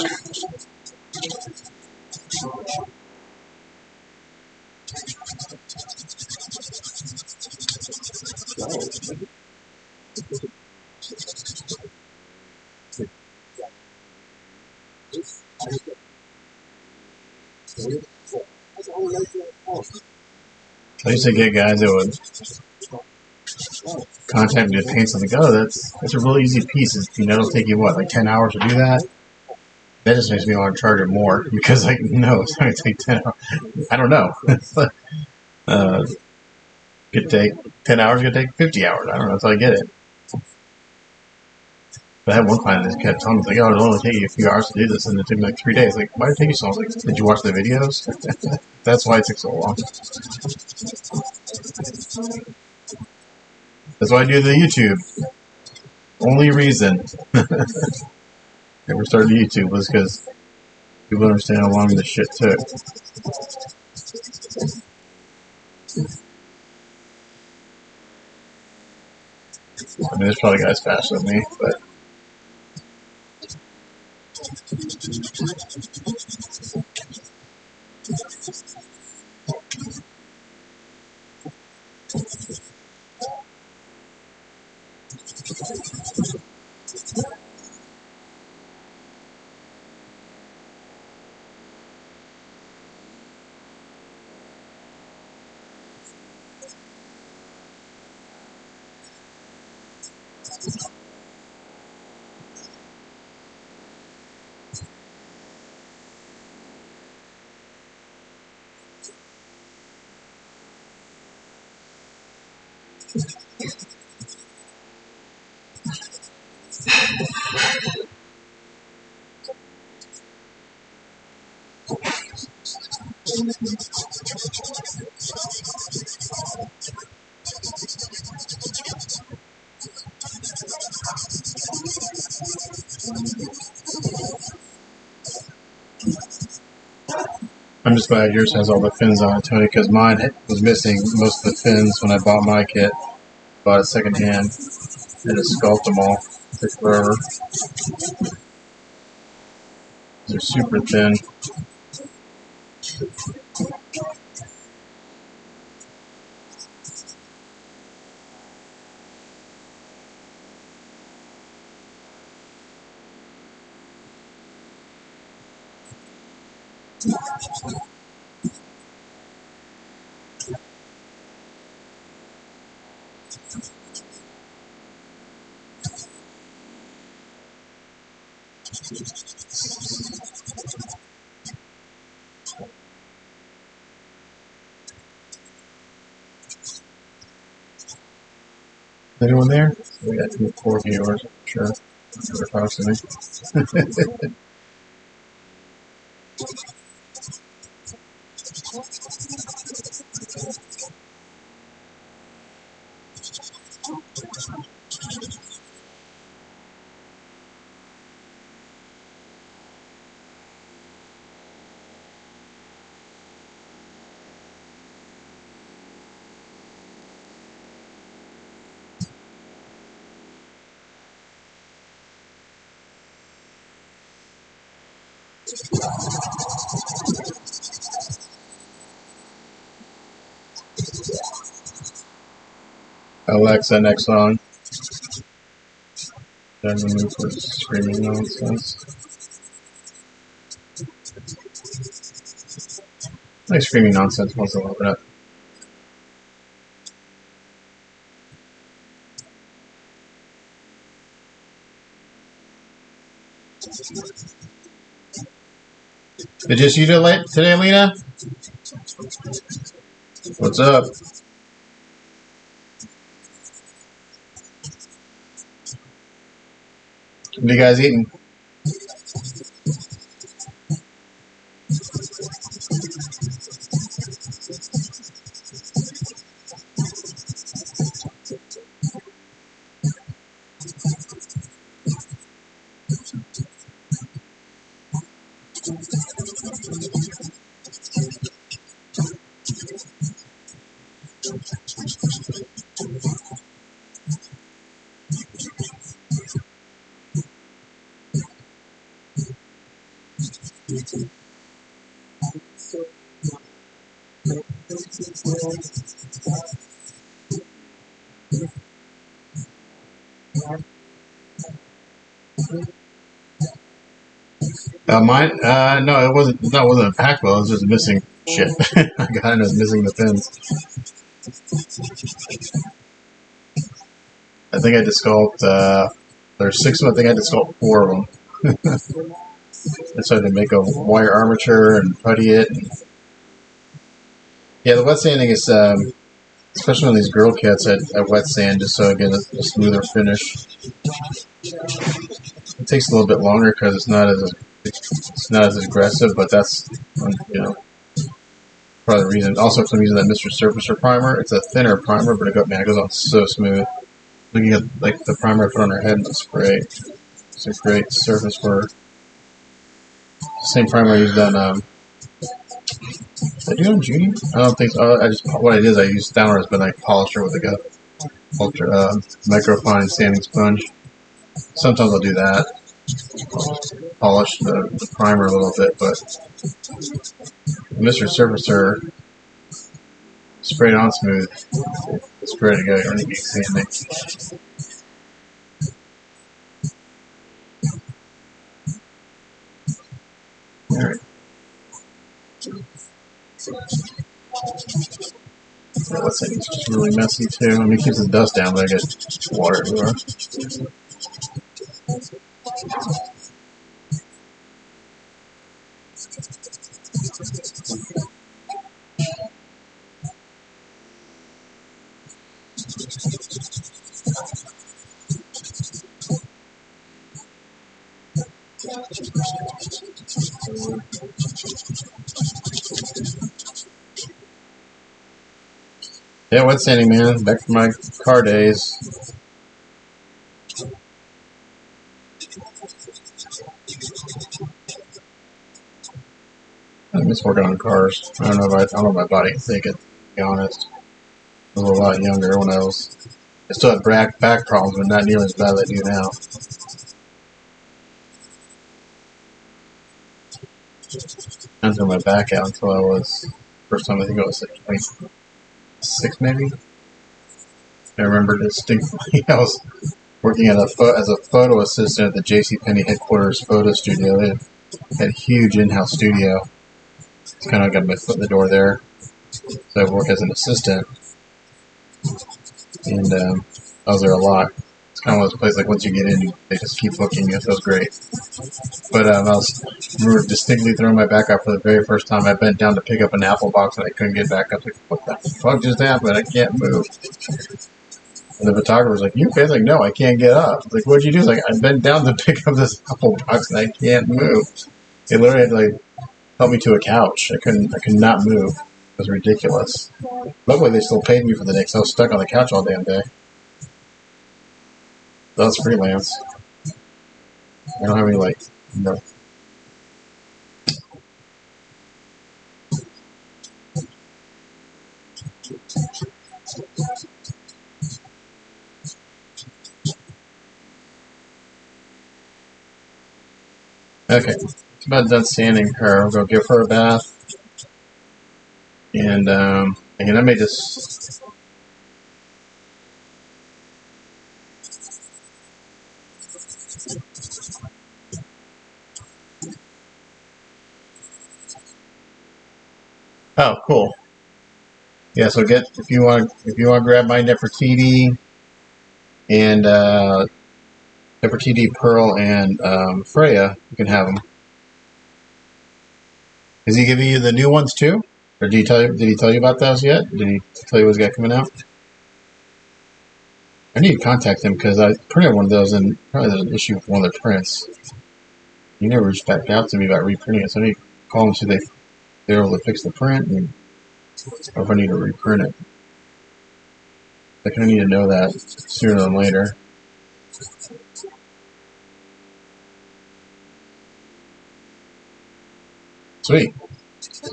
I used to get guys that would contact me to paint something. Oh, that's a really easy piece. It'll take you what, like 10 hours to do that? That just makes me want to charge it more because, like, no, it's not going to take 10 hours. I don't know. Could take 10 hours, could take 50 hours. I don't know until I get it. But I had one client that kept telling me, like, oh, it'll only take you a few hours to do this, and it took me like 3 days. Like, why did it take you so long? Like, did you watch the videos? That's why it took so long. That's why I do the YouTube. Only reason I ever started YouTube was because people understand how long this shit took. I mean, there's probably guys faster than me, but I'm just glad yours has all the fins on it, Tony, because mine was missing most of the fins when I bought my kit. Bought it secondhand. And just sculpt them all. It took forever. They're super thin. Anyone there? We got 4 viewers, I'm sure. Never talks to me. Alexa, next song. Then we move for screaming nonsense. Like screaming nonsense once a little bit. Did you see it today, Lena? What's up? What are you guys eating? Mine? No, it wasn't. That wasn't a pack well. It was just missing shit. I kind of missing the pins. I think I just sculpted. There's 6 of them. I think I just sculpted 4 of them. I decided to make a wire armature and putty it. Yeah, the wet sanding is, especially on these girl kits, I wet sand just so I get a smoother finish. It takes a little bit longer because it's not as aggressive, but that's probably the reason. Also, because I'm using that Mr. Surfacer primer, it's a thinner primer, but it goes on so smooth. Looking at like the primer I put on her head in the spray, it's a great surface for. Same primer I used on. Did I do it on Judy? I don't think so. What I did is I used downwards, but I polished her with like a ultra microfine sanding sponge. Sometimes I'll do that. I'll polish the primer a little bit, but Mr. Surfacer sprayed on smooth. It's ready to go. You don't need sanding. Alright. What's that? It's just really messy too. I mean, it keeps the dust down, but I get water everywhere. Yeah, wet sanding, man. Back to my car days. I miss working on cars. I don't know if my body can take it, to be honest. I was a lot younger when I still had back problems, but not nearly as bad as I do now. I didn't throw my back out until I was, first time I think I was 26 maybe. I remember distinctly I was working as a photo assistant at the JCPenney headquarters photo studio. They had a huge in-house studio. It's kind of got my foot in the door there. So I work as an assistant, and I was there a lot. It's kind of one of those places like once you get in, they just keep hooking you. It feels great. But I remember distinctly throwing my back out for the very first time. I bent down to pick up an apple box and I couldn't get back up. Like, what the fuck just happened? I can't move. And the photographer's like, you okay? Like, no, I can't get up. Like, what'd you do? It's like, I bent down to pick up this apple box and I can't move. They literally had to like help me to a couch. I could not move. It was ridiculous. Luckily, they still paid me for the day because I was stuck on the couch all damn day. That was freelance. I don't have any like, no. Okay, it's about done sanding her. I'll go give her a bath. And again, I may just. Oh, cool. Yeah, so if you want to grab my Nefertiti and Nefertiti, Pearl, and Freya, you can have them. Is he giving you the new ones too, or did he tell you about those yet? Did he tell you what's got coming out? I need to contact him because I printed one of those and probably there's an issue with one of the prints. He never reached back out to me about reprinting it, so I need to call him and see if they're able to fix the print and or if I need to reprint it. I kind of need to know that sooner than later. Sweet.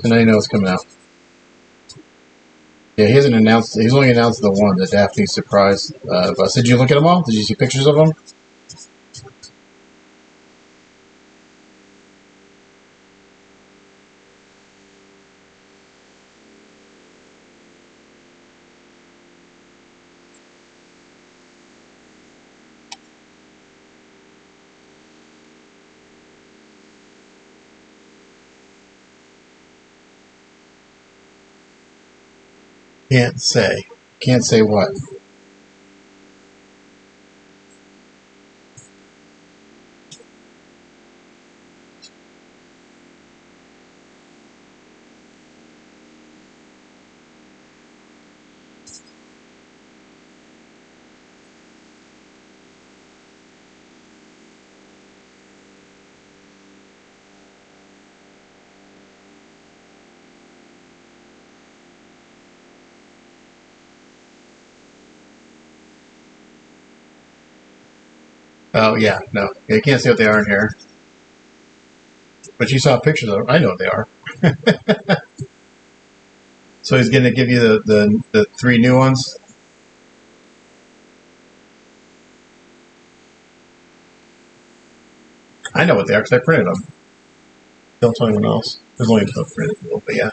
And now you know it's coming out. Yeah, he hasn't announced. He's only announced the one, the Daphne surprise bus. Did you look at them all? Did you see pictures of them? Can't say. Can't say what. Oh, yeah, no. You can't see what they are in here. But you saw pictures of them. I know what they are. So he's going to give you the three new ones? I know what they are because I printed them. Don't tell anyone else. There's only a printed people, but yeah.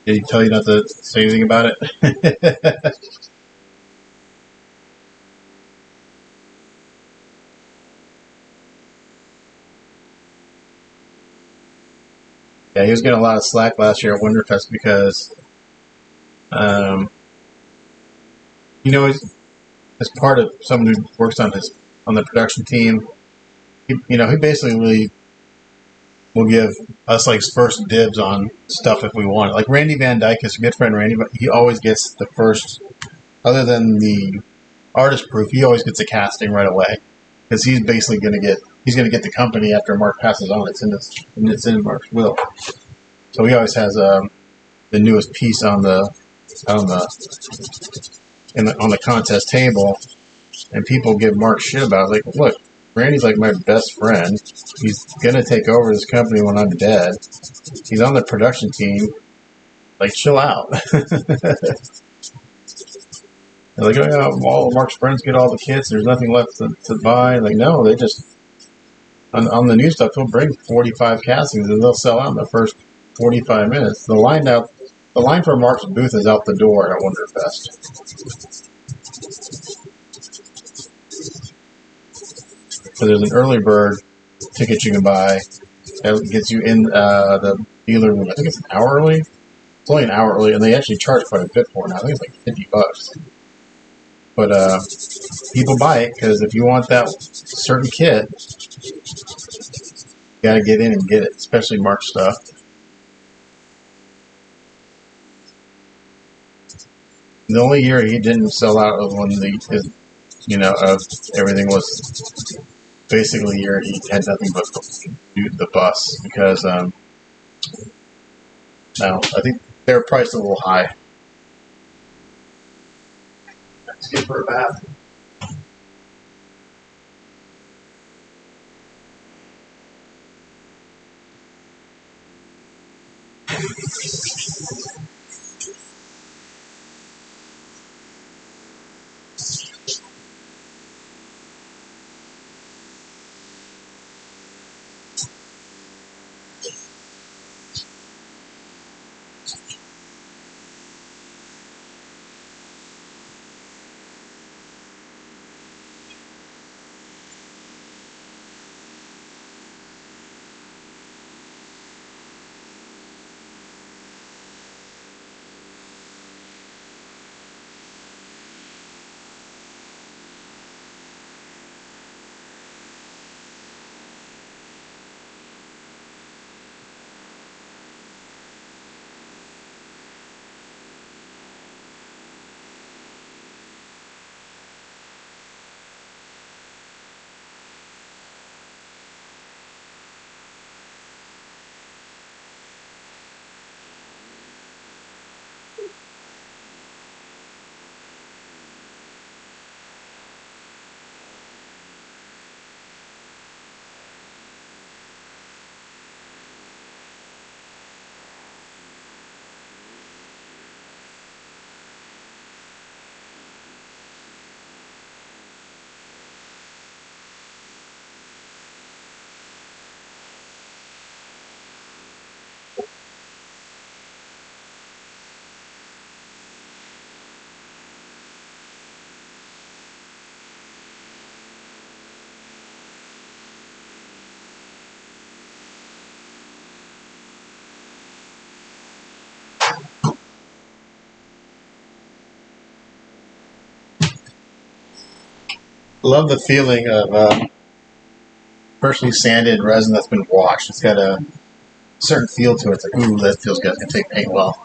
Did he tell you not to say anything about it? Yeah, he was getting a lot of slack last year at Winterfest because, as part of someone who works on the production team, he basically will give us like first dibs on stuff if we want it. Like Randy Van Dyke, his good friend Randy, but he always gets the first, other than the artist proof, he always gets a casting right away because he's basically going to get the company after Mark passes on. It's in Mark's will. So he always has the newest piece on the contest table, and people give Mark shit about it. Like, look, Randy's like my best friend. He's gonna take over this company when I'm dead. He's on the production team. Like, chill out. They're like, oh, yeah, all of Mark's friends get all the kits. There's nothing left to buy. Like, no, they just on the new stuff. They'll bring 45 castings and they'll sell out in the first 45 minutes. The line for Mark's booth is out the door at Wonderfest. So there's an early bird ticket you can buy that gets you in the dealer room. I think it's an hour early. It's only an hour early, and they actually charge quite a bit for it now. I think it's like $50. But people buy it because if you want that certain kit, you got to get in and get it, especially Mark stuff. The only year he didn't sell out was when everything was basically a year he had nothing but the bus because I think they were priced a little high. Let's give her a bath. Love the feeling of freshly sanded resin that's been washed. It's got a certain feel to it. It's like, ooh, that feels good. I can take paint well.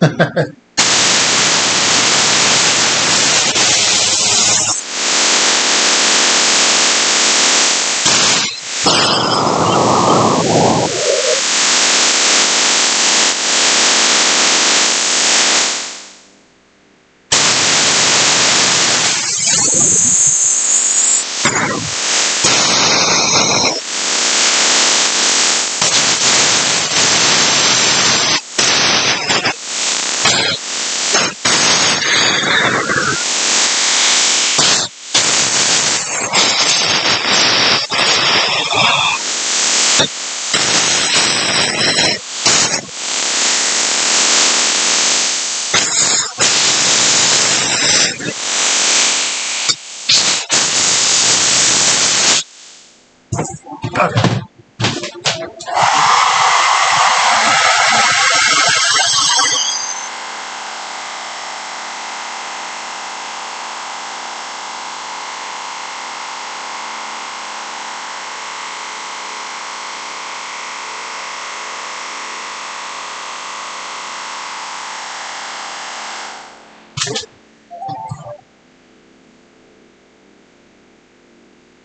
Okay.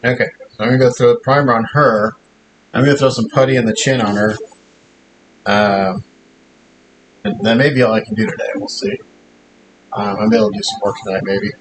Okay, so I'm going to go throw a primer on her. I'm going to throw some putty in the chin on her. That may be all I can do today. We'll see. I may be able to do some work tonight, maybe.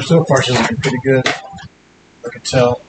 So far, she's looking pretty good. I can tell.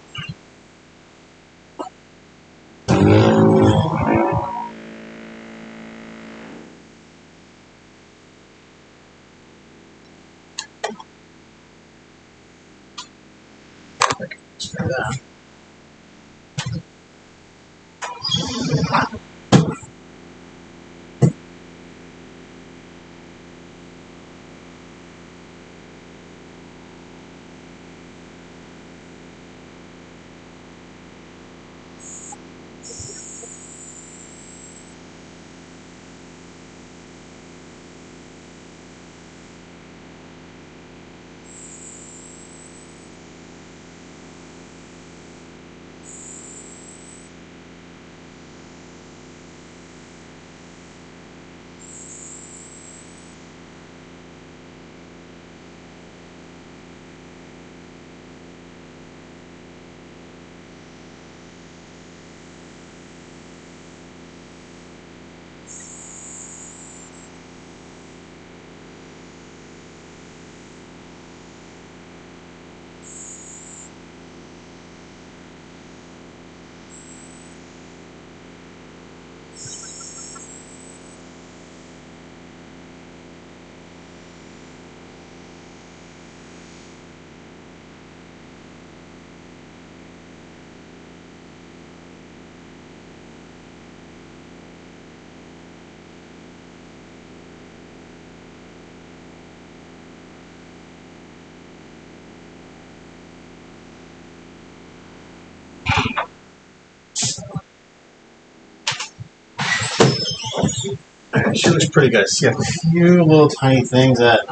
She looks pretty good. I see a few little tiny things that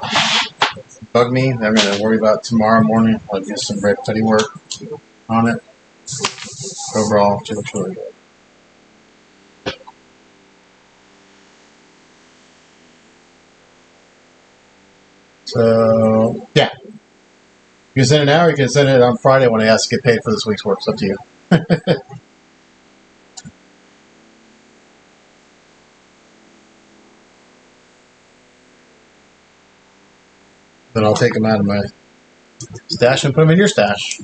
bug me that I'm going to worry about tomorrow morning. I'll do some red putty work on it. Overall, she looks really good. So, yeah. You can send it now or you can send it on Friday when I ask to get paid for this week's work. It's up to you. Then I'll take them out of my stash and put them in your stash.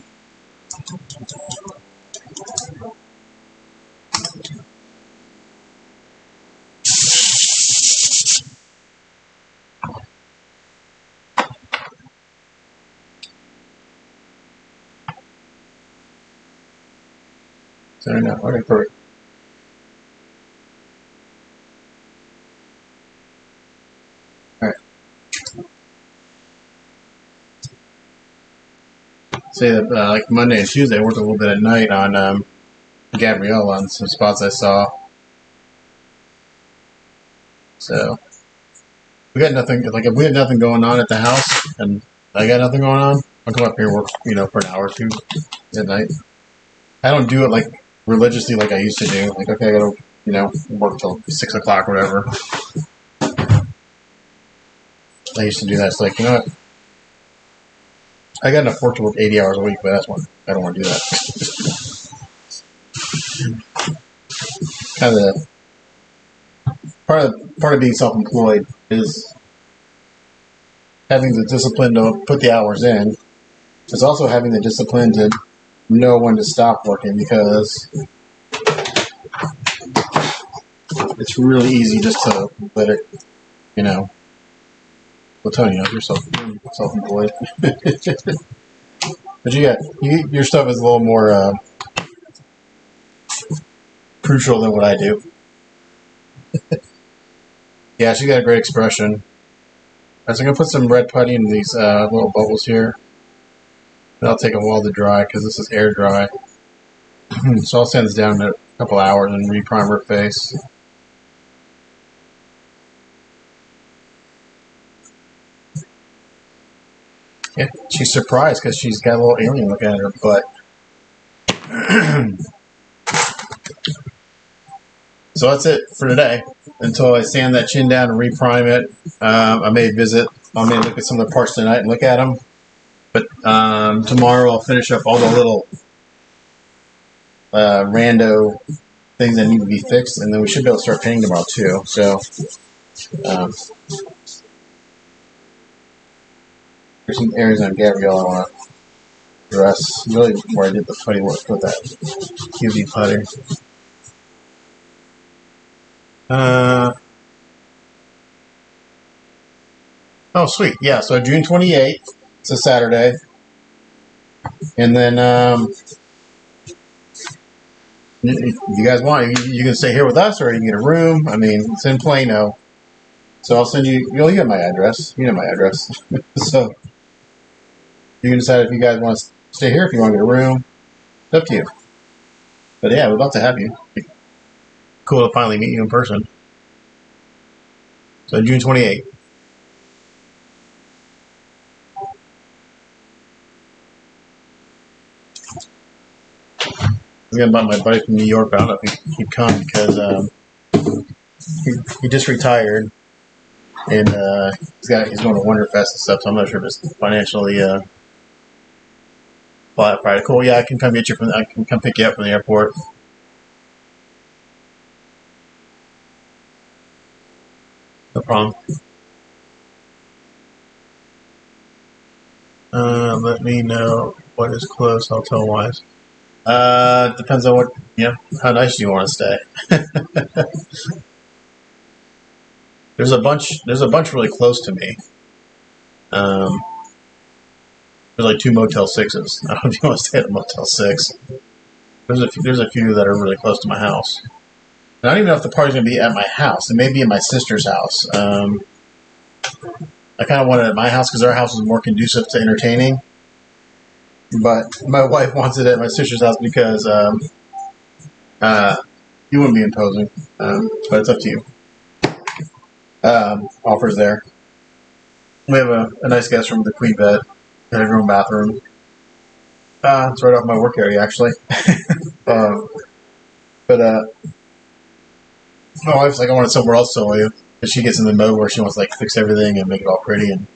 So, no, okay, perfect. Alright. Say that like Monday and Tuesday, I worked a little bit at night on Gabriella on some spots I saw. So we got nothing. Like if we had nothing going on at the house, and I got nothing going on, I'll come up here and work, for an hour or two at night. I don't do it like religiously like I used to do. Like okay, I gotta work till 6 o'clock or whatever. I used to do that. It's like what? I got enough work to work 80 hours a week, but that's one. I don't want to do that. Kind of part of being self-employed is having the discipline to put the hours in. It's also having the discipline to know when to stop working because it's really easy just to let it, Well, Tony, you're self-employed. But your stuff is a little more crucial than what I do. Yeah, she got a great expression. Right, so I'm gonna put some red putty in these little bubbles here. And I'll take a while to dry because this is air dry. So I'll sand this down in a couple hours and re-prime her face. Yeah, she's surprised because she's got a little alien looking at her butt. So that's it for today. Until I sand that chin down and re-prime it, I may look at some of the parts tonight and look at them. But tomorrow I'll finish up all the little rando things that need to be fixed, and then we should be able to start painting tomorrow too. So there's some areas on Gabriella I want to address. Really, where I did the putty work with that QV putter. Oh, sweet. Yeah, so June 28th, it's a Saturday. And then, if you guys want, you can stay here with us or you can get a room. I mean, it's in Plano. So I'll send you, you'll get my address. You know my address. So you can decide if you guys want to stay here, if you want to get a room. It's up to you. But yeah, we'd love to have you. It'd be cool to finally meet you in person. So June 28th. I'm gonna invite my buddy from New York, but I don't know if he'd come because he just retired and he's going to Wonderfest and stuff. So I'm not sure if it's financially Friday. Cool, yeah, I can come I can come pick you up from the airport. No problem. Let me know what is close. I'll tell Wise. Depends on how nice you want to stay. There's a bunch really close to me. There's like 2 Motel 6s. I don't know if you want to stay at a Motel 6. There's a few that are really close to my house. And I don't even know if the party's going to be at my house. It may be at my sister's house. I kind of want it at my house because our house is more conducive to entertaining. But my wife wants it at my sister's house because you wouldn't be imposing. But it's up to you. Offers there. We have a nice guest room with a queen bed, bedroom, bathroom. It's right off my work area, actually. But my wife's like, I want it somewhere else, so if she gets in the mode where she wants to like fix everything and make it all pretty, and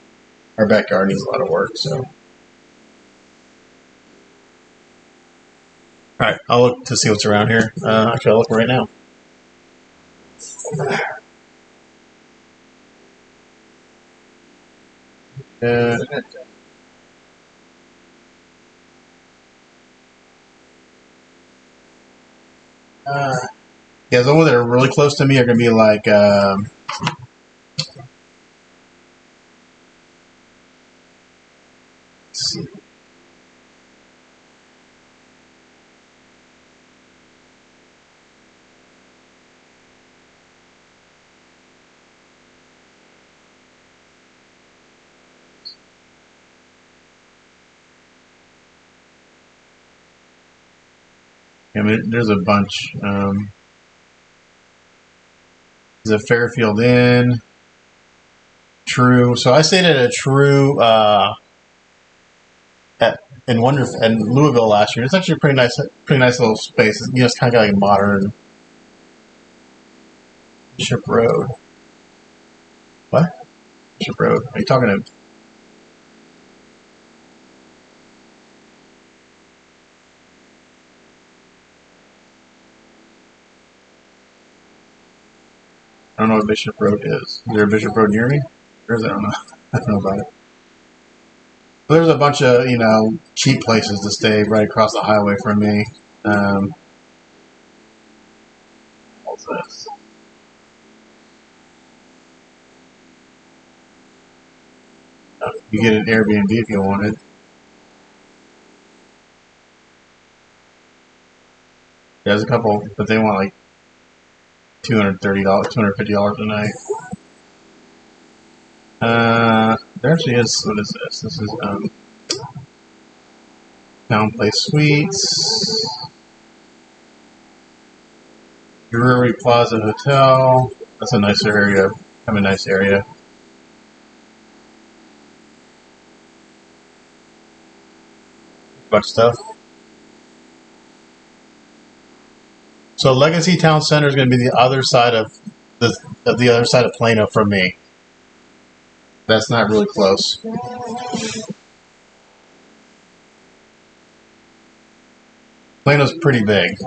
our backyard needs a lot of work. So, all right, I'll look to see what's around here. Actually, I'll look right now. Yeah, the ones that are really close to me are going to be like, let's see. I mean, there's a bunch. There's a Fairfield Inn. True. So I stayed at a True in Louisville last year. It's actually a pretty nice little space. It's kind of like a modern Bishop Road. What? Bishop Road? Are you talking to? I don't know what Bishop Road is. Is there a Bishop Road near me? Or is it? I don't know. I don't know about it. But there's a bunch of cheap places to stay right across the highway from me. What's this? You get an Airbnb if you wanted. There's a couple, but they want like $230, $250 a night. There actually is. What is this? This is Town Place Suites, Brewery Plaza Hotel. That's a nicer area. Kind of a nice area. Bunch of stuff. So Legacy Town Center is going to be the other side of the other side of Plano from me. That's not really close. Plano's pretty big.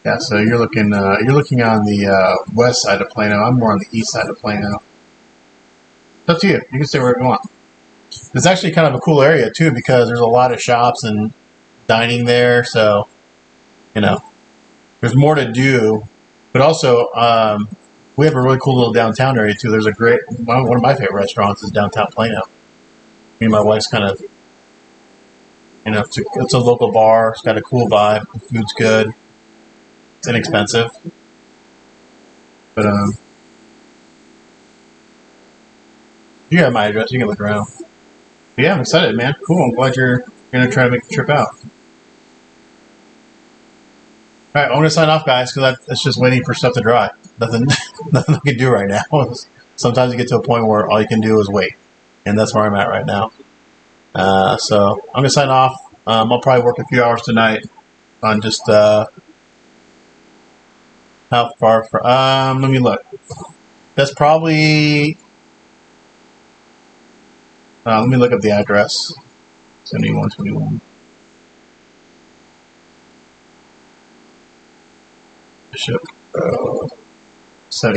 Yeah, so you're looking on the west side of Plano. I'm more on the east side of Plano. It's up to you. You can stay wherever you want. It's actually kind of a cool area too because there's a lot of shops and dining there. So, there's more to do. But also, we have a really cool little downtown area too. There's one of my favorite restaurants is downtown Plano. Me and my wife's kind of, it's a local bar. It's got a cool vibe. The food's good. It's inexpensive. But you have my address. You can look around. But yeah, I'm excited, man. Cool. I'm glad you're gonna try to make the trip out. All right, I'm gonna sign off, guys, because it's just waiting for stuff to dry. Nothing I can do right now. Sometimes you get to a point where all you can do is wait, and that's where I'm at right now. So I'm gonna sign off. I'll probably work a few hours tonight on just how far. Let me look. That's probably. Let me look up the address. 7121. Bishop. So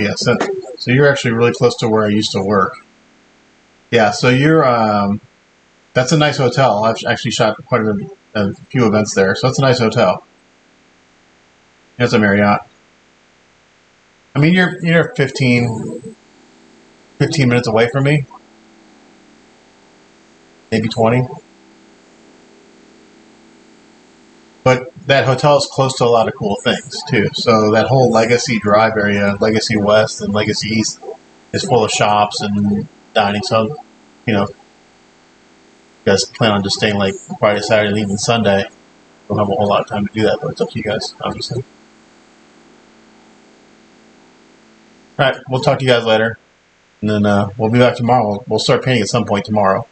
you're actually really close to where I used to work. Yeah, so you're that's a nice hotel. I've actually shot quite a few events there, so it's a nice hotel. It's a Marriott. I mean, you're 15 minutes away from me, maybe 20. But that hotel is close to a lot of cool things too. So that whole Legacy Drive area, Legacy West and Legacy East, is full of shops and dining. So, you guys plan on just staying like Friday, Saturday, and even Sunday. Don't have a whole lot of time to do that, but it's up to you guys, obviously. All right, we'll talk to you guys later, and then we'll be back tomorrow. We'll start painting at some point tomorrow.